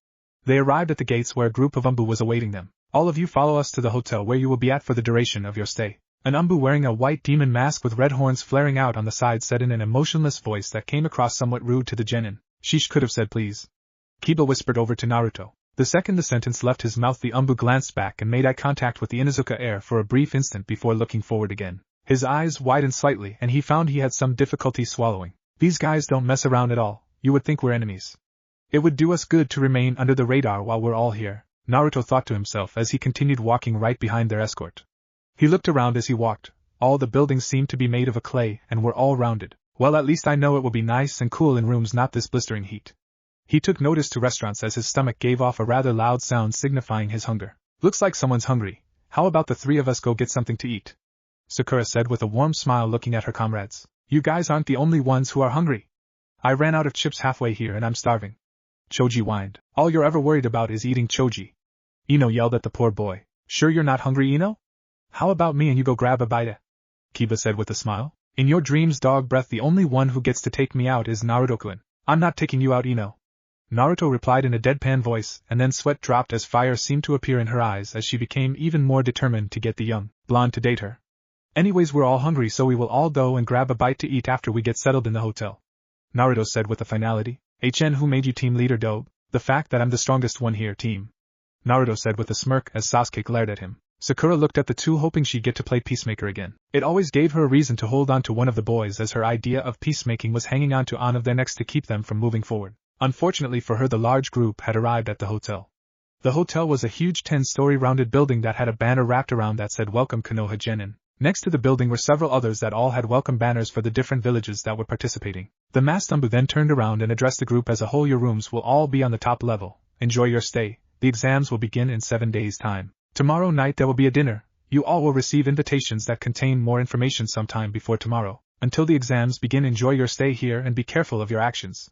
Speaker 1: They arrived at the gates where a group of Umbu was awaiting them. All of you follow us to the hotel where you will be at for the duration of your stay. An Umbu wearing a white demon mask with red horns flaring out on the side said in an emotionless voice that came across somewhat rude to the genin. Sheesh, could have said please. Kiba whispered over to Naruto. The second the sentence left his mouth, the Umbu glanced back and made eye contact with the Inuzuka heir for a brief instant before looking forward again. His eyes widened slightly and he found he had some difficulty swallowing. These guys don't mess around at all. You would think we're enemies. It would do us good to remain under the radar while we're all here, Naruto thought to himself as he continued walking right behind their escort. He looked around as he walked. All the buildings seemed to be made of a clay and were all rounded. Well, at least I know it will be nice and cool in rooms, not this blistering heat. He took notice to restaurants as his stomach gave off a rather loud sound signifying his hunger. Looks like someone's hungry. How about the 3 of us go get something to eat? Sakura said with a warm smile, looking at her comrades. You guys aren't the only ones who are hungry. I ran out of chips halfway here and I'm starving. Choji whined. All you're ever worried about is eating, Choji. Ino yelled at the poor boy. Sure you're not hungry, Ino? How about me and you go grab a bite? Kiba said with a smile. In your dreams, dog breath, the only one who gets to take me out is Naruto-kun. I'm not taking you out, Ino. Naruto replied in a deadpan voice, and then sweat dropped as fire seemed to appear in her eyes as she became even more determined to get the young blonde to date her. Anyways, we're all hungry, so we will all go and grab a bite to eat after we get settled in the hotel. Naruto said with a finality. Who made you team leader, Dobe? The fact that I'm the strongest one here, team. Naruto said with a smirk as Sasuke glared at him. Sakura looked at the two, hoping she'd get to play peacemaker again. It always gave her a reason to hold on to one of the boys, as her idea of peacemaking was hanging on to one of their necks to keep them from moving forward. Unfortunately for her, the large group had arrived at the hotel. The hotel was a huge 10-story rounded building that had a banner wrapped around that said Welcome Konoha Genin. Next to the building were several others that all had welcome banners for the different villages that were participating. The masked Umbu then turned around and addressed the group as a whole. Your rooms will all be on the top level. Enjoy your stay. The exams will begin in 7 days' time. Tomorrow night there will be a dinner. You all will receive invitations that contain more information sometime before tomorrow. Until the exams begin, enjoy your stay here and be careful of your actions.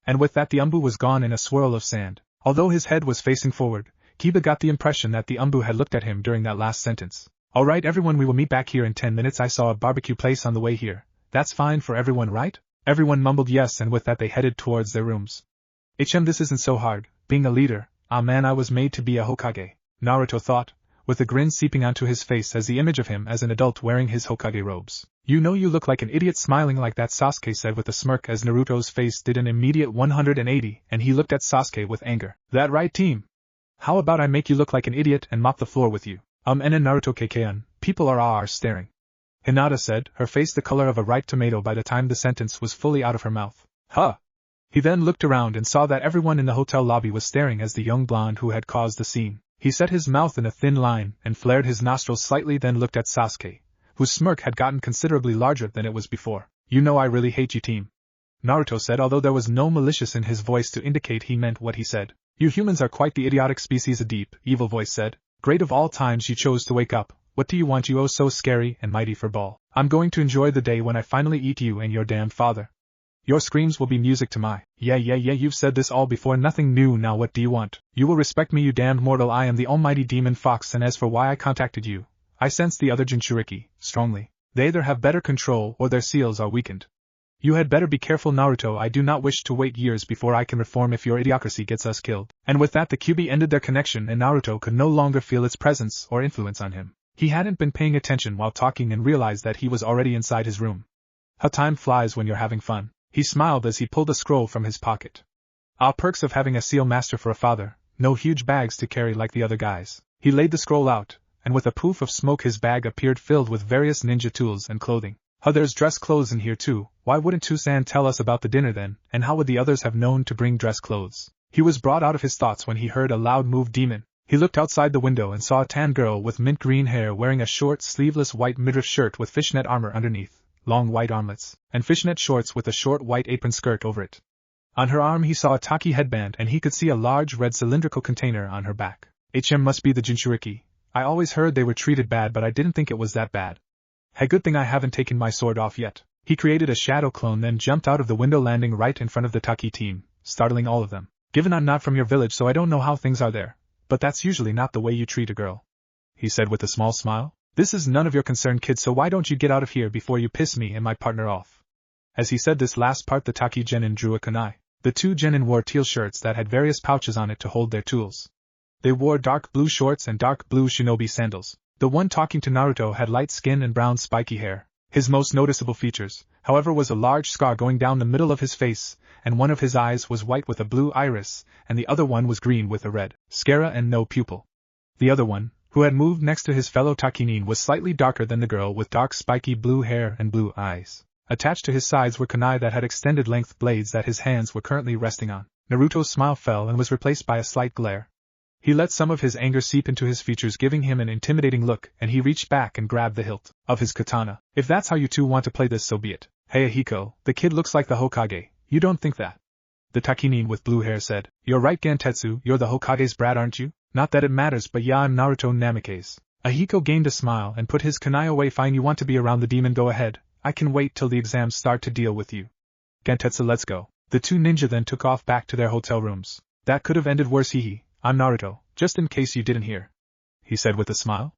Speaker 1: And with that, the Umbu was gone in a swirl of sand. Although his head was facing forward, Kiba got the impression that the Umbu had looked at him during that last sentence. Alright everyone, we will meet back here in 10 minutes. I saw a barbecue place on the way here. That's fine for everyone, right? Everyone mumbled yes, and with that they headed towards their rooms. This isn't so hard, being a leader. Ah man, I was made to be a Hokage, Naruto thought, with a grin seeping onto his face as the image of him as an adult wearing his Hokage robes. You know you look like an idiot smiling like that, Sasuke said with a smirk as Naruto's face did an immediate 180 and he looked at Sasuke with anger. That right, team? How about I make you look like an idiot and mop the floor with you? And Naruto KKN, people are staring. Hinata said, her face the color of a ripe tomato by the time the sentence was fully out of her mouth. Huh! He then looked around and saw that everyone in the hotel lobby was staring as the young blonde who had caused the scene. He set his mouth in a thin line and flared his nostrils slightly, then looked at Sasuke, whose smirk had gotten considerably larger than it was before. You know I really hate you, team. Naruto said, although there was no malicious in his voice to indicate he meant what he said. You humans are quite the idiotic species, a deep, evil voice said. Great of all times, you chose to wake up. What do you want, you oh so scary and mighty for ball? I'm going to enjoy the day when I finally eat you and your damned father. Your screams will be music to my. Yeah, you've said this all before, nothing new, now what do you want? You will respect me, you damned mortal. I am the almighty demon fox, and as for why I contacted you, I sense the other jinchuriki, strongly. They either have better control or their seals are weakened. You had better be careful, Naruto. I do not wish to wait years before I can reform if your idiocracy gets us killed. And with that the Kyuubi ended their connection and Naruto could no longer feel its presence or influence on him. He hadn't been paying attention while talking and realized that he was already inside his room. How time flies when you're having fun. He smiled as he pulled a scroll from his pocket. Ah, perks of having a seal master for a father, no huge bags to carry like the other guys. He laid the scroll out, and with a poof of smoke his bag appeared filled with various ninja tools and clothing. There's dress clothes in here too. Why wouldn't Tusan tell us about the dinner then, and how would the others have known to bring dress clothes? He was brought out of his thoughts when he heard a loud move demon. He looked outside the window and saw a tan girl with mint green hair wearing a short sleeveless white midriff shirt with fishnet armor underneath, long white armlets, and fishnet shorts with a short white apron skirt over it. On her arm he saw a taki headband and he could see a large red cylindrical container on her back. Must be the jinchuriki. I always heard they were treated bad, but I didn't think it was that bad. Hey, good thing I haven't taken my sword off yet. He created a shadow clone then jumped out of the window, landing right in front of the taki team, startling all of them. Given I'm not from your village, so I don't know how things are there, but that's usually not the way you treat a girl, he said with a small smile. This is none of your concern, kid, so why don't you get out of here before you piss me and my partner off? As he said this last part, the taki genin drew a kunai. The two genin wore teal shirts that had various pouches on it to hold their tools. They wore dark blue shorts and dark blue shinobi sandals. The one talking to Naruto had light skin and brown spiky hair. His most noticeable features, however, was a large scar going down the middle of his face, and one of his eyes was white with a blue iris, and the other one was green with a red sclera and no pupil. The other one, who had moved next to his fellow takinin, was slightly darker than the girl with dark spiky blue hair and blue eyes. Attached to his sides were kunai that had extended length blades that his hands were currently resting on. Naruto's smile fell and was replaced by a slight glare. He let some of his anger seep into his features, giving him an intimidating look, and he reached back and grabbed the hilt of his katana. If that's how you two want to play this, so be it. Hey Ahiko, the kid looks like the Hokage, you don't think that? The takinin with blue hair said. You're right, Gentetsu, you're the Hokage's brat, aren't you? Not that it matters, but yeah, I'm Naruto Namikaze. Ahiko gained a smile and put his kunai away. Fine, you want to be around the demon, go ahead. I can wait till the exams start to deal with you. Gentetsu, let's go. The two ninja then took off back to their hotel rooms. That could have ended worse, hehe. I'm Naruto, just in case you didn't hear, he said with a smile.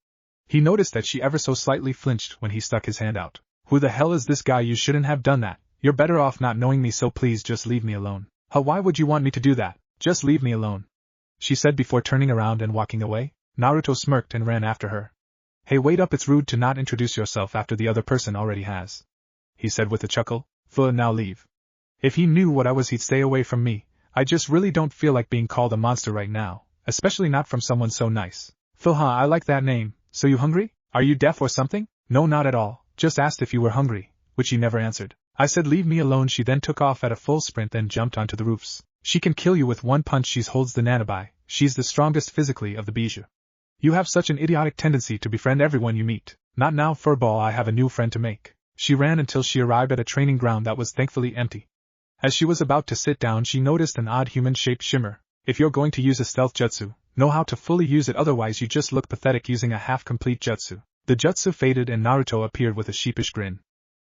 Speaker 1: He noticed that she ever so slightly flinched when he stuck his hand out. Who the hell is this guy? You shouldn't have done that. You're better off not knowing me, so please just leave me alone. Why would you want me to do that? Just leave me alone, she said before turning around and walking away. Naruto smirked and ran after her. Hey, wait up, it's rude to not introduce yourself after the other person already has. He said with a chuckle. Now leave. If he knew what I was, he'd stay away from me. I just really don't feel like being called a monster right now, especially not from someone so nice. I like that name. So you hungry? Are you deaf or something? No, not at all. Just asked if you were hungry, which he never answered. I said leave me alone. She then took off at a full sprint, then jumped onto the roofs. She can kill you with one punch. She holds the nanabai. She's the strongest physically of the bijou. You have such an idiotic tendency to befriend everyone you meet. Not now, furball, I have a new friend to make. She ran until she arrived at a training ground that was thankfully empty. As she was about to sit down, she noticed an odd human-shaped shimmer. If you're going to use a stealth jutsu, know how to fully use it, otherwise you just look pathetic using a half-complete jutsu. The jutsu faded and Naruto appeared with a sheepish grin.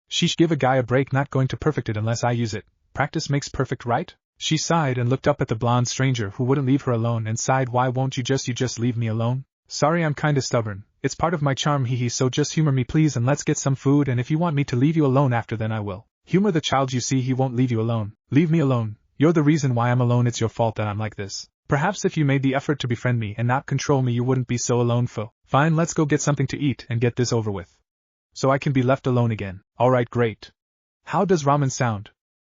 Speaker 1: Sheesh, give a guy a break, not going to perfect it unless I use it. Practice makes perfect, right? She sighed and looked up at the blonde stranger who wouldn't leave her alone and sighed, why won't you just leave me alone? Sorry, I'm kinda stubborn. It's part of my charm, hee, so just humor me please and let's get some food, and if you want me to leave you alone after, then I will. Humor the child, you see, he won't leave you alone. Leave me alone. You're the reason why I'm alone, it's your fault that I'm like this. Perhaps if you made the effort to befriend me and not control me, you wouldn't be so alone. Fine, let's go get something to eat and get this over with. So I can be left alone again. Alright, great. How does ramen sound?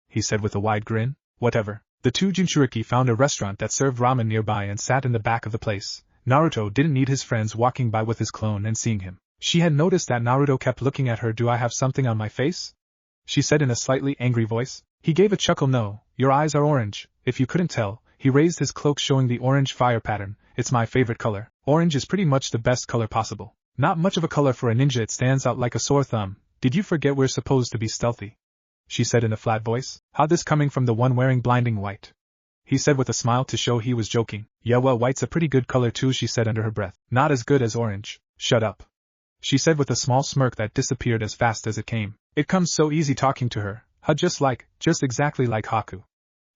Speaker 1: He said with a wide grin. Whatever. The two jinchuriki found a restaurant that served ramen nearby and sat in the back of the place. Naruto didn't need his friends walking by with his clone and seeing him. She had noticed that Naruto kept looking at her. Do I have something on my face? She said in a slightly angry voice. He gave a chuckle. No, your eyes are orange, if you couldn't tell. He raised his cloak showing the orange fire pattern. It's my favorite color. Orange is pretty much the best color possible. Not much of a color for a ninja, it stands out like a sore thumb. Did you forget we're supposed to be stealthy? She said in a flat voice. How this coming from the one wearing blinding white? He said with a smile to show he was joking. Yeah, well, white's a pretty good color too, she said under her breath. Not as good as orange. Shut up. She said with a small smirk that disappeared as fast as it came. It comes so easy talking to her. Just exactly like Haku.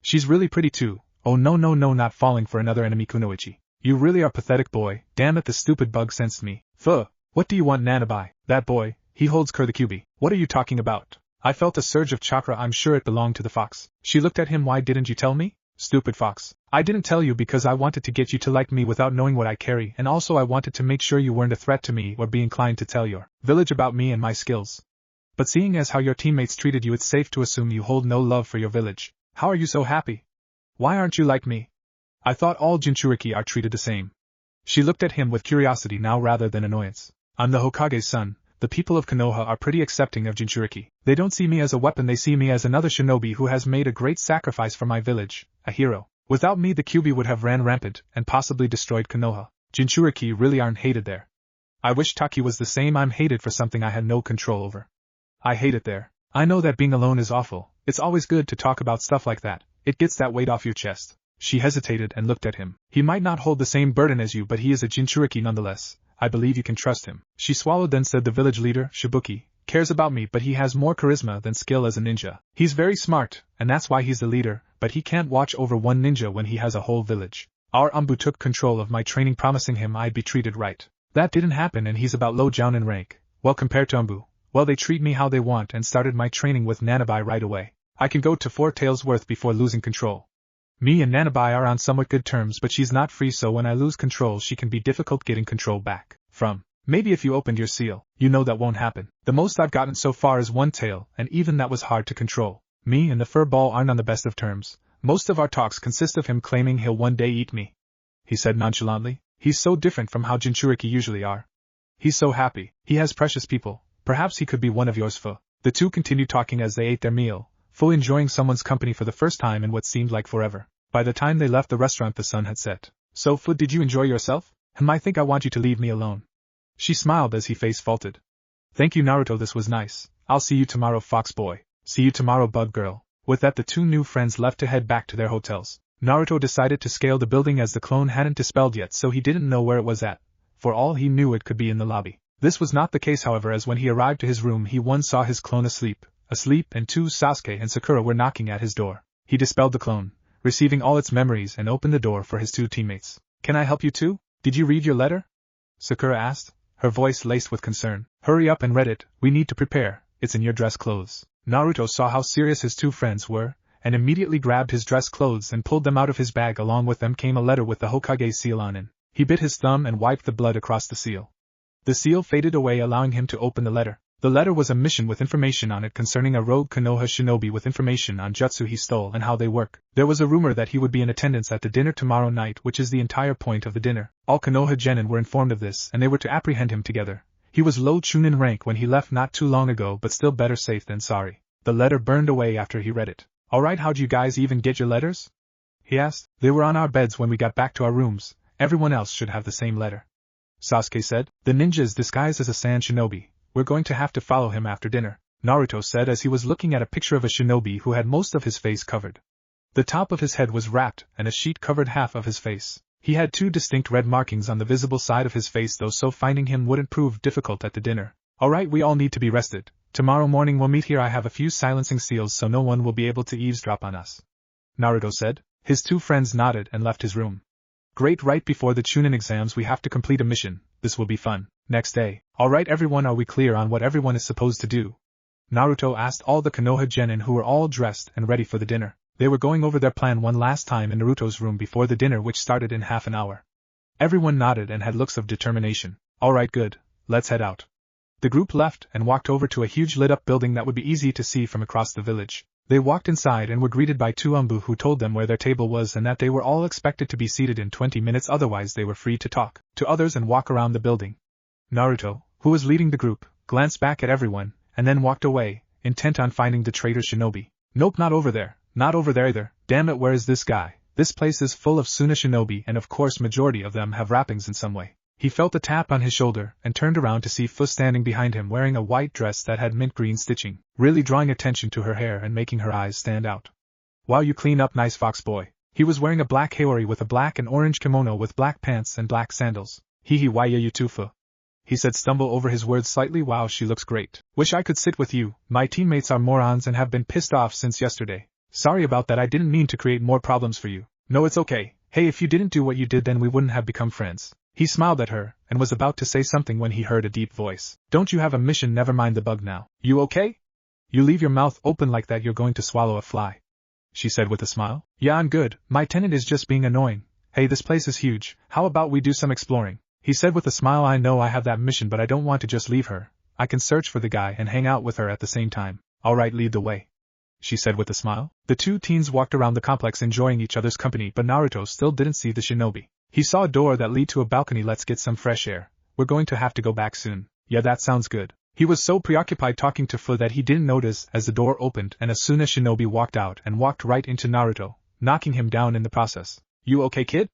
Speaker 1: She's really pretty too. Oh no, not falling for another enemy kunoichi. You really are pathetic, boy. Damn it, the stupid bug sensed me. What do you want, Nanabai? That boy, he holds Kurikubi. What are you talking about? I felt a surge of chakra, I'm sure it belonged to the fox. She looked at him. Why didn't you tell me? Stupid fox. I didn't tell you because I wanted to get you to like me without knowing what I carry, and also I wanted to make sure you weren't a threat to me or be inclined to tell your village about me and my skills. But seeing as how your teammates treated you, it's safe to assume you hold no love for your village. How are you so happy? Why aren't you like me? I thought all jinchuriki are treated the same. She looked at him with curiosity now rather than annoyance. I'm the Hokage's son. The people of Konoha are pretty accepting of jinchuriki. They don't see me as a weapon, they see me as another shinobi who has made a great sacrifice for my village, a hero. Without me, the Kyuubi would have ran rampant and possibly destroyed Konoha. Jinchuriki really aren't hated there. I wish Taki was the same. I'm hated for something I had no control over. I hate it there. I know that being alone is awful. It's always good to talk about stuff like that. It gets that weight off your chest. She hesitated and looked at him. He might not hold the same burden as you, but he is a jinchuriki nonetheless. I believe you can trust him. She swallowed, then said the village leader, Shibuki, cares about me, but he has more charisma than skill as a ninja. He's very smart, and that's why he's the leader, but he can't watch over one ninja when he has a whole village. Our Umbu took control of my training, promising him I'd be treated right. That didn't happen, and he's about low down in rank. Well, compared to Umbu, well, they treat me how they want and started my training with Nanabai right away. I can go to 4 tails worth before losing control. Me and Nanabai are on somewhat good terms, but she's not free, so when I lose control she can be difficult getting control back from. Maybe if you opened your seal, you know that won't happen. The most I've gotten so far is 1 tail, and even that was hard to control. Me and the fur ball aren't on the best of terms. Most of our talks consist of him claiming he'll one day eat me. He said nonchalantly. He's so different from how jinchuriki usually are. He's so happy. He has precious people. Perhaps he could be one of yours, Fu. The two continued talking as they ate their meal, fully enjoying someone's company for the first time in what seemed like forever. By the time they left the restaurant, the sun had set. So, Fu, did you enjoy yourself? I think I want you to leave me alone. She smiled as he face faulted. Thank you, Naruto, this was nice. I'll see you tomorrow, fox boy. See you tomorrow, bug girl. With that, the two new friends left to head back to their hotels. Naruto decided to scale the building as the clone hadn't dispelled yet, so he didn't know where it was at. For all he knew, it could be in the lobby. This was not the case, however, as when he arrived to his room, he saw his clone asleep, and 2 Sasuke and Sakura were knocking at his door. He dispelled the clone, receiving all its memories, and opened the door for his 2 teammates. Can I help you too? Did you read your letter? Sakura asked, her voice laced with concern. Hurry up and read it, we need to prepare, it's in your dress clothes. Naruto saw how serious his 2 friends were, and immediately grabbed his dress clothes and pulled them out of his bag. Along with them came a letter with the Hokage seal on it. He bit his thumb and wiped the blood across the seal. The seal faded away, allowing him to open the letter. The letter was a mission with information on it concerning a rogue Konoha shinobi with information on jutsu he stole and how they work. There was a rumor that he would be in attendance at the dinner tomorrow night, which is the entire point of the dinner. All Konoha genin were informed of this and they were to apprehend him together. He was low Chunin rank when he left not too long ago, but still better safe than sorry. The letter burned away after he read it. Alright, how'd you guys even get your letters? He asked. They were on our beds when we got back to our rooms. Everyone else should have the same letter. Sasuke said. The ninja is disguised as a sand shinobi. We're going to have to follow him after dinner, Naruto said as he was looking at a picture of a shinobi who had most of his face covered. The top of his head was wrapped and a sheet covered half of his face. He had 2 distinct red markings on the visible side of his face though, so finding him wouldn't prove difficult at the dinner. Alright, we all need to be rested. Tomorrow morning we'll meet here. I have a few silencing seals so no one will be able to eavesdrop on us, Naruto said. His 2 friends nodded and left his room. Great, right before the Chunin exams we have to complete a mission. This will be fun. Next day. Alright everyone, are we clear on what everyone is supposed to do? Naruto asked all the Konoha genin who were all dressed and ready for the dinner. They were going over their plan one last time in Naruto's room before the dinner, which started in half an hour. Everyone nodded and had looks of determination. Alright, good. Let's head out. The group left and walked over to a huge lit-up building that would be easy to see from across the village. They walked inside and were greeted by 2 umbu who told them where their table was and that they were all expected to be seated in 20 minutes, otherwise they were free to talk to others and walk around the building. Naruto, who was leading the group, glanced back at everyone, and then walked away, intent on finding the traitor shinobi. Nope, not over there. Not over there either. Damn it, where is this guy? This place is full of Suna shinobi and of course majority of them have wrappings in some way. He felt a tap on his shoulder and turned around to see Fu standing behind him wearing a white dress that had mint green stitching, really drawing attention to her hair and making her eyes stand out. Wow, you clean up nice, fox boy. He was wearing a black haori with a black and orange kimono with black pants and black sandals. Hee why you too, Fu? He said, stumble over his words slightly. Wow, she looks great. Wish I could sit with you. My teammates are morons and have been pissed off since yesterday. Sorry about that, I didn't mean to create more problems for you. No, it's okay. Hey, if you didn't do what you did then we wouldn't have become friends. He smiled at her, and was about to say something when he heard a deep voice. Don't you have a mission? Never mind the bug now. You okay? You leave your mouth open like that, you're going to swallow a fly. She said with a smile. Yeah, I'm good. My tenant is just being annoying. Hey, this place is huge. How about we do some exploring? He said with a smile. I know I have that mission, but I don't want to just leave her. I can search for the guy and hang out with her at the same time. Alright, lead the way, she said with a smile. The 2 teens walked around the complex enjoying each other's company, but Naruto still didn't see the shinobi. He saw a door that led to a balcony. Let's get some fresh air. We're going to have to go back soon. Yeah, that sounds good. He was so preoccupied talking to Fu that he didn't notice as the door opened and a Suna shinobi walked out and walked right into Naruto, knocking him down in the process. You okay, kid?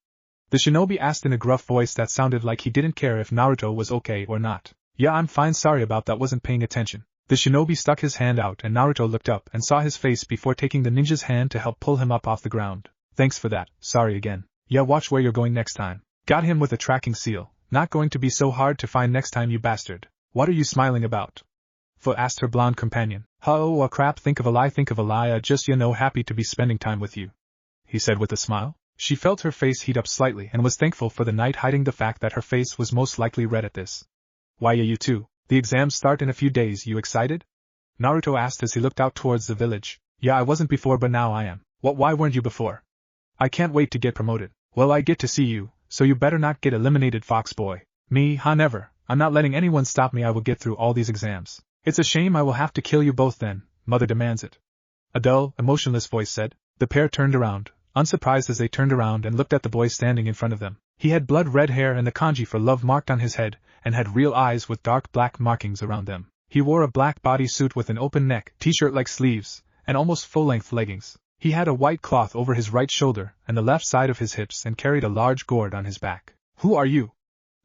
Speaker 1: The shinobi asked in a gruff voice that sounded like he didn't care if Naruto was okay or not. Yeah, I'm fine, sorry about that, wasn't paying attention. The shinobi stuck his hand out and Naruto looked up and saw his face before taking the ninja's hand to help pull him up off the ground. Thanks for that, sorry again. Yeah, watch where you're going next time. Got him with a tracking seal. Not going to be so hard to find next time, you bastard. What are you smiling about? Fu asked her blonde companion. Oh, crap, think of a lie, just happy to be spending time with you, he said with a smile. She felt her face heat up slightly and was thankful for the night, hiding the fact that her face was most likely red at this. Why, yeah, you too. The exams start in a few days, you excited? Naruto asked as he looked out towards the village. Yeah, I wasn't before, but now I am. What, why weren't you before? I can't wait to get promoted. Well, I get to see you, so you better not get eliminated, fox boy. Me, never. I'm not letting anyone stop me. I will get through all these exams. It's a shame I will have to kill you both then. Mother demands it. A dull, emotionless voice said. The pair turned around, unsurprised as they turned around and looked at the boy standing in front of them. He had blood-red hair and the kanji for love marked on his head, and had real eyes with dark black markings around them. He wore a black bodysuit with an open neck, t-shirt-like sleeves, and almost full-length leggings. He had a white cloth over his right shoulder and the left side of his hips and carried a large gourd on his back. Who are you?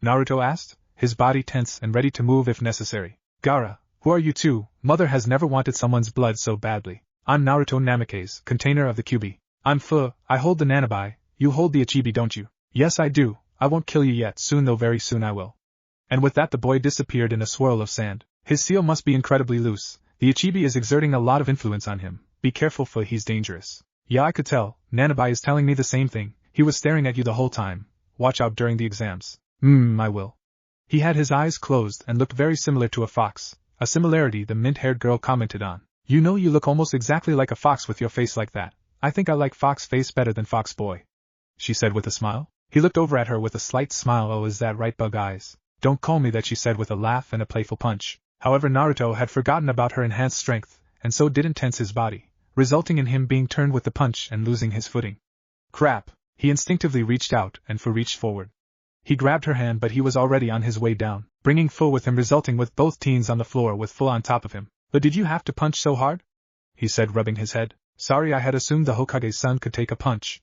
Speaker 1: Naruto asked, his body tense and ready to move if necessary. Gaara, who are you too? Mother has never wanted someone's blood so badly. I'm Naruto Namikaze, container of the Kyuubi. I'm Fu, I hold the Nanabi, you hold the Ichibi, don't you? Yes, I do. I won't kill you yet, soon though, very soon I will. And with that the boy disappeared in a swirl of sand. His seal must be incredibly loose. The Ichibi is exerting a lot of influence on him. Be careful, Fu, he's dangerous. Yeah, I could tell. Nanabi is telling me the same thing. He was staring at you the whole time. Watch out during the exams. I will. He had his eyes closed and looked very similar to a fox, a similarity the mint-haired girl commented on. You know, you look almost exactly like a fox with your face like that. I think I like fox face better than fox boy, she said with a smile. He looked over at her with a slight smile. Oh, is that right, bug eyes? Don't call me that, she said with a laugh and a playful punch. However, Naruto had forgotten about her enhanced strength, and so didn't tense his body, resulting in him being turned with the punch and losing his footing. Crap! He instinctively reached out and reached forward. He grabbed her hand, but he was already on his way down, bringing Fu with him, resulting with both teens on the floor with Fu on top of him. But did you have to punch so hard? He said, rubbing his head. Sorry, I had assumed the Hokage's son could take a punch,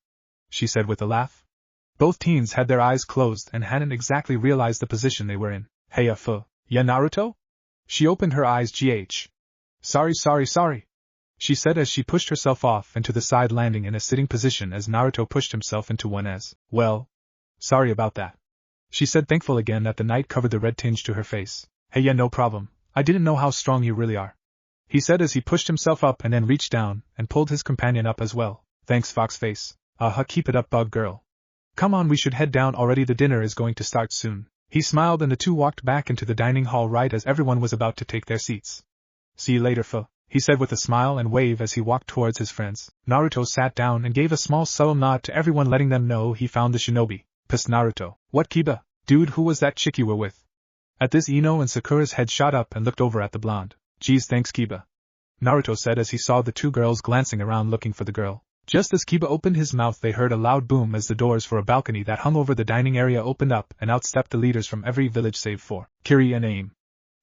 Speaker 1: she said with a laugh. Both teens had their eyes closed and hadn't exactly realized the position they were in. Hey, Fu, ya Naruto? She opened her eyes. Sorry, she said as she pushed herself off into the side, landing in a sitting position as Naruto pushed himself into one as well. Sorry about that, she said, thankful again that the night covered the red tinge to her face. Hey, yeah, no problem. I didn't know how strong you really are, he said as he pushed himself up and then reached down and pulled his companion up as well. Thanks, Foxface. Keep it up, bug girl. Come on, we should head down already, the dinner is going to start soon. He smiled and the two walked back into the dining hall right as everyone was about to take their seats. See you later, Fu, he said with a smile and wave as he walked towards his friends. Naruto sat down and gave a small subtle nod to everyone, letting them know he found the shinobi. Psst, Naruto. What, Kiba? Dude, who was that chick you were with? At this, Ino and Sakura's head shot up and looked over at the blonde. Geez, thanks, Kiba, Naruto said as he saw the two girls glancing around looking for the girl. Just as Kiba opened his mouth, they heard a loud boom as the doors for a balcony that hung over the dining area opened up and out stepped the leaders from every village save for Kiri and Aim.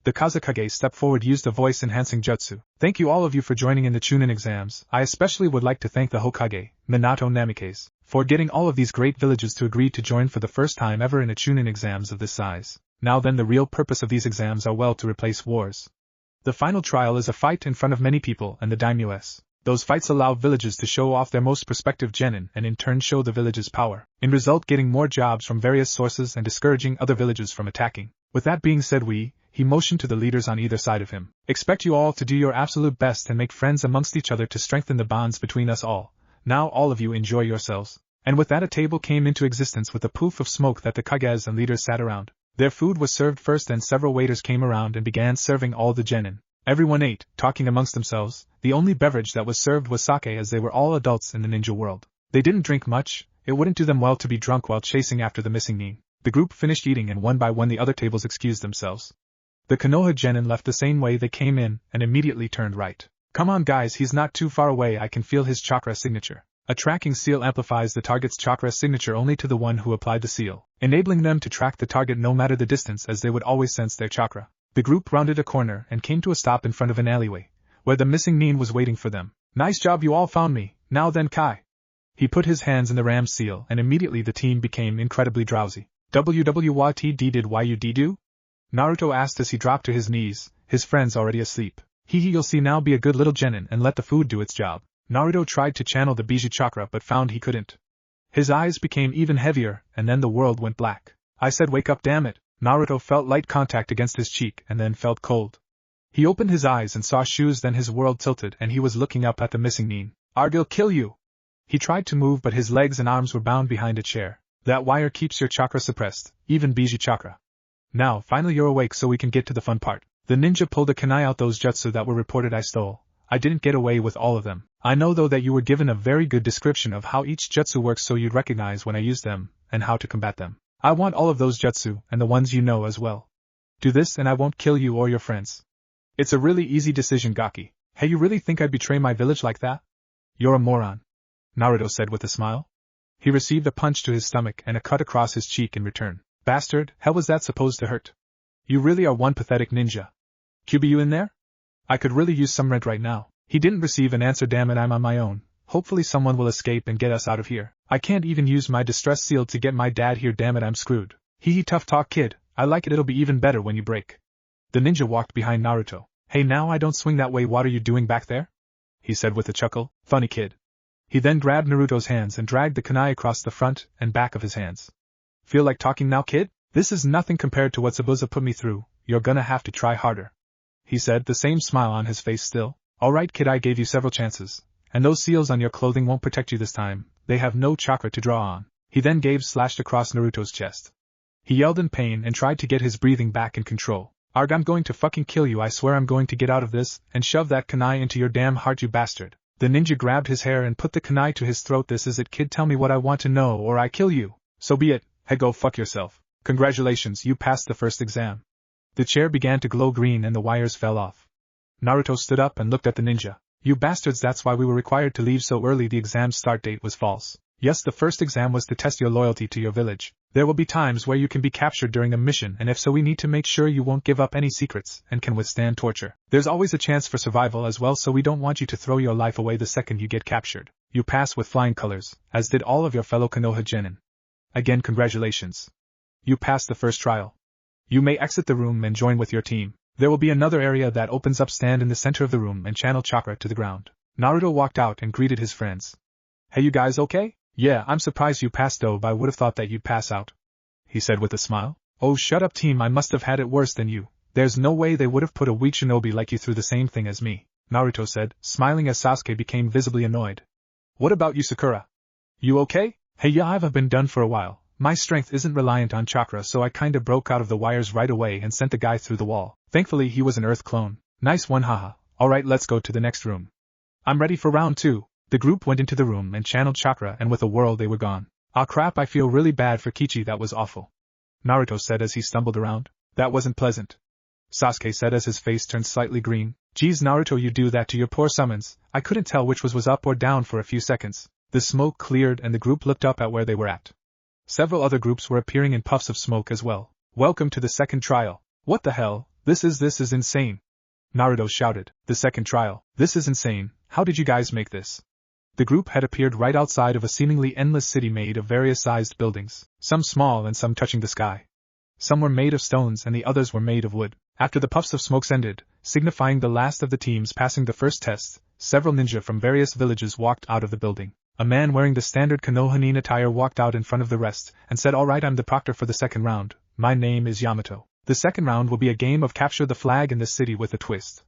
Speaker 1: The Kazekage stepped forward, used a voice-enhancing jutsu. Thank you all of you for joining in the Chunin exams. I especially would like to thank the Hokage, Minato Namikaze, for getting all of these great villages to agree to join for the first time ever in a Chunin exams of this size. Now then, the real purpose of these exams are well to replace wars. The final trial is a fight in front of many people and the daimyos. Those fights allow villages to show off their most prospective genin and in turn show the village's power, in result getting more jobs from various sources and discouraging other villages from attacking. With that being said, he motioned to the leaders on either side of him. Expect you all to do your absolute best and make friends amongst each other to strengthen the bonds between us all. Now all of you enjoy yourselves. And with that, a table came into existence with a poof of smoke that the Kages and leaders sat around. Their food was served first and several waiters came around and began serving all the genin. Everyone ate, talking amongst themselves. The only beverage that was served was sake, as they were all adults in the ninja world. They didn't drink much. It wouldn't do them well to be drunk while chasing after the missing nin. The group finished eating and one by one the other tables excused themselves. The Konoha genin left the same way they came in and immediately turned right. Come on guys, he's not too far away, I can feel his chakra signature. A tracking seal amplifies the target's chakra signature only to the one who applied the seal, enabling them to track the target no matter the distance, as they would always sense their chakra. The group rounded a corner and came to a stop in front of an alleyway, where the missing nin was waiting for them. Nice job, you all found me. Now then, Kai. He put his hands in the ram's seal and immediately the team became incredibly drowsy. What did you do? Naruto asked as he dropped to his knees, his friends already asleep. You'll see, now be a good little genin and let the food do its job. Naruto tried to channel the Biju chakra but found he couldn't. His eyes became even heavier and then the world went black. I said wake up, damn it. Naruto felt light contact against his cheek and then felt cold. He opened his eyes and saw shoes, then his world tilted and he was looking up at the missing nin. I'll kill you. He tried to move but his legs and arms were bound behind a chair. That wire keeps your chakra suppressed, even Biju chakra. Now, finally you're awake so we can get to the fun part. The ninja pulled a kunai out, those jutsu that were reported I stole. I didn't get away with all of them. I know though that you were given a very good description of how each jutsu works so you'd recognize when I use them, and how to combat them. I want all of those jutsu, and the ones you know as well. Do this and I won't kill you or your friends. It's a really easy decision, Gaki. Hey, you really think I'd betray my village like that? You're a moron, Naruto said with a smile. He received a punch to his stomach and a cut across his cheek in return. Bastard, how was that supposed to hurt? You really are one pathetic ninja. QB, you in there? I could really use some rent right now. He didn't receive an answer. Damn it, I'm on my own. Hopefully someone will escape and get us out of here. I can't even use my distress seal to get my dad here. Damn it, I'm screwed. Tough talk, kid. I like it. It'll be even better when you break. The ninja walked behind Naruto. Hey, now I don't swing that way. What are you doing back there? He said with a chuckle. Funny kid. He then grabbed Naruto's hands and dragged the kunai across the front and back of his hands. Feel like talking now, kid? This is nothing compared to what Zabuza put me through. You're gonna have to try harder, he said, the same smile on his face still. Alright kid, I gave you several chances. And those seals on your clothing won't protect you this time. They have no chakra to draw on. He then slashed across Naruto's chest. He yelled in pain and tried to get his breathing back in control. Arg, I'm going to fucking kill you. I swear I'm going to get out of this and shove that kunai into your damn heart, you bastard. The ninja grabbed his hair and put the kunai to his throat. This is it, kid. Tell me what I want to know or I kill you. So be it. Hey, go fuck yourself. Congratulations, you passed the first exam. The chair began to glow green and the wires fell off. Naruto stood up and looked at the ninja. You bastards, that's why we were required to leave so early. The exam start date was false. Yes, the first exam was to test your loyalty to your village. There will be times where you can be captured during a mission, and if so, we need to make sure you won't give up any secrets and can withstand torture. There's always a chance for survival as well, so we don't want you to throw your life away the second you get captured. You passed with flying colors, as did all of your fellow Konoha genin. Again, congratulations. You passed the first trial. You may exit the room and join with your team. There will be another area that opens up. Stand in the center of the room and channel chakra to the ground. Naruto walked out and greeted his friends. Hey, you guys okay? Yeah, I'm surprised you passed though. I would have thought that you'd pass out, he said with a smile. Oh, shut up team, I must have had it worse than you. There's no way they would have put a weak shinobi like you through the same thing as me, Naruto said, smiling as Sasuke became visibly annoyed. What about you, Sakura? You okay? Hey, yeah, I've been done for a while. My strength isn't reliant on chakra, so I kinda broke out of the wires right away and sent the guy through the wall. Thankfully he was an earth clone. Nice one, haha. Alright, let's go to the next room. I'm ready for round 2. The group went into the room and channeled chakra, and with a whirl they were gone. Ah crap, I feel really bad for Kichi, that was awful, Naruto said as he stumbled around. That wasn't pleasant, Sasuke said as his face turned slightly green. Geez Naruto, you do that to your poor summons. I couldn't tell which was up or down for a few seconds. The smoke cleared and the group looked up at where they were at. Several other groups were appearing in puffs of smoke as well. Welcome to the second trial. What the hell? This is insane, Naruto shouted. The second trial. This is insane. How did you guys make this? The group had appeared right outside of a seemingly endless city made of various sized buildings, some small and some touching the sky. Some were made of stones and the others were made of wood. After the puffs of smoke ended, signifying the last of the teams passing the first test, several ninja from various villages walked out of the building. A man wearing the standard Konoha attire walked out in front of the rest and said, alright, I'm the proctor for the second round. My name is Yamato. The second round will be a game of capture the flag in the city with a twist.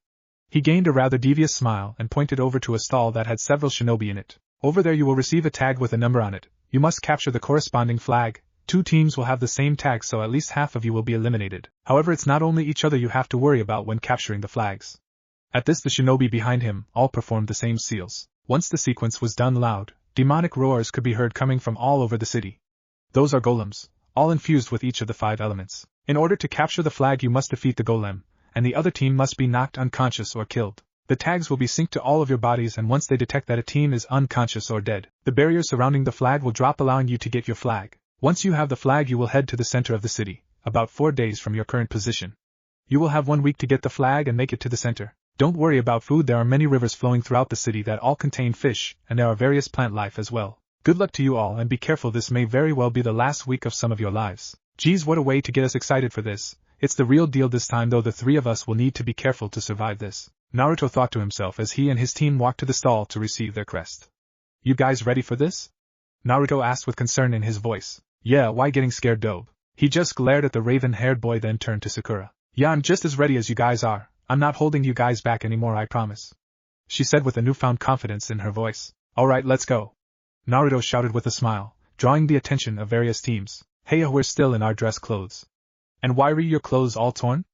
Speaker 1: He gained a rather devious smile and pointed over to a stall that had several shinobi in it. Over there you will receive a tag with a number on it. You must capture the corresponding flag. 2 teams will have the same tag, so at least half of you will be eliminated. However, it's not only each other you have to worry about when capturing the flags. At this, the shinobi behind him all performed the same seals. Once the sequence was done, loud, demonic roars could be heard coming from all over the city. Those are golems, all infused with each of the 5 elements. In order to capture the flag you must defeat the golem, and the other team must be knocked unconscious or killed. The tags will be synced to all of your bodies, and once they detect that a team is unconscious or dead, the barrier surrounding the flag will drop, allowing you to get your flag. Once you have the flag you will head to the center of the city, about 4 days from your current position. You will have 1 week to get the flag and make it to the center. Don't worry about food, there are many rivers flowing throughout the city that all contain fish, and there are various plant life as well. Good luck to you all, and be careful, this may very well be the last week of some of your lives. Geez, what a way to get us excited for this. It's the real deal this time though, the 3 of us will need to be careful to survive this, Naruto thought to himself as he and his team walked to the stall to receive their crest. You guys ready for this? Naruto asked with concern in his voice. Yeah, why getting scared, dope? He just glared at the raven-haired boy, then turned to Sakura. Yeah, I'm just as ready as you guys are. I'm not holding you guys back anymore, I promise, she said with a newfound confidence in her voice. Alright, let's go, Naruto shouted with a smile, drawing the attention of various teams. Hey, we're still in our dress clothes. And why are your clothes all torn?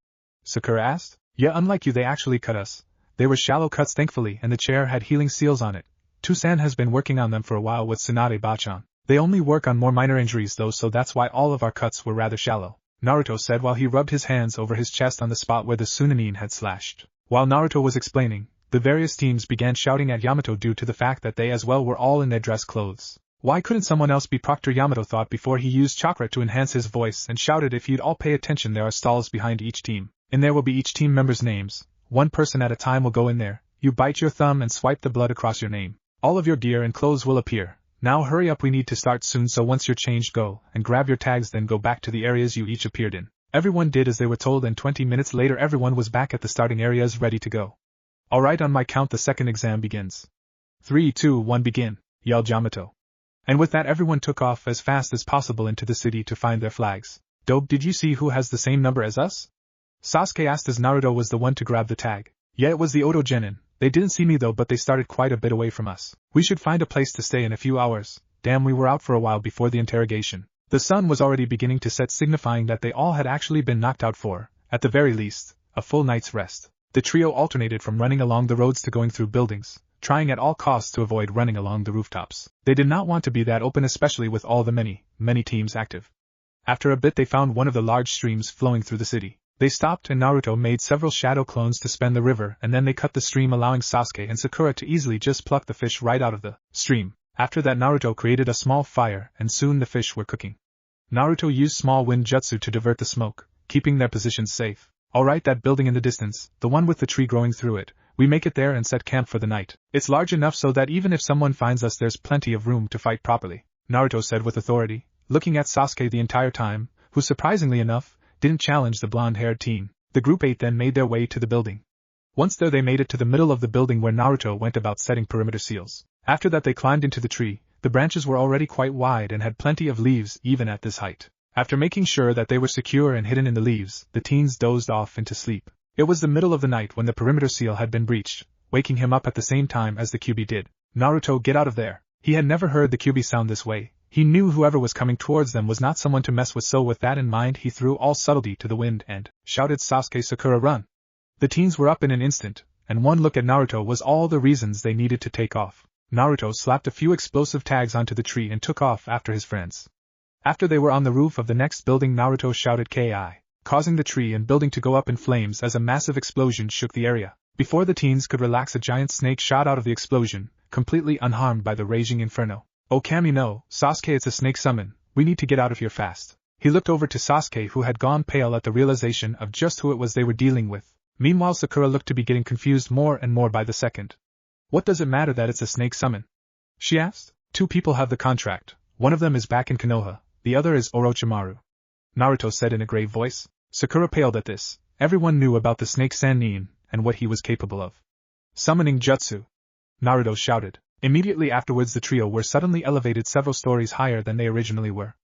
Speaker 1: Sakura asked. Yeah, unlike you, they actually cut us. They were shallow cuts thankfully, and the chair had healing seals on it. Tusan has been working on them for a while with Tsunade Bachan. They only work on more minor injuries though, so that's why all of our cuts were rather shallow, Naruto said while he rubbed his hands over his chest on the spot where the Chunin had slashed. While Naruto was explaining, the various teams began shouting at Yamato due to the fact that they as well were all in their dress clothes. Why couldn't someone else be Proctor, Yamato thought before he used chakra to enhance his voice and shouted, if you'd all pay attention, there are stalls behind each team. In there will be each team member's names. 1 person at a time will go in there. You bite your thumb and swipe the blood across your name. All of your gear and clothes will appear. Now hurry up, we need to start soon, so once you're changed go and grab your tags, then go back to the areas you each appeared in. Everyone did as they were told, and 20 minutes later everyone was back at the starting areas ready to go. Alright, on my count the second exam begins. 3, 2, 1, begin, yelled Yamato. And with that everyone took off as fast as possible into the city to find their flags. Dope, did you see who has the same number as us? Sasuke asked as Naruto was the one to grab the tag. Yeah, it was the Oto genin. They didn't see me though, but they started quite a bit away from us. We should find a place to stay in a few hours. Damn, we were out for a while before the interrogation. The sun was already beginning to set, signifying that they all had actually been knocked out for, at the very least, a full night's rest. The trio alternated from running along the roads to going through buildings, trying at all costs to avoid running along the rooftops. They did not want to be that open, especially with all the many teams active. After a bit they found one of the large streams flowing through the city. They stopped and Naruto made several shadow clones to spend the river, and then they cut the stream, allowing Sasuke and Sakura to easily just pluck the fish right out of the stream. After that Naruto created a small fire and soon the fish were cooking. Naruto used small wind jutsu to divert the smoke, keeping their positions safe. Alright, that building in the distance, the one with the tree growing through it, we make it there and set camp for the night. It's large enough so that even if someone finds us there's plenty of room to fight properly, Naruto said with authority, looking at Sasuke the entire time, who surprisingly enough, didn't challenge the blonde-haired teen. The group 8 then made their way to the building. Once there they made it to the middle of the building where Naruto went about setting perimeter seals. After that they climbed into the tree. The branches were already quite wide and had plenty of leaves even at this height. After making sure that they were secure and hidden in the leaves, the teens dozed off into sleep. It was the middle of the night when the perimeter seal had been breached, waking him up at the same time as the QB did. Naruto, get out of there. He had never heard the QB sound this way. He knew whoever was coming towards them was not someone to mess with, so with that in mind he threw all subtlety to the wind and shouted, Sasuke, Sakura, run. The teens were up in an instant, and one look at Naruto was all the reasons they needed to take off. Naruto slapped a few explosive tags onto the tree and took off after his friends. After they were on the roof of the next building, Naruto shouted Ki, causing the tree and building to go up in flames as a massive explosion shook the area. Before the teens could relax, a giant snake shot out of the explosion, completely unharmed by the raging inferno. Oh Kami, no, Sasuke, it's a snake summon, we need to get out of here fast. He looked over to Sasuke, who had gone pale at the realization of just who it was they were dealing with. Meanwhile Sakura looked to be getting confused more and more by the second. What does it matter that it's a snake summon? She asked. 2 people have the contract, one of them is back in Konoha, the other is Orochimaru. Naruto said in a grave voice. Sakura paled at this. Everyone knew about the snake Sannin and what he was capable of. Summoning jutsu. Naruto shouted. Immediately afterwards the trio were suddenly elevated several stories higher than they originally were.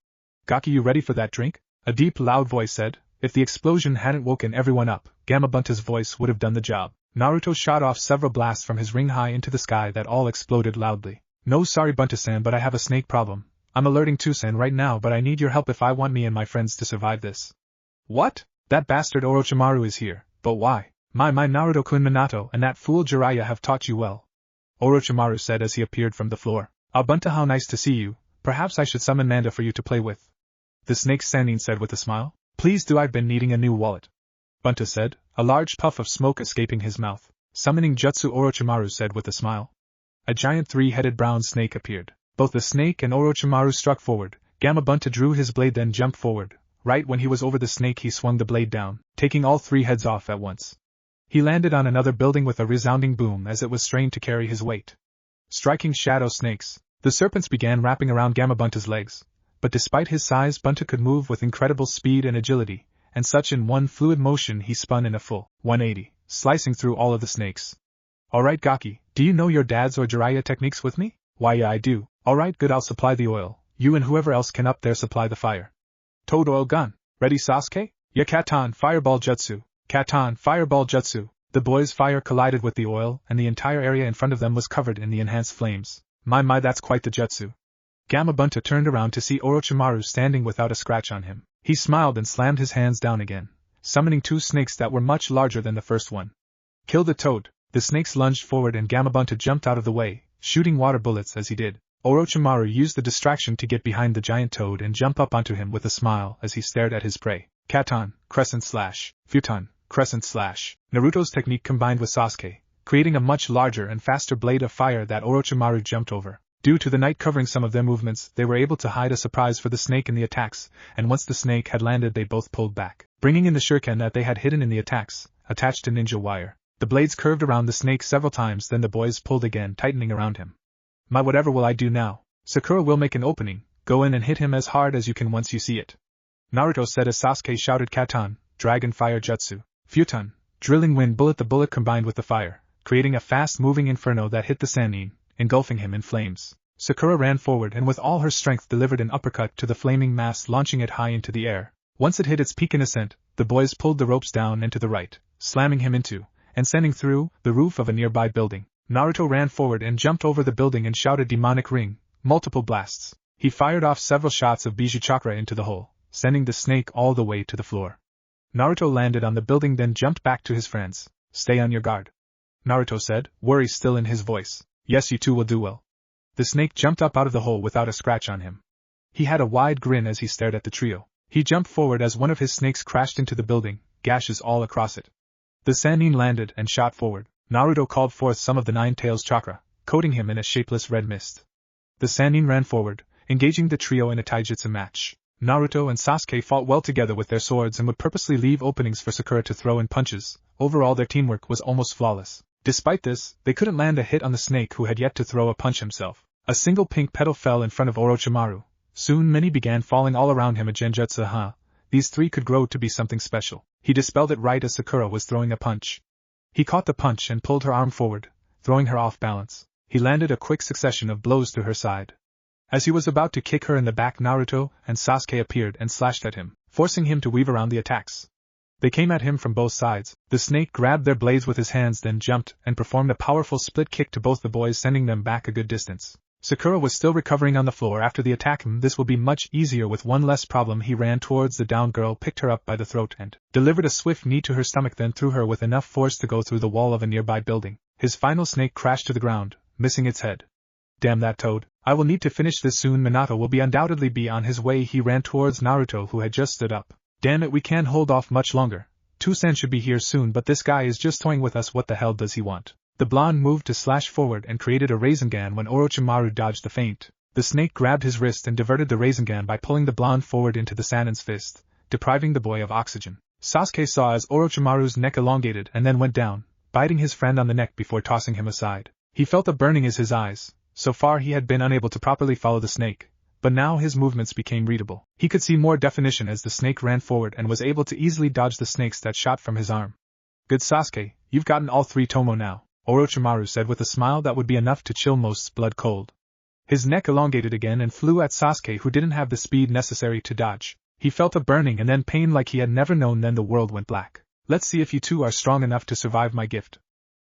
Speaker 1: Gaki, you ready for that drink? A deep, loud voice said. If the explosion hadn't woken everyone up, Gamabunta's voice would have done the job. Naruto shot off several blasts from his ring high into the sky that all exploded loudly. No, sorry Bunta-san, but I have a snake problem. I'm alerting Tusen right now, but I need your help if I want me and my friends to survive this. What? That bastard Orochimaru is here, but why? My Naruto-kun, Minato and that fool Jiraiya have taught you well. Orochimaru said as he appeared from the floor. Bunta, how nice to see you. Perhaps I should summon Nanda for you to play with. The snake Sannin said with a smile. Please do, I've been needing a new wallet. Bunta said, a large puff of smoke escaping his mouth. Summoning jutsu, Orochimaru said with a smile. A giant 3-headed brown snake appeared. Both the snake and Orochimaru struck forward. Gamabunta drew his blade then jumped forward. Right when he was over the snake he swung the blade down, taking all 3 heads off at once. He landed on another building with a resounding boom as it was strained to carry his weight. Striking shadow snakes, the serpents began wrapping around Gamabunta's legs. But despite his size, Bunta could move with incredible speed and agility, and such in one fluid motion he spun in a full 180, slicing through all of the snakes. Alright Gaki, do you know your dad's or Jiraiya techniques with me? Why yeah I do. Alright good, I'll supply the oil, you and whoever else can up there supply the fire. Toad oil gun. Ready Sasuke? Ya Katan fireball jutsu. Katan fireball jutsu. The boys' fire collided with the oil and the entire area in front of them was covered in the enhanced flames. My that's quite the jutsu. Gamabunta turned around to see Orochimaru standing without a scratch on him. He smiled and slammed his hands down again, summoning 2 snakes that were much larger than the first one. Kill the toad. The snakes lunged forward and Gamabunta jumped out of the way, shooting water bullets as he did. Orochimaru used the distraction to get behind the giant toad and jump up onto him with a smile as he stared at his prey. Katan, crescent slash, futon, crescent slash. Naruto's technique combined with Sasuke, creating a much larger and faster blade of fire that Orochimaru jumped over. Due to the night covering some of their movements, they were able to hide a surprise for the snake in the attacks, and once the snake had landed they both pulled back, bringing in the shuriken that they had hidden in the attacks, attached to ninja wire. The blades curved around the snake several times, then the boys pulled again, tightening around him. Whatever will I do now? Sakura will make an opening, go in and hit him as hard as you can once you see it. Naruto said as Sasuke shouted Katan, dragon fire jutsu, futon, drilling wind bullet. The bullet combined with the fire, creating a fast-moving inferno that hit the Sannin, engulfing him in flames. Sakura ran forward and with all her strength delivered an uppercut to the flaming mass, launching it high into the air. Once it hit its peak in ascent, the boys pulled the ropes down and to the right, slamming him into, and sending through, the roof of a nearby building. Naruto ran forward and jumped over the building and shouted demonic ring, multiple blasts. He fired off several shots of Bijou chakra into the hole, sending the snake all the way to the floor. Naruto landed on the building then jumped back to his friends. Stay on your guard. Naruto said, worry still in his voice. Yes, you two will do well. The snake jumped up out of the hole without a scratch on him. He had a wide grin as he stared at the trio. He jumped forward as one of his snakes crashed into the building, gashes all across it. The Sannin landed and shot forward. Naruto called forth some of the Nine Tails chakra, coating him in a shapeless red mist. The Sannin ran forward, engaging the trio in a taijutsu match. Naruto and Sasuke fought well together with their swords and would purposely leave openings for Sakura to throw in punches. Overall, their teamwork was almost flawless. Despite this, they couldn't land a hit on the snake who had yet to throw a punch himself. A single pink petal fell in front of Orochimaru. Soon many began falling all around him. A genjutsu, These three could grow to be something special. He dispelled it right as Sakura was throwing a punch. He caught the punch and pulled her arm forward, throwing her off balance. He landed a quick succession of blows to her side. As he was about to kick her in the back, Naruto and Sasuke appeared and slashed at him, forcing him to weave around the attacks. They came at him from both sides. The snake grabbed their blades with his hands, then jumped and performed a powerful split kick to both the boys, sending them back a good distance. Sakura was still recovering on the floor after the attack. This will be much easier with one less problem. He ran towards the downed girl, picked her up by the throat and delivered a swift knee to her stomach, then threw her with enough force to go through the wall of a nearby building. His final snake crashed to the ground, missing its head. Damn that toad. I will need to finish this soon. Minato will undoubtedly be on his way. He ran towards Naruto, who had just stood up. Damn it, we can't hold off much longer. Toussaint should be here soon, but this guy is just toying with us. What the hell does he want? The blonde moved to slash forward and created a Rasengan when Orochimaru dodged the feint. The snake grabbed his wrist and diverted the Rasengan by pulling the blonde forward into the Sannin's fist, depriving the boy of oxygen. Sasuke saw as Orochimaru's neck elongated and then went down, biting his friend on the neck before tossing him aside. He felt a burning in his eyes. So far he had been unable to properly follow the snake, but now his movements became readable. He could see more definition as the snake ran forward and was able to easily dodge the snakes that shot from his arm. Good Sasuke, you've gotten all three tomo now, Orochimaru said with a smile that would be enough to chill most's blood cold. His neck elongated again and flew at Sasuke, who didn't have the speed necessary to dodge. He felt a burning and then pain like he had never known. Then the world went black. Let's see if you two are strong enough to survive my gift.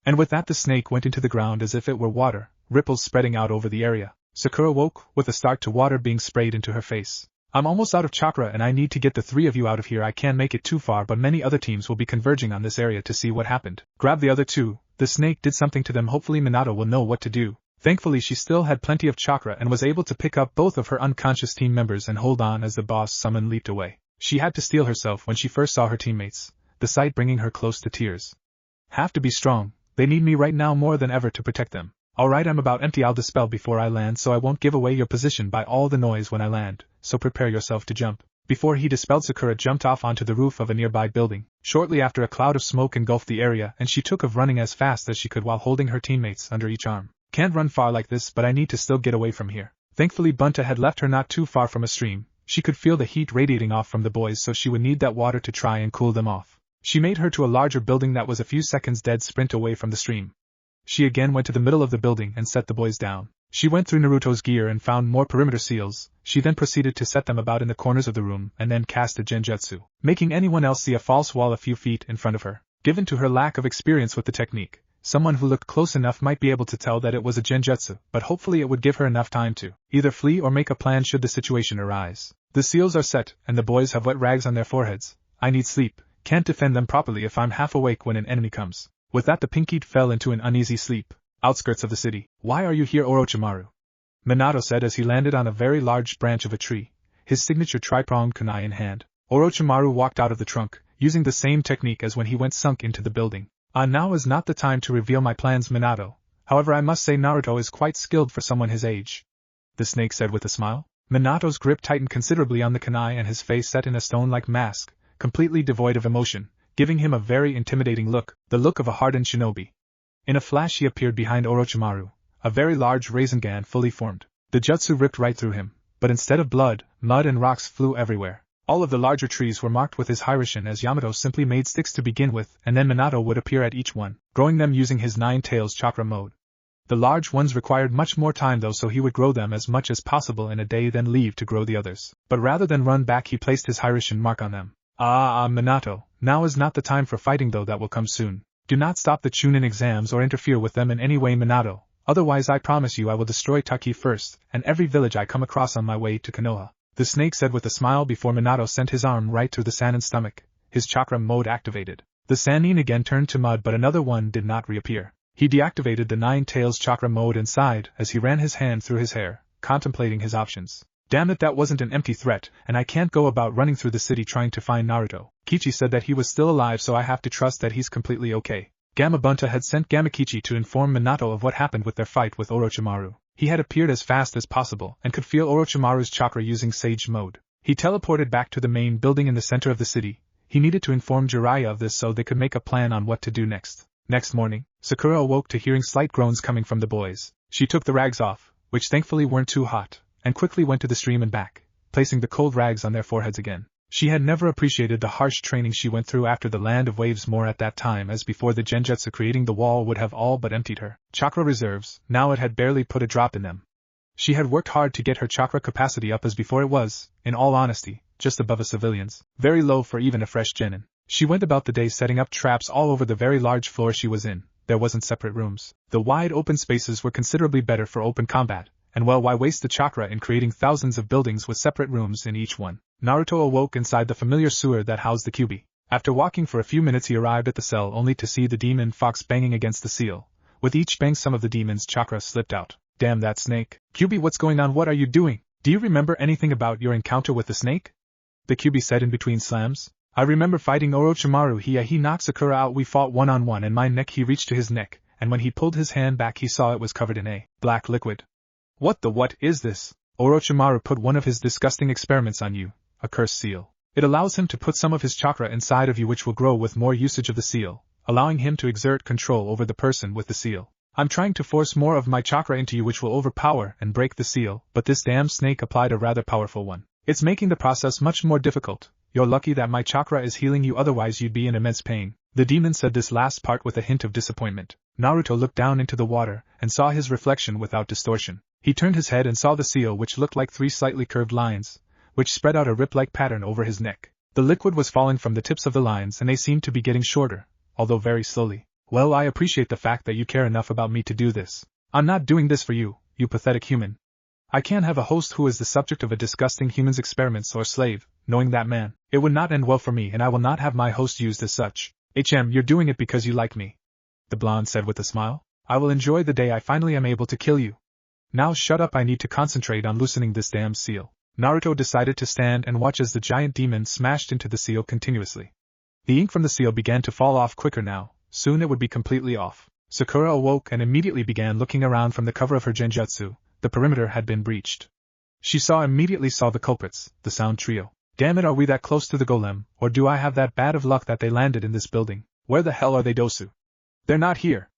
Speaker 1: And with that the snake went into the ground as if it were water, ripples spreading out over the area. Sakura woke, with a start to water being sprayed into her face. I'm almost out of chakra and I need to get the three of you out of here. I can't make it too far, but many other teams will be converging on this area to see what happened. Grab the other two. The snake did something to them. Hopefully Minato will know what to do. Thankfully she still had plenty of chakra and was able to pick up both of her unconscious team members and hold on as the boss summon leaped away. She had to steel herself when she first saw her teammates, the sight bringing her close to tears. Have to be strong. They need me right now more than ever to protect them. Alright, I'm about empty. I'll dispel before I land so I won't give away your position by all the noise when I land, so prepare yourself to jump. Before he dispelled, Sakura jumped off onto the roof of a nearby building. Shortly after, a cloud of smoke engulfed the area and she took off running as fast as she could while holding her teammates under each arm. Can't run far like this, but I need to still get away from here. Thankfully Bunta had left her not too far from a stream. She could feel the heat radiating off from the boys, so she would need that water to try and cool them off. She made her to a larger building that was a few seconds dead sprint away from the stream. She again went to the middle of the building and set the boys down. She went through Naruto's gear and found more perimeter seals. She then proceeded to set them about in the corners of the room and then cast a genjutsu, making anyone else see a false wall a few feet in front of her. Given to her lack of experience with the technique, someone who looked close enough might be able to tell that it was a genjutsu, but hopefully it would give her enough time to either flee or make a plan should the situation arise. The seals are set, and the boys have wet rags on their foreheads. I need sleep. Can't defend them properly if I'm half awake when an enemy comes. With that the Pinkied fell into an uneasy sleep. Outskirts of the city. Why are you here, Orochimaru? Minato said as he landed on a very large branch of a tree, his signature tri-pronged kunai in hand. Orochimaru walked out of the trunk, using the same technique as when he went sunk into the building. Now is not the time to reveal my plans, Minato. However, I must say Naruto is quite skilled for someone his age. The snake said with a smile. Minato's grip tightened considerably on the kunai and his face set in a stone-like mask, completely devoid of emotion, giving him a very intimidating look, the look of a hardened shinobi. In a flash he appeared behind Orochimaru, a very large Rasengan fully formed. The jutsu ripped right through him, but instead of blood, mud and rocks flew everywhere. All of the larger trees were marked with his Hiroshin, as Yamato simply made sticks to begin with, and then Minato would appear at each one, growing them using his Nine Tails chakra mode. The large ones required much more time though, so he would grow them as much as possible in a day, then leave to grow the others. But rather than run back, he placed his Hiroshin mark on them. Minato, now is not the time for fighting though, that will come soon. Do not stop the Chunin exams or interfere with them in any way, Minato, otherwise I promise you I will destroy Taki first, and every village I come across on my way to Konoha. The snake said with a smile before Minato sent his arm right through the Sannin's stomach, his chakra mode activated. The Sannin again turned to mud, but another one did not reappear. He deactivated the Nine Tails chakra mode and sighed as he ran his hand through his hair, contemplating his options. Damn it, that wasn't an empty threat, and I can't go about running through the city trying to find Naruto. Kichi said that he was still alive, so I have to trust that he's completely okay. Gamabunta had sent Gamakichi to inform Minato of what happened with their fight with Orochimaru. He had appeared as fast as possible and could feel Orochimaru's chakra using Sage Mode. He teleported back to the main building in the center of the city. He needed to inform Jiraiya of this so they could make a plan on what to do next. Next morning, Sakura awoke to hearing slight groans coming from the boys. She took the rags off, which thankfully weren't too hot, and quickly went to the stream and back, placing the cold rags on their foreheads again. She had never appreciated the harsh training she went through after the Land of Waves more at that time, as before the genjutsu creating the wall would have all but emptied her chakra reserves. Now it had barely put a drop in them. She had worked hard to get her chakra capacity up, as before it was, in all honesty, just above a civilian's, very low for even a fresh genin. She went about the day setting up traps all over the very large floor she was in. There wasn't separate rooms. The wide open spaces were considerably better for open combat, and well, why waste the chakra in creating thousands of buildings with separate rooms in each one? Naruto awoke inside the familiar sewer that housed the Kyuubi. After walking for a few minutes he arrived at the cell only to see the demon fox banging against the seal. With each bang some of the demon's chakra slipped out. Damn that snake. Kyuubi, what's going on? What are you doing? Do you remember anything about your encounter with the snake? The Kyuubi said in between slams. I remember fighting Orochimaru. He knocked Sakura out. We fought one-on-one and my neck. He reached to his neck, and when he pulled his hand back he saw it was covered in a black liquid. What is this? Orochimaru put one of his disgusting experiments on you, a cursed seal. It allows him to put some of his chakra inside of you, which will grow with more usage of the seal, allowing him to exert control over the person with the seal. I'm trying to force more of my chakra into you, which will overpower and break the seal, but this damn snake applied a rather powerful one. It's making the process much more difficult. You're lucky that my chakra is healing you, otherwise you'd be in immense pain. The demon said this last part with a hint of disappointment. Naruto looked down into the water and saw his reflection without distortion. He turned his head and saw the seal, which looked like 3 slightly curved lines, which spread out a rip-like pattern over his neck. The liquid was falling from the tips of the lines and they seemed to be getting shorter, although very slowly. Well, I appreciate the fact that you care enough about me to do this. I'm not doing this for you, you pathetic human. I can't have a host who is the subject of a disgusting human's experiments or slave. Knowing that man, it would not end well for me, and I will not have my host used as such. You're doing it because you like me. The blonde said with a smile. I will enjoy the day I finally am able to kill you. Now shut up, I need to concentrate on loosening this damn seal. Naruto decided to stand and watch as the giant demon smashed into the seal continuously. The ink from the seal began to fall off quicker now. Soon it would be completely off. Sakura awoke and immediately began looking around from the cover of her genjutsu. The perimeter had been breached. She immediately saw the culprits, the Sound Trio. Damn it, are we that close to the golem, or do I have that bad of luck that they landed in this building? Where the hell are they, Dosu? They're not here.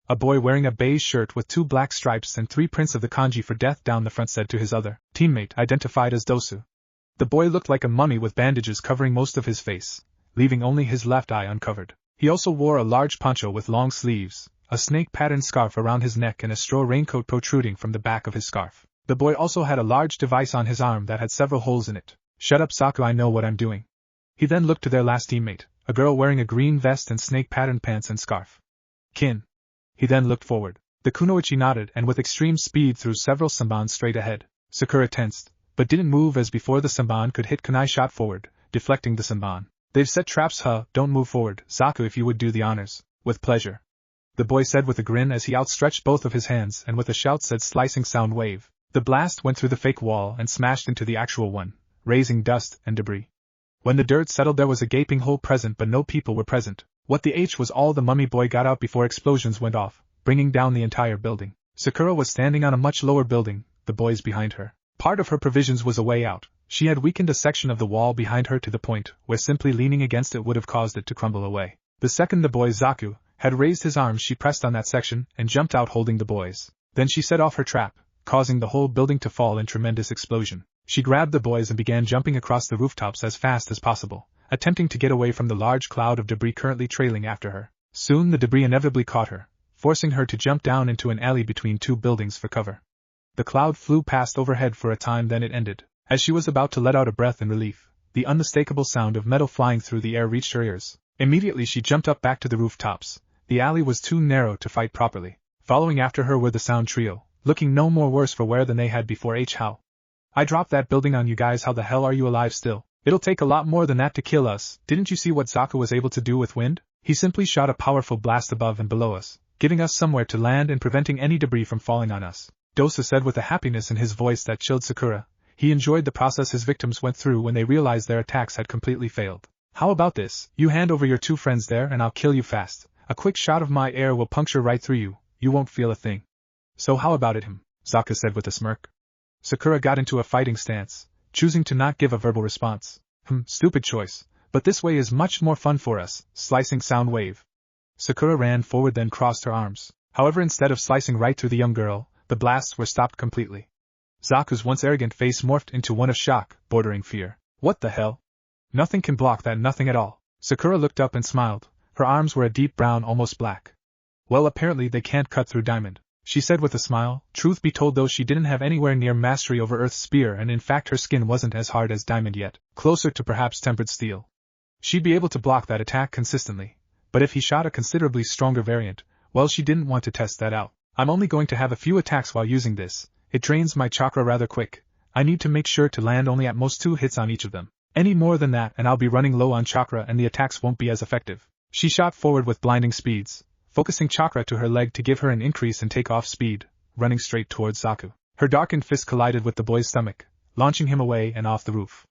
Speaker 1: A boy wearing a beige shirt with 2 black stripes and 3 prints of the kanji for death down the front said to his other teammate, identified as Dosu. The boy looked like a mummy with bandages covering most of his face, leaving only his left eye uncovered. He also wore a large poncho with long sleeves, a snake-patterned scarf around his neck and a straw raincoat protruding from the back of his scarf. The boy also had a large device on his arm that had several holes in it. Shut up, Saku, I know what I'm doing. He then looked to their last teammate, a girl wearing a green vest and snake-patterned pants and scarf. Kin. He then looked forward. The kunoichi nodded and with extreme speed threw several senbans straight ahead. Sakura tensed, but didn't move as before the senban could hit kunai shot forward, deflecting the senban. They've set traps, don't move forward, Saku, if you would do the honors. With pleasure. The boy said with a grin as he outstretched both of his hands and with a shout said slicing sound wave. The blast went through the fake wall and smashed into the actual one, raising dust and debris. When the dirt settled there was a gaping hole present but no people were present. What the H was all the mummy boy got out before explosions went off, bringing down the entire building. Sakura was standing on a much lower building, the boys behind her. Part of her provisions was a way out. She had weakened a section of the wall behind her to the point where simply leaning against it would have caused it to crumble away. The second the boy Zaku had raised his arms, she pressed on that section and jumped out holding the boys. Then she set off her trap, causing the whole building to fall in tremendous explosion. She grabbed the boys and began jumping across the rooftops as fast as possible, attempting to get away from the large cloud of debris currently trailing after her. Soon the debris inevitably caught her, forcing her to jump down into an alley between 2 buildings for cover. The cloud flew past overhead for a time, then it ended. As she was about to let out a breath in relief, the unmistakable sound of metal flying through the air reached her ears. Immediately she jumped up back to the rooftops. The alley was too narrow to fight properly. Following after her were the Sound Trio, looking no more worse for wear than they had before. How? I dropped that building on you guys, how the hell are you alive still? It'll take a lot more than that to kill us. Didn't you see what Zaku was able to do with wind? He simply shot a powerful blast above and below us, giving us somewhere to land and preventing any debris from falling on us. Dosa said with a happiness in his voice that chilled Sakura. He enjoyed the process his victims went through when they realized their attacks had completely failed. How about this? You hand over your 2 friends there and I'll kill you fast. A quick shot of my air will puncture right through you. You won't feel a thing. So how about it, Zaku said with a smirk. Sakura got into a fighting stance, choosing to not give a verbal response. Stupid choice, but this way is much more fun for us. Slicing sound wave. Sakura ran forward, then crossed her arms. However, instead of slicing right through the young girl, the blasts were stopped completely. Zaku's once arrogant face morphed into one of shock, bordering fear. What the hell? Nothing can block that, nothing at all. Sakura looked up and smiled. Her arms were a deep brown, almost black. Well, apparently they can't cut through diamond, she said with a smile. Truth be told, though, she didn't have anywhere near mastery over Earth's spear, and in fact her skin wasn't as hard as diamond yet, closer to perhaps tempered steel. She'd be able to block that attack consistently, but if he shot a considerably stronger variant, well, she didn't want to test that out. I'm only going to have a few attacks while using this. It drains my chakra rather quick. I need to make sure to land only at most 2 hits on each of them. Any more than that and I'll be running low on chakra and the attacks won't be as effective. She shot forward with blinding speeds, focusing chakra to her leg to give her an increase in takeoff speed, running straight towards Zaku. Her darkened fist collided with the boy's stomach, launching him away and off the roof.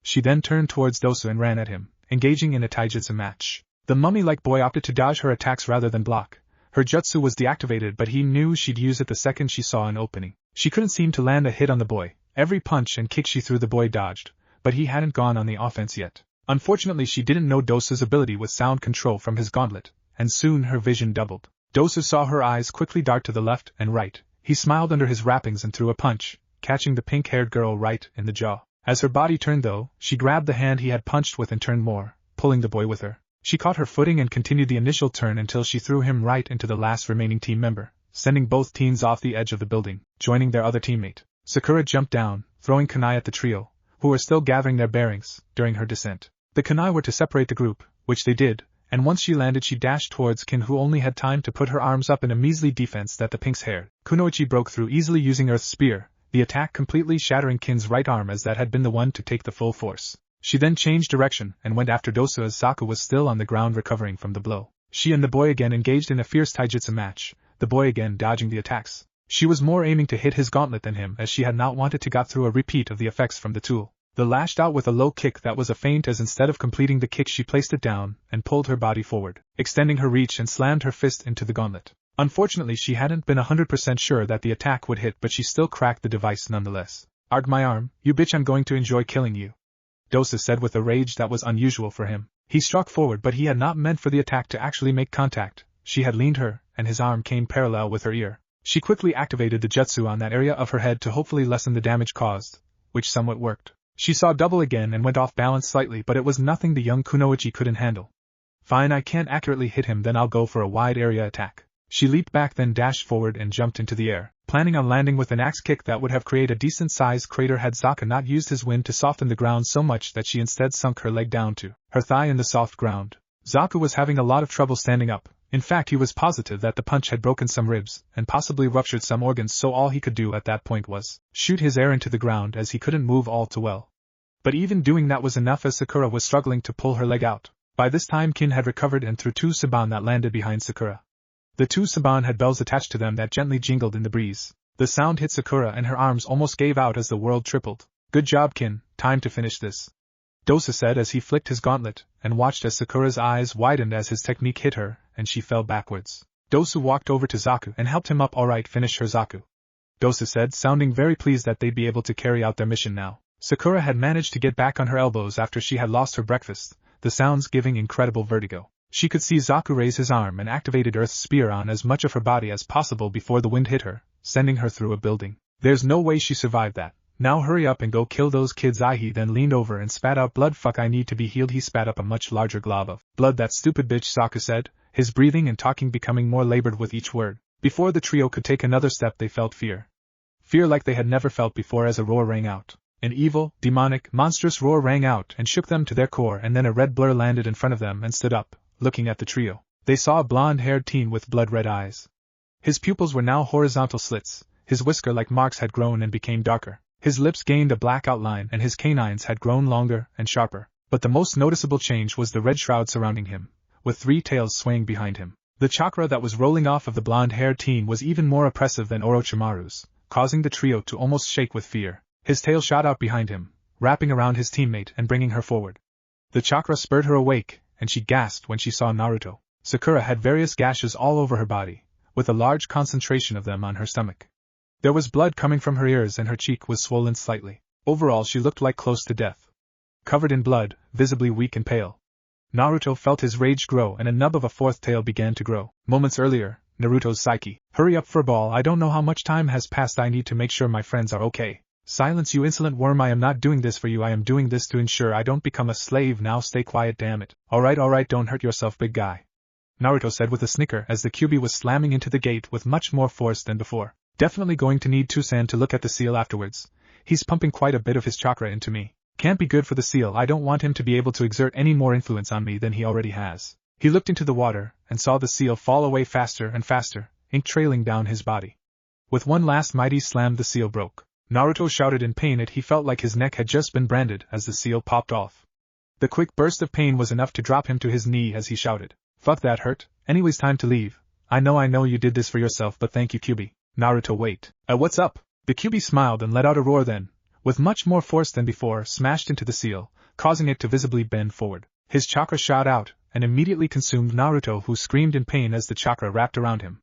Speaker 1: She then turned towards Dosu and ran at him, engaging in a taijutsu match. The mummy-like boy opted to dodge her attacks rather than block. Her jutsu was deactivated, but he knew she'd use it the second she saw an opening. She couldn't seem to land a hit on the boy. Every punch and kick she threw the boy dodged, but he hadn't gone on the offense yet. Unfortunately, she didn't know Dosu's ability with sound control from his gauntlet, and soon her vision doubled. Dosu saw her eyes quickly dart to the left and right. He smiled under his wrappings and threw a punch, catching the pink-haired girl right in the jaw. As her body turned, though, she grabbed the hand he had punched with and turned more, pulling the boy with her. She caught her footing and continued the initial turn until she threw him right into the last remaining team member, sending both teens off the edge of the building, joining their other teammate. Sakura jumped down, throwing kunai at the trio, who were still gathering their bearings during her descent. The kunai were to separate the group, which they did, and once she landed she dashed towards Kin, who only had time to put her arms up in a measly defense that the pinks-haired kunoichi broke through easily using Earth's spear, the attack completely shattering Kin's right arm as that had been the one to take the full force. She then changed direction and went after Dosu as Zaku was still on the ground recovering from the blow. She and the boy again engaged in a fierce taijutsu match, the boy again dodging the attacks. She was more aiming to hit his gauntlet than him, as she had not wanted to got through a repeat of the effects from the tool. The lashed out with a low kick that was a feint, as instead of completing the kick she placed it down and pulled her body forward, extending her reach and slammed her fist into the gauntlet. Unfortunately, she hadn't been 100% sure that the attack would hit, but she still cracked the device nonetheless. "Arg my arm, you bitch, I'm going to enjoy killing you," Dosu said with a rage that was unusual for him. He struck forward, but he had not meant for the attack to actually make contact. She had leaned her, and his arm came parallel with her ear. She quickly activated the jutsu on that area of her head to hopefully lessen the damage caused, which somewhat worked. She saw double again and went off balance slightly, but it was nothing the young kunoichi couldn't handle. "Fine, I can't accurately hit him, then I'll go for a wide area attack." She leaped back, then dashed forward and jumped into the air, planning on landing with an axe kick that would have created a decent-sized crater had Zaku not used his wind to soften the ground so much that she instead sunk her leg down to her thigh in the soft ground. Zaku was having a lot of trouble standing up. In fact, he was positive that the punch had broken some ribs and possibly ruptured some organs, so all he could do at that point was shoot his air into the ground, as he couldn't move all too well. But even doing that was enough, as Sakura was struggling to pull her leg out. By this time Kin had recovered and threw 2 saban that landed behind Sakura. The 2 saban had bells attached to them that gently jingled in the breeze. The sound hit Sakura and her arms almost gave out as the world tripled. "Good job, Kin, time to finish this," Dosu said as he flicked his gauntlet, and watched as Sakura's eyes widened as his technique hit her, and she fell backwards. Dosu walked over to Zaku and helped him up. "Alright, finish her, Zaku," Dosu said, sounding very pleased that they'd be able to carry out their mission now. Sakura had managed to get back on her elbows after she had lost her breakfast, the sounds giving incredible vertigo. She could see Zaku raise his arm and activated Earth's spear on as much of her body as possible before the wind hit her, sending her through a building. "There's no way she survived that. Now hurry up and go kill those kids." He then leaned over and spat out blood. "Fuck, I need to be healed." He spat up a much larger glob of blood. "That stupid bitch," Zaku said, his breathing and talking becoming more labored with each word. Before the trio could take another step, they felt fear. Fear like they had never felt before, as a roar rang out. An evil, demonic, monstrous roar rang out and shook them to their core, and then a red blur landed in front of them and stood up, looking at the trio. They saw a blonde-haired teen with blood-red eyes. His pupils were now horizontal slits, his whisker-like marks had grown and became darker, his lips gained a black outline, and his canines had grown longer and sharper. But the most noticeable change was the red shroud surrounding him, with 3 tails swaying behind him. The chakra that was rolling off of the blonde-haired teen was even more oppressive than Orochimaru's, causing the trio to almost shake with fear. His tail shot out behind him, wrapping around his teammate and bringing her forward. The chakra spurred her awake, and she gasped when she saw Naruto. Sakura had various gashes all over her body, with a large concentration of them on her stomach. There was blood coming from her ears and her cheek was swollen slightly. Overall she looked like close to death. Covered in blood, visibly weak and pale. Naruto felt his rage grow and a nub of a fourth tail began to grow. Moments earlier, Naruto's psyche. Hurry up furball, I don't know how much time has passed, I need to make sure my friends are okay. Silence you insolent worm, I am not doing this for you, I am doing this to ensure I don't become a slave, now stay quiet damn it. Alright, don't hurt yourself big guy. Naruto said with a snicker as the QB was slamming into the gate with much more force than before. Definitely going to need Tusan to look at the seal afterwards. He's pumping quite a bit of his chakra into me. Can't be good for the seal, I don't want him to be able to exert any more influence on me than he already has. He looked into the water and saw the seal fall away faster and faster, ink trailing down his body. With one last mighty slam the seal broke. Naruto shouted in pain, he felt like his neck had just been branded as the seal popped off. The quick burst of pain was enough to drop him to his knee as he shouted, "Fuck that hurt, anyways time to leave. I know you did this for yourself, but thank you QB. Naruto wait. What's up?" The QB smiled and let out a roar then, with much more force than before, smashed into the seal, causing it to visibly bend forward. His chakra shot out and immediately consumed Naruto, who screamed in pain as the chakra wrapped around him.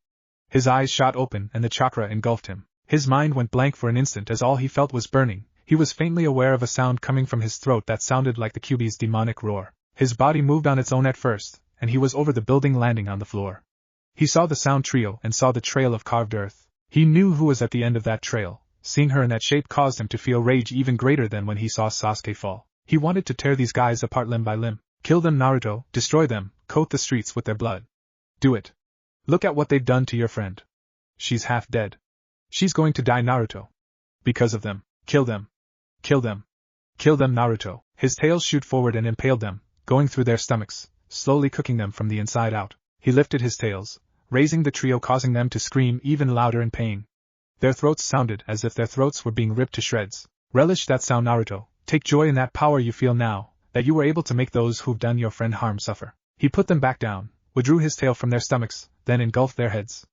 Speaker 1: His eyes shot open and the chakra engulfed him. His mind went blank for an instant as all he felt was burning. He was faintly aware of a sound coming from his throat that sounded like the QB's demonic roar. His body moved on its own at first, and he was over the building landing on the floor. He saw the sound trio and saw the trail of carved earth. He knew who was at the end of that trail. Seeing her in that shape caused him to feel rage even greater than when he saw Sasuke fall. He wanted to tear these guys apart limb by limb. Kill them Naruto, destroy them, coat the streets with their blood. Do it. Look at what they've done to your friend. She's half dead. She's going to die Naruto. Because of them. Kill them. Kill them. Kill them Naruto. His tails shoot forward and impaled them, going through their stomachs, slowly cooking them from the inside out. He lifted his tails, raising the trio, causing them to scream even louder in pain. Their throats sounded as if their throats were being ripped to shreds. Relish that sound Naruto, take joy in that power you feel now, that you were able to make those who've done your friend harm suffer. He put them back down, withdrew his tail from their stomachs, then engulfed their heads.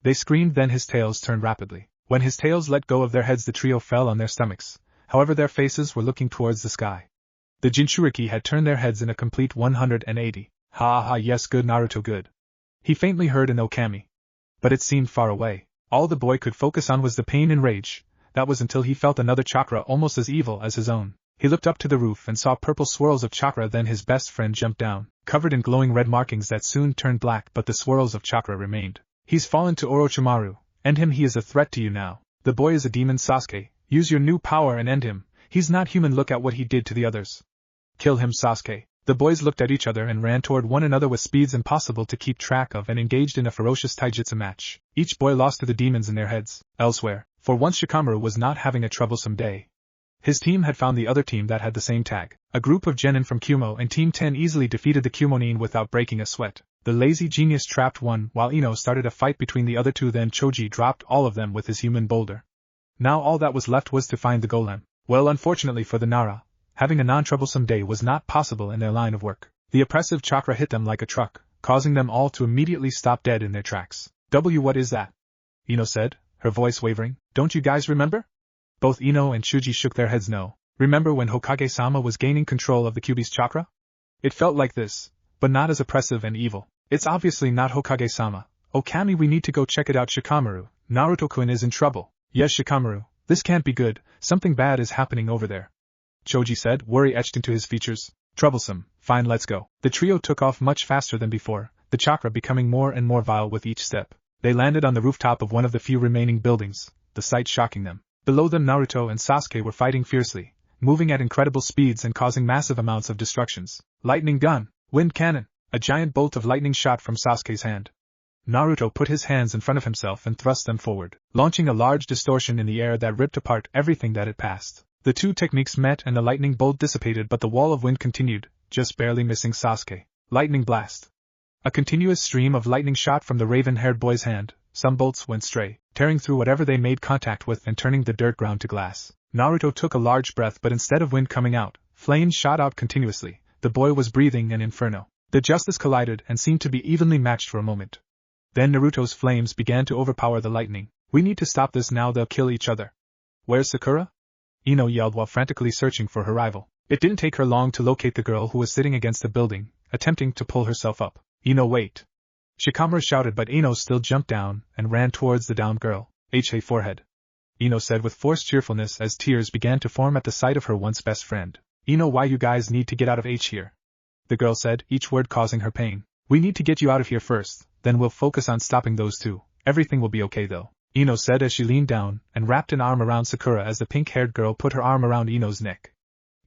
Speaker 1: They screamed, then his tails turned rapidly. When his tails let go of their heads the trio fell on their stomachs, however their faces were looking towards the sky. The jinchuriki had turned their heads in a complete 180. Ha yes good Naruto good. He faintly heard an Okami. But it seemed far away. All the boy could focus on was the pain and rage. That was until he felt another chakra almost as evil as his own. He looked up to the roof and saw purple swirls of chakra, then his best friend jumped down, covered in glowing red markings that soon turned black, but the swirls of chakra remained. He's fallen to Orochimaru. End him, he is a threat to you now. The boy is a demon Sasuke. Use your new power and end him. He's not human, look at what he did to the others. Kill him Sasuke. The boys looked at each other and ran toward one another with speeds impossible to keep track of and engaged in a ferocious taijutsu match. Each boy lost to the demons in their heads. Elsewhere, for once Shikamaru was not having a troublesome day. His team had found the other team that had the same tag. A group of genin from Kumo and Team 10 easily defeated the Kumonin without breaking a sweat. The lazy genius trapped one while Ino started a fight between the other two, then Choji dropped all of them with his human boulder. Now all that was left was to find the golem. Well, unfortunately for the Nara, having a non-troublesome day was not possible in their line of work. The oppressive chakra hit them like a truck, causing them all to immediately stop dead in their tracks. What is that? Ino said, her voice wavering. Don't you guys remember? Both Ino and Chuji shook their heads no. Remember when Hokage-sama was gaining control of the Kyuubi's chakra? It felt like this, but not as oppressive and evil. It's obviously not Hokage-sama. Okami, we need to go check it out. Shikamaru, Naruto-kun is in trouble. Yes Shikamaru, this can't be good, something bad is happening over there. Choji said, worry etched into his features. Troublesome, fine let's go. The trio took off much faster than before, the chakra becoming more and more vile with each step. They landed on the rooftop of one of the few remaining buildings, the sight shocking them. Below them Naruto and Sasuke were fighting fiercely, moving at incredible speeds and causing massive amounts of destructions. Lightning gun, wind cannon, a giant bolt of lightning shot from Sasuke's hand. Naruto put his hands in front of himself and thrust them forward, launching a large distortion in the air that ripped apart everything that it passed. The two techniques met and the lightning bolt dissipated, but the wall of wind continued, just barely missing Sasuke. Lightning blast. A continuous stream of lightning shot from the raven-haired boy's hand. Some bolts went stray, tearing through whatever they made contact with and turning the dirt ground to glass. Naruto took a large breath, but instead of wind coming out, flames shot out continuously. The boy was breathing an inferno. The justice collided and seemed to be evenly matched for a moment. Then Naruto's flames began to overpower the lightning. We need to stop this now, they'll kill each other. Where's Sakura? Ino yelled while frantically searching for her rival. It didn't take her long to locate the girl who was sitting against a building, attempting to pull herself up. Ino, wait! Shikamaru shouted, but Ino still jumped down and ran towards the downed girl. Hey forehead! Ino said with forced cheerfulness as tears began to form at the sight of her once best friend. Ino, why you guys need to get out of here? The girl said, each word causing her pain. We need to get you out of here first, then we'll focus on stopping those two. Everything will be okay though, Ino said as she leaned down and wrapped an arm around Sakura as the pink-haired girl put her arm around Ino's neck.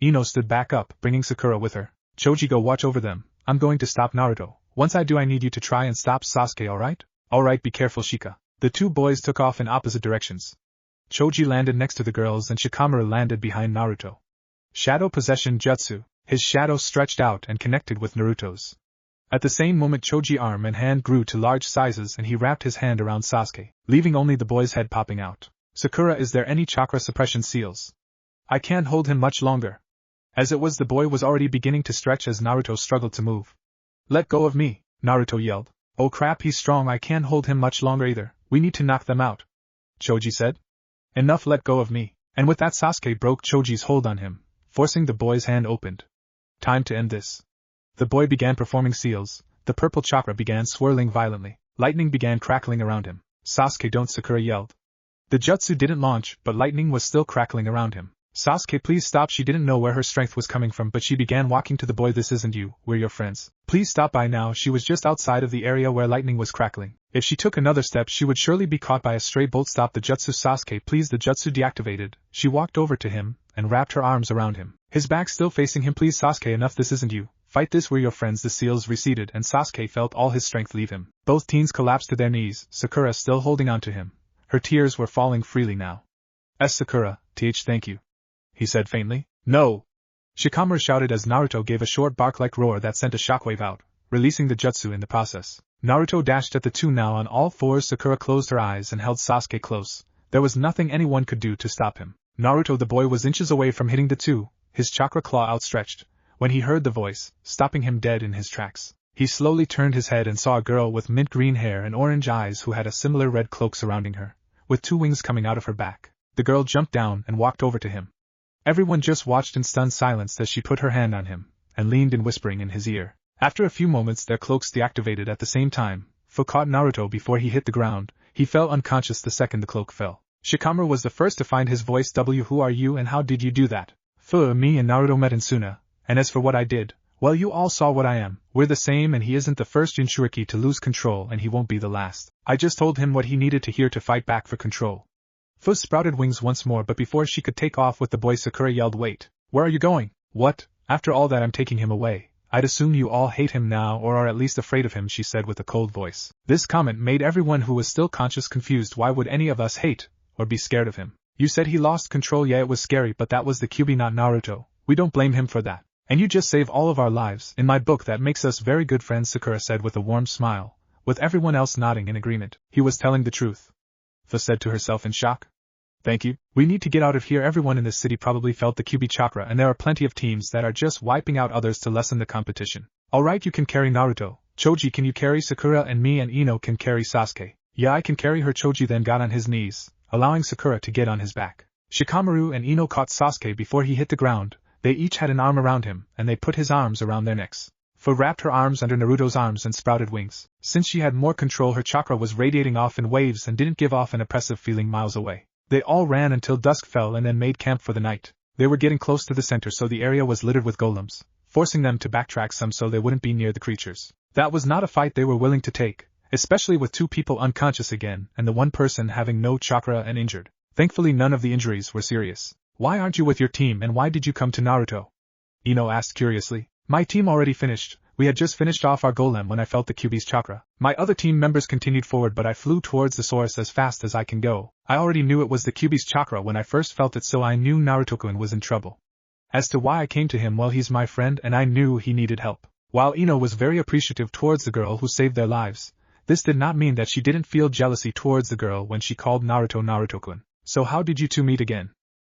Speaker 1: Ino stood back up, bringing Sakura with her. Choji, go watch over them. I'm going to stop Naruto. Once I do, I need you to try and stop Sasuke, alright? Alright, be careful, Shika. The two boys took off in opposite directions. Choji landed next to the girls and Shikamaru landed behind Naruto. Shadow Possession Jutsu. His shadow stretched out and connected with Naruto's. At the same moment, Choji's arm and hand grew to large sizes and he wrapped his hand around Sasuke, leaving only the boy's head popping out. Sakura, is there any chakra suppression seals? I can't hold him much longer. As it was, the boy was already beginning to stretch as Naruto struggled to move. Let go of me, Naruto yelled. Oh crap, he's strong, I can't hold him much longer either, we need to knock them out. Choji said. Enough, let go of me. And with that, Sasuke broke Choji's hold on him, forcing the boy's hand opened. Time to end this. The boy began performing seals, the purple chakra began swirling violently, lightning began crackling around him. Sasuke, don't, Sakura yelled. The jutsu didn't launch, but lightning was still crackling around him. Sasuke, please stop. She didn't know where her strength was coming from, but she began walking to the boy. This isn't you, we're your friends. Please stop by now. She was just outside of the area where lightning was crackling. If she took another step, she would surely be caught by a stray bolt. Stop the jutsu, Sasuke, please. The jutsu deactivated. She walked over to him and wrapped her arms around him, his back still facing him. Please, Sasuke, enough, this isn't you. Fight this, we're your friends. The seals receded and Sasuke felt all his strength leave him. Both teens collapsed to their knees, Sakura still holding on to him. Her tears were falling freely now. Sakura, thank you, he said faintly. No! Shikamaru shouted as Naruto gave a short bark-like roar that sent a shockwave out, releasing the jutsu in the process. Naruto dashed at the two now on all fours. Sakura closed her eyes and held Sasuke close. There was nothing anyone could do to stop him. Naruto, the boy, was inches away from hitting the two, his chakra claw outstretched, when he heard the voice, stopping him dead in his tracks. He slowly turned his head and saw a girl with mint green hair and orange eyes who had a similar red cloak surrounding her, with two wings coming out of her back. The girl jumped down and walked over to him. Everyone just watched in stunned silence as she put her hand on him, and leaned in whispering in his ear. After a few moments, their cloaks deactivated at the same time. Fu caught Naruto before he hit the ground. He fell unconscious the second the cloak fell. Shikamaru was the first to find his voice. Who are you and how did you do that? Me and Naruto met in Suna, and as for what I did, well, you all saw what I am. We're the same, and he isn't the first jinchuriki to lose control, and he won't be the last. I just told him what he needed to hear to fight back for control. Fu sprouted wings once more, but before she could take off with the boy, Sakura yelled, wait, where are you going? What? After all that, I'm taking him away. I'd assume you all hate him now, or are at least afraid of him, she said with a cold voice. This comment made everyone who was still conscious confused. Why would any of us hate or be scared of him? You said he lost control. Yeah, it was scary, but that was the Kyuubi, not Naruto. We don't blame him for that. And you just saved all of our lives. In my book, that makes us very good friends, Sakura said with a warm smile, with everyone else nodding in agreement. He was telling the truth, Fu said to herself in shock. Thank you. We need to get out of here. Everyone in this city probably felt the Kyuubi chakra, and there are plenty of teams that are just wiping out others to lessen the competition. Alright, you can carry Naruto. Choji, can you carry Sakura? And me and Ino can carry Sasuke. Yeah, I can carry her. Choji then got on his knees, allowing Sakura to get on his back. Shikamaru and Ino caught Sasuke before he hit the ground. They each had an arm around him, and they put his arms around their necks. Fu wrapped her arms under Naruto's arms and sprouted wings. Since she had more control, her chakra was radiating off in waves and didn't give off an oppressive feeling miles away. They all ran until dusk fell and then made camp for the night. They were getting close to the center, so the area was littered with golems, forcing them to backtrack some so they wouldn't be near the creatures. That was not a fight they were willing to take, especially with two people unconscious again and the one person having no chakra and injured. Thankfully, none of the injuries were serious. Why aren't you with your team, and why did you come to Naruto? Ino asked curiously. My team already finished. We had just finished off our golem when I felt the Kyuubi's chakra. My other team members continued forward, but I flew towards the source as fast as I can go. I already knew it was the Kyuubi's chakra when I first felt it, so I knew Naruto-kun was in trouble. As to why I came to him, well, he's my friend and I knew he needed help. While Ino was very appreciative towards the girl who saved their lives, this did not mean that she didn't feel jealousy towards the girl when she called Naruto Naruto-kun. So how did you two meet again?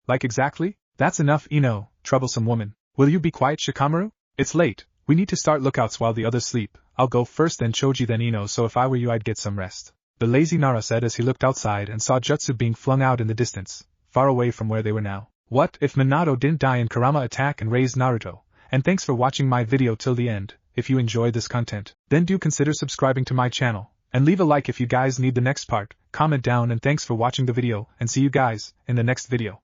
Speaker 1: Like exactly? That's enough, Ino, troublesome woman. Will you be quiet, Shikamaru? It's late. We need to start lookouts while the others sleep. I'll go first, then Choji, then Ino, so if I were you I'd get some rest. The lazy Nara said as he looked outside and saw jutsu being flung out in the distance, far away from where they were now. What if Minato didn't die in Kurama attack and raised Naruto? And thanks for watching my video till the end. If you enjoyed this content, then do consider subscribing to my channel, and leave a like if you guys need the next part. Comment down, and thanks for watching the video, and see you guys in the next video.